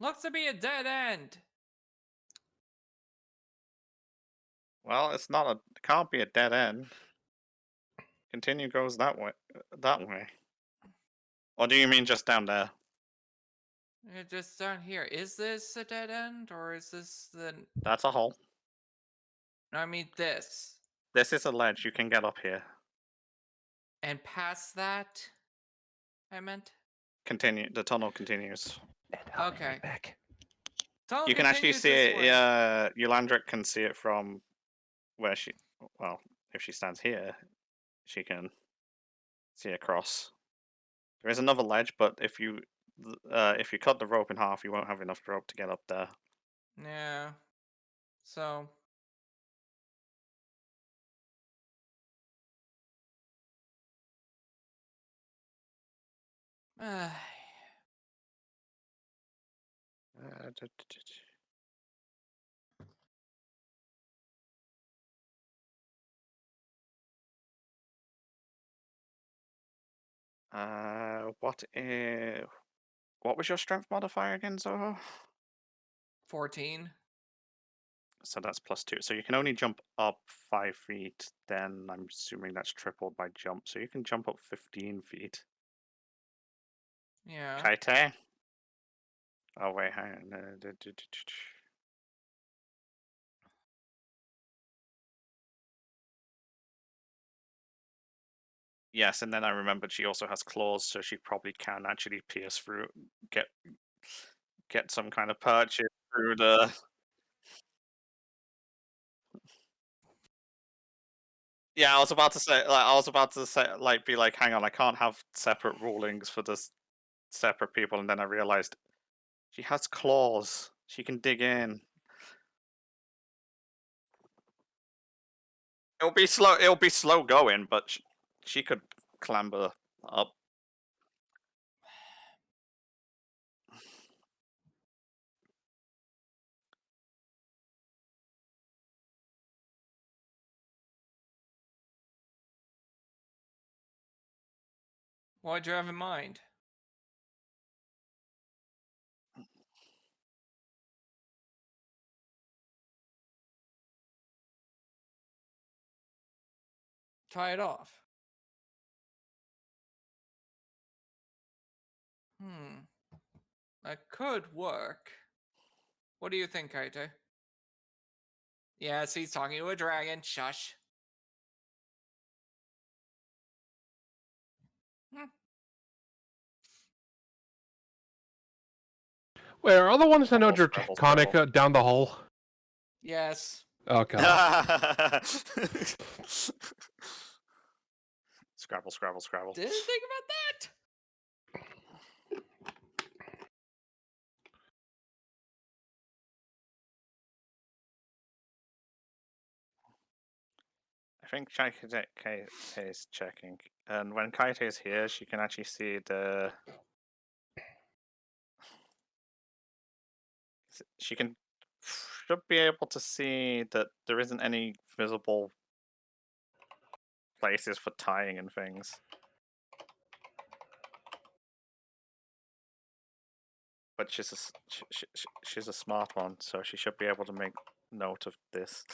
Looks to be a dead end. Well, it's not a. It can't be a dead end. Continue goes that way. That way. Or do you mean just down there? Just down here. Is this a dead end, or is this the? That's a hole. I mean this. This is a ledge. You can get up here. And past that, I meant. Continue. The tunnel continues. And I'll be Okay. right back. Tunnel You can actually continues see this it. way. Eulandric can see it from where she. Well, if she stands here, she can see across. There is another ledge, but if you cut the rope in half, you won't have enough rope to get up there. Yeah. So. What was your strength modifier again, Zoho? 14. So that's +2. So you can only jump up 5 feet. Then I'm assuming that's tripled by jump. So you can jump up 15 feet. Yeah. Kaite? Oh wait, hang on. Yes, and then I remembered she also has claws, so she probably can actually pierce through, get some kind of purchase through the. Yeah, I was about to say, like, be like, hang on, I can't have separate rulings for this separate people, and then I realized she has claws. She can dig in. It'll be slow. It'll be slow going, but she could clamber up. What'd you have in mind? Tie it off. That could work. What do you think, Kaito? Yes, he's talking to a dragon. Shush. Where are the ones that know Scrabble, draconic scrabble. down the hall? Yes. Oh god. Scrabble, scrabble, scrabble. Didn't think about that. I think Kaite is checking, and when Kaite is here, she can actually see the. She should be able to see that there isn't any visible places for tying and things. But she's a smart one, so she should be able to make note of this.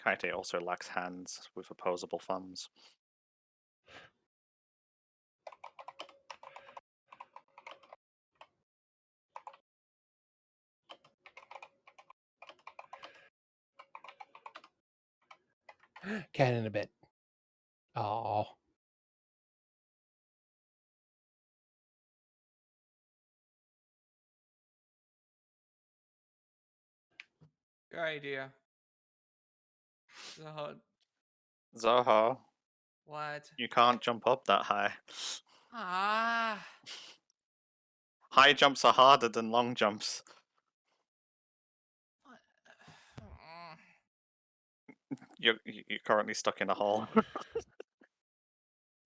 Kaite also lacks hands with opposable thumbs. Cat in a bit. Oh. Good idea. So, Zoho, what? you can't jump up that high. Ah. High jumps are harder than long jumps. You're currently stuck in a hole.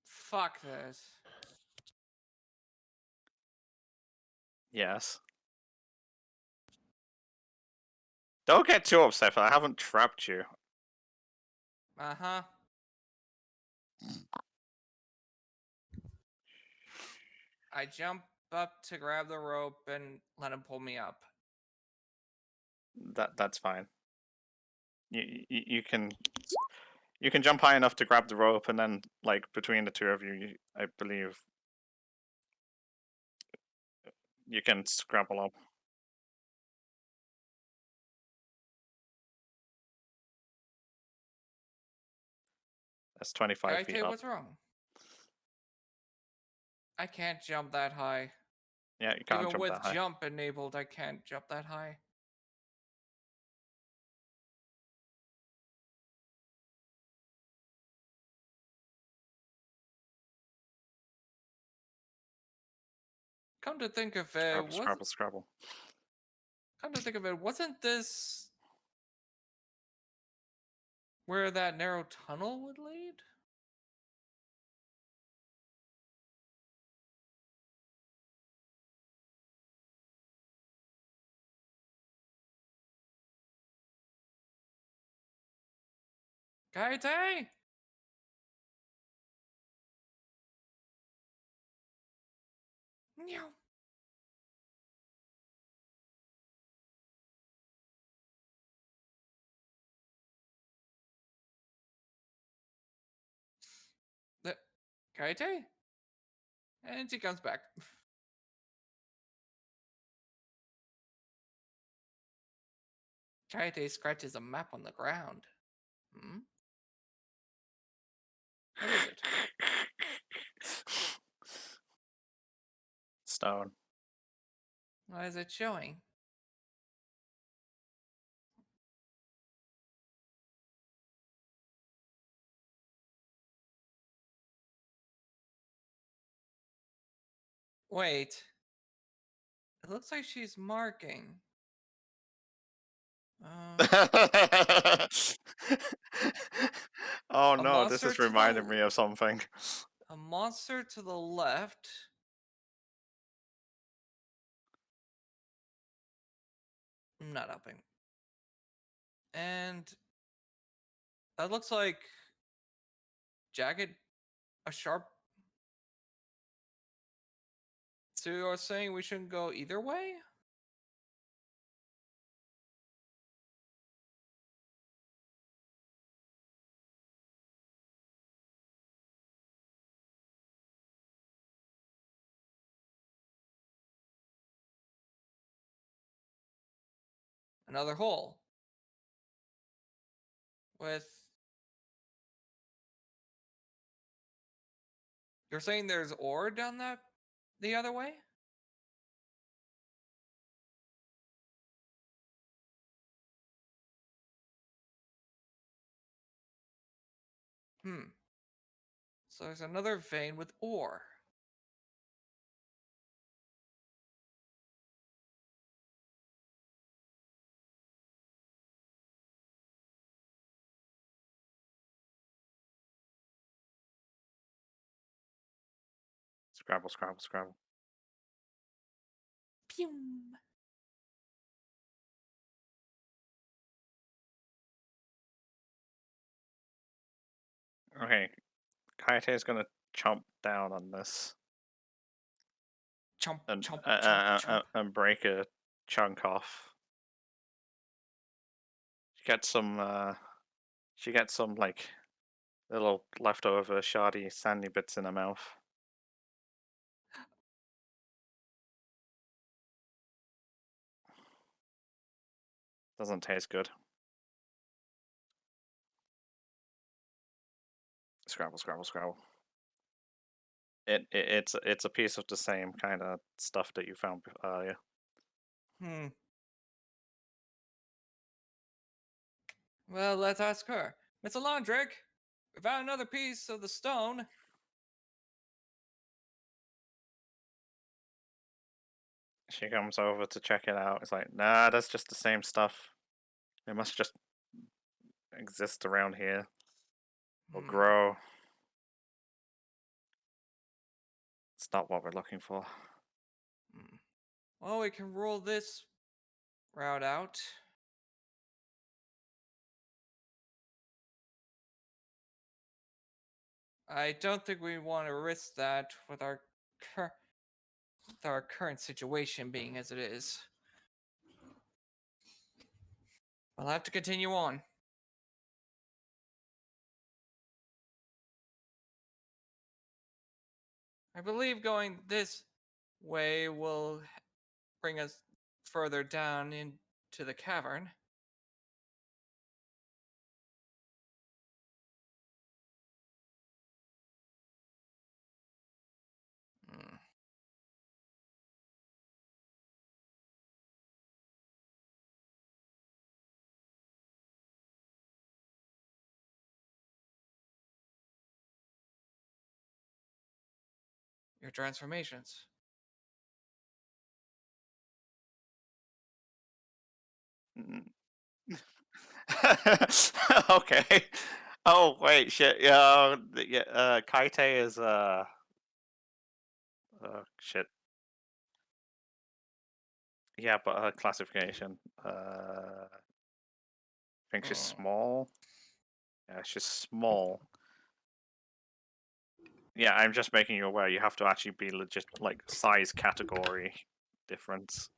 Fuck this. Yes. Don't get too upset. I haven't trapped you. Uh-huh. I jump up to grab the rope and let him pull me up. That's fine. You can jump high enough to grab the rope, and then like between the two of you, I believe you can scrabble up. That's 25 feet Kaite, up. what's wrong? I can't jump that high. Yeah, you can't Even jump with that high. jump enabled, I can't jump that high. Come to think of it, Scrabble, scrabble, scrabble. Wasn't this where that narrow tunnel would lead? Kaite? Meow. The Kaite? And she comes back. Kaite scratches a map on the ground. Hmm? What is it? Stone. What is it showing? Wait. It looks like she's marking. Oh A no, this monster is to the reminding me of something. A monster to the left. Not upping. And that looks like jagged, a sharp. So you're saying we shouldn't go either way? Another hole. With. You're saying there's ore down that the other way? Hmm. So there's another vein with ore. Scrabble, scrabble, scrabble. Pew. Okay, Kaite is gonna chomp down on this Chomp, and chomp, chomp, chomp. and break a chunk off. She gets some like little leftover shardy sandy bits in her mouth. Doesn't taste good. Scrabble, scrabble, scrabble. It's a piece of the same kind of stuff that you found earlier. Hmm. Well, let's ask her. Miss Alondric, we found another piece of the stone. She comes over to check it out. It's like, nah, that's just the same stuff. It must just exist around here or Hmm. grow. It's not what we're looking for. Hmm. Well, we can rule this route out. I don't think we want to risk that with our current situation being as it is. I'll have to continue on. I believe going this way will bring us further down into the cavern. Hmm. Your transformations. Mm. Okay. Oh wait, shit. Yeah, Kaite is shit. Yeah, but her classification. I think she's Oh. small. Yeah, she's small. Yeah, I'm just making you aware. You have to actually be legit, like size category difference.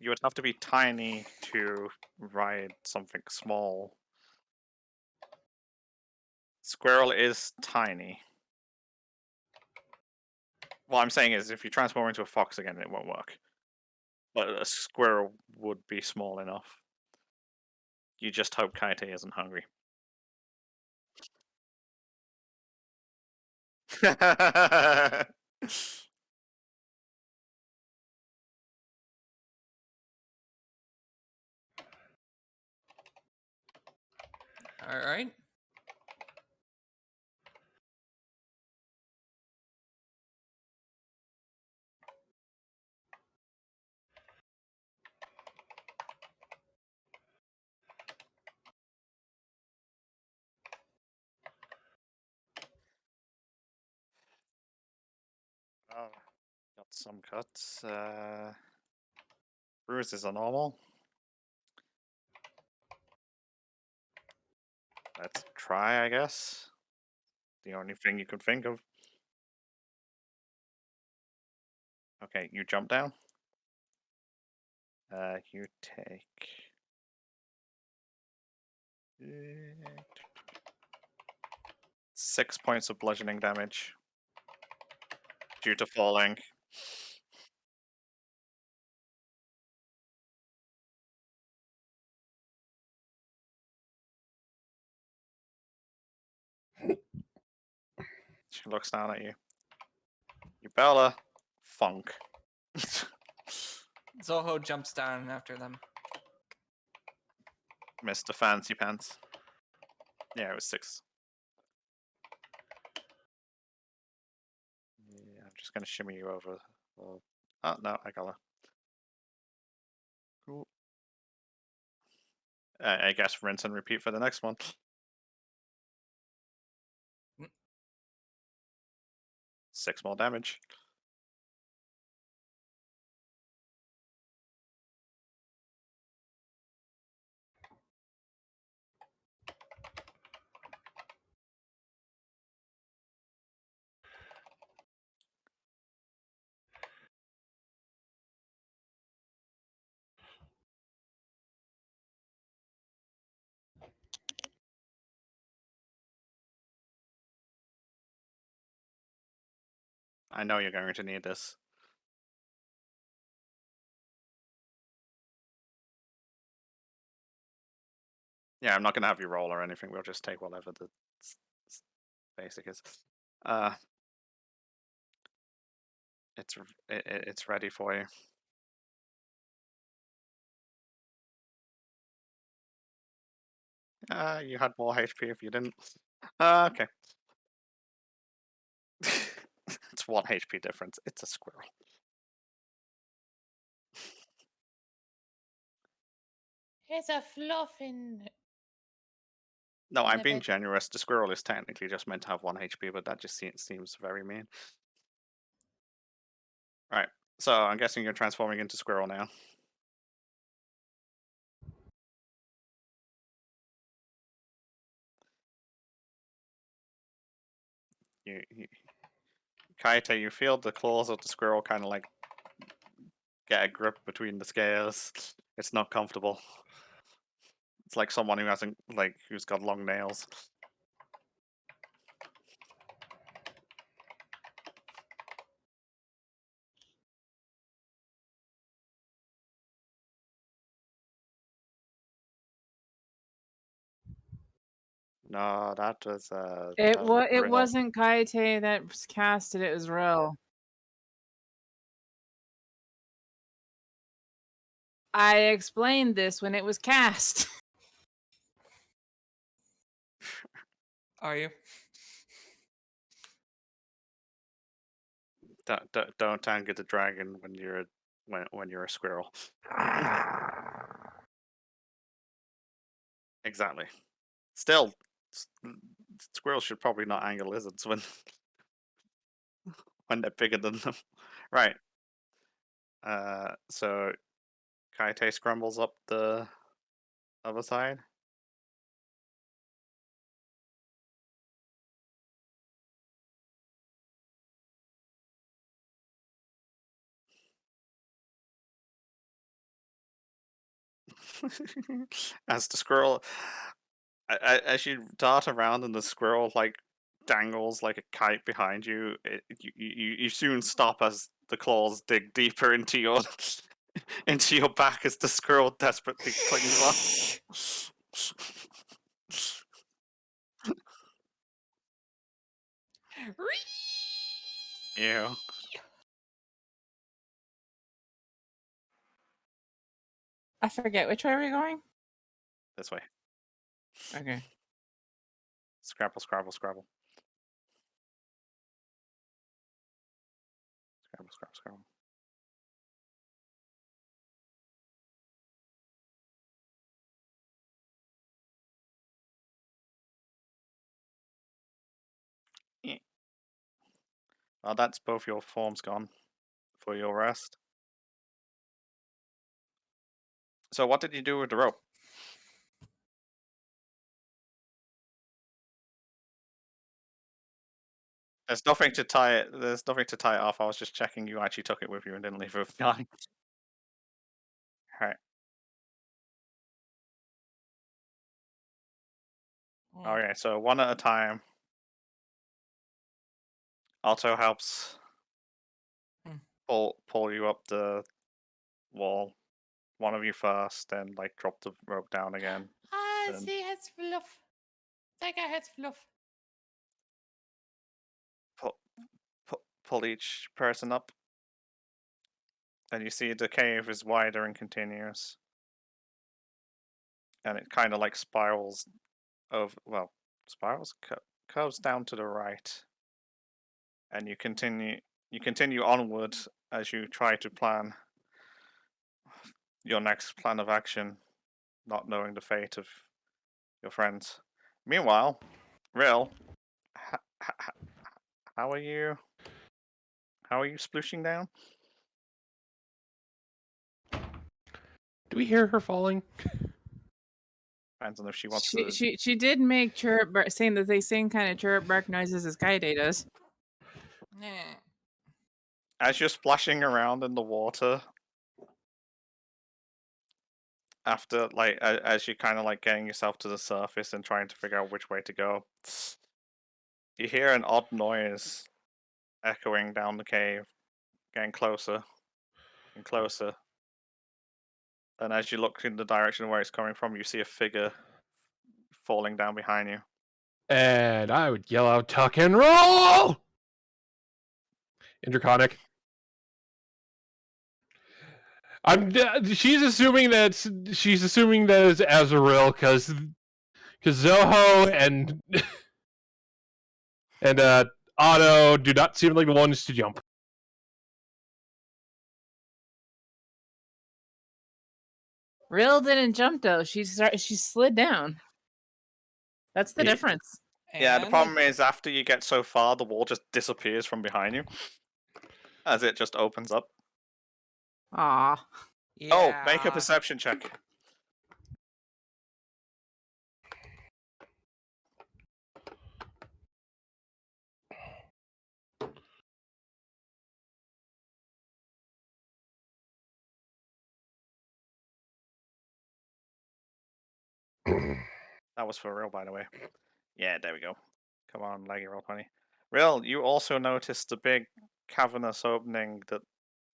You would have to be tiny to ride something small. Squirrel is tiny. What I'm saying is, if you transform into a fox again, it won't work. But a squirrel would be small enough. You just hope Kaite isn't hungry. All right. Oh, got some cuts. Bruises are normal. Let's try, I guess. The only thing you could think of. Okay, you jump down. You take 6 points of bludgeoning damage due to falling. She looks down at you. You better funk. Zoho jumps down after them. Mr. Fancy Pants. Yeah, it was 6. Yeah, I'm just gonna shimmy you over. Oh no, I got her. Cool. I guess rinse and repeat for the next one. 6 more damage. I know you're going to need this. Yeah, I'm not gonna have you roll or anything. We'll just take whatever the basic is. It's ready for you. You had more HP if you didn't. Okay. It's 1 HP difference. It's a squirrel. It's a fluff in. No, In I'm the being bed. generous. The squirrel is technically just meant to have 1 HP, but that just seems very mean. Right. So I'm guessing you're transforming into squirrel now. Kaite, you feel the claws of the squirrel kind of like get a grip between the scales. It's not comfortable. It's like someone who hasn't, like, who's got long nails. No, that was It that was it real. wasn't Kaite that cast it. It was Rill. I explained this when it was cast. Are you? Don't anger the dragon when you're a squirrel. Exactly. Still, squirrels should probably not anger lizards when when they're bigger than them. Right. So Kaite scrambles up the other side. As the squirrel, as you dart around and the squirrel like dangles like a kite behind you, you soon stop as the claws dig deeper into your into your back as the squirrel desperately clings on. Ew. I forget which way are we going. This way. Okay. Scrabble, scrabble, scrabble. Scrabble, scrabble, scrabble. Well, that's both your forms gone for your rest. So what did you do with the rope? There's nothing to tie it. There's nothing to tie it off. I was just checking you actually took it with you and didn't leave it with the guy. Right. Okay, so one at a time. Otto helps Hmm. pull you up the wall. One of you first, then like drop the rope down again. Ah, Then sie hat's fluff. Zeig her hat's fluff. pull each person up. And you see the cave is wider and continuous. And it kind of like spirals over, well, spirals, curves down to the right. And you continue onward as you try to plan your next plan of action, not knowing the fate of your friends. Meanwhile, Rill, how are you? How are you splooshing down? Do we hear her falling? Depends on if she wants She to. she did make chirp bark, saying that they same kind of chirp bark noises as Kaide does. Nah. As you're splashing around in the water, after like as you're kind of like getting yourself to the surface and trying to figure out which way to go, you hear an odd noise echoing down the cave, getting closer and closer. And as you look in the direction where it's coming from, you see a figure falling down behind you. And I would yell out, tuck and roll! Interconic. She's assuming that it's Azrael because Zoho and Otto do not seem like the ones to jump. Rill didn't jump though. She slid down. That's the Yeah. difference. Yeah, the And problem is after you get so far, the wall just disappears from behind you as it just opens up. Aw. yeah. Oh, make a perception check. That was for real, by the way. Yeah, there we go. Come on, leggy roll 20. Real, you also noticed a big cavernous opening that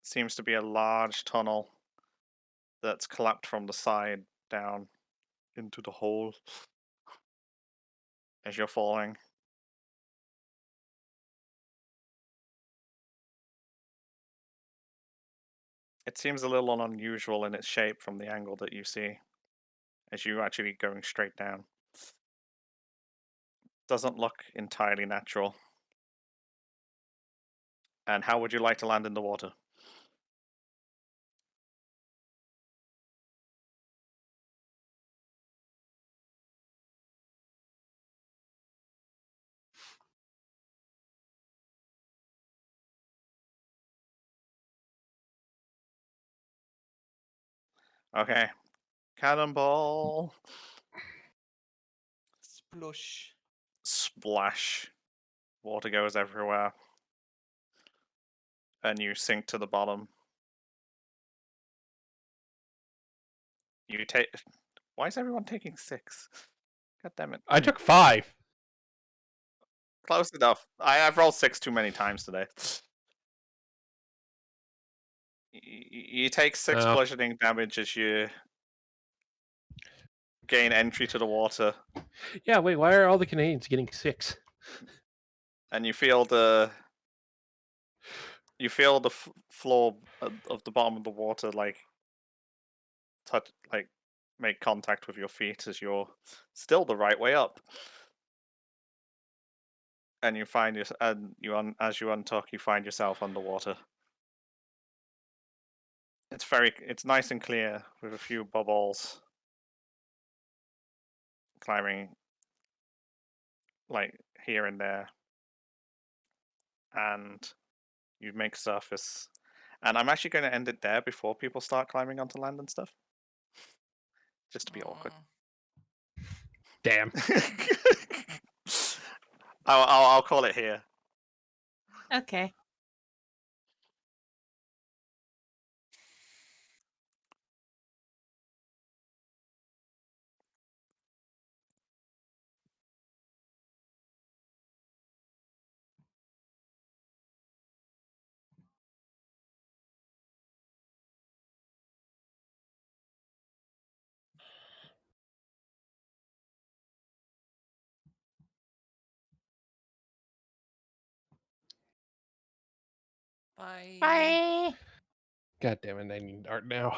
seems to be a large tunnel that's collapsed from the side down into the hole as you're falling. It seems a little unusual in its shape from the angle that you see as you actually going straight down. Doesn't look entirely natural. And how would you like to land in the water? Okay. Cannonball. Splush. Splash. Water goes everywhere. And you sink to the bottom. You take. Why is everyone taking 6? God damn it. I took 5. Close enough. I've rolled 6 too many times today. You take 6 Oh. bludgeoning damage as you gain entry to the water, Yeah, wait, why are all the Canadians getting 6? and you feel the floor of the bottom of the water like touch, like make contact with your feet as you're still the right way up. and you find as you untuck, you find yourself underwater. It's nice and clear with a few bubbles climbing like here and there, and you make surface. And I'm actually going to end it there before people start climbing onto land and stuff, just to be awkward. Damn. I'll call it here. Okay. Bye. Bye. God damn it! I need art now.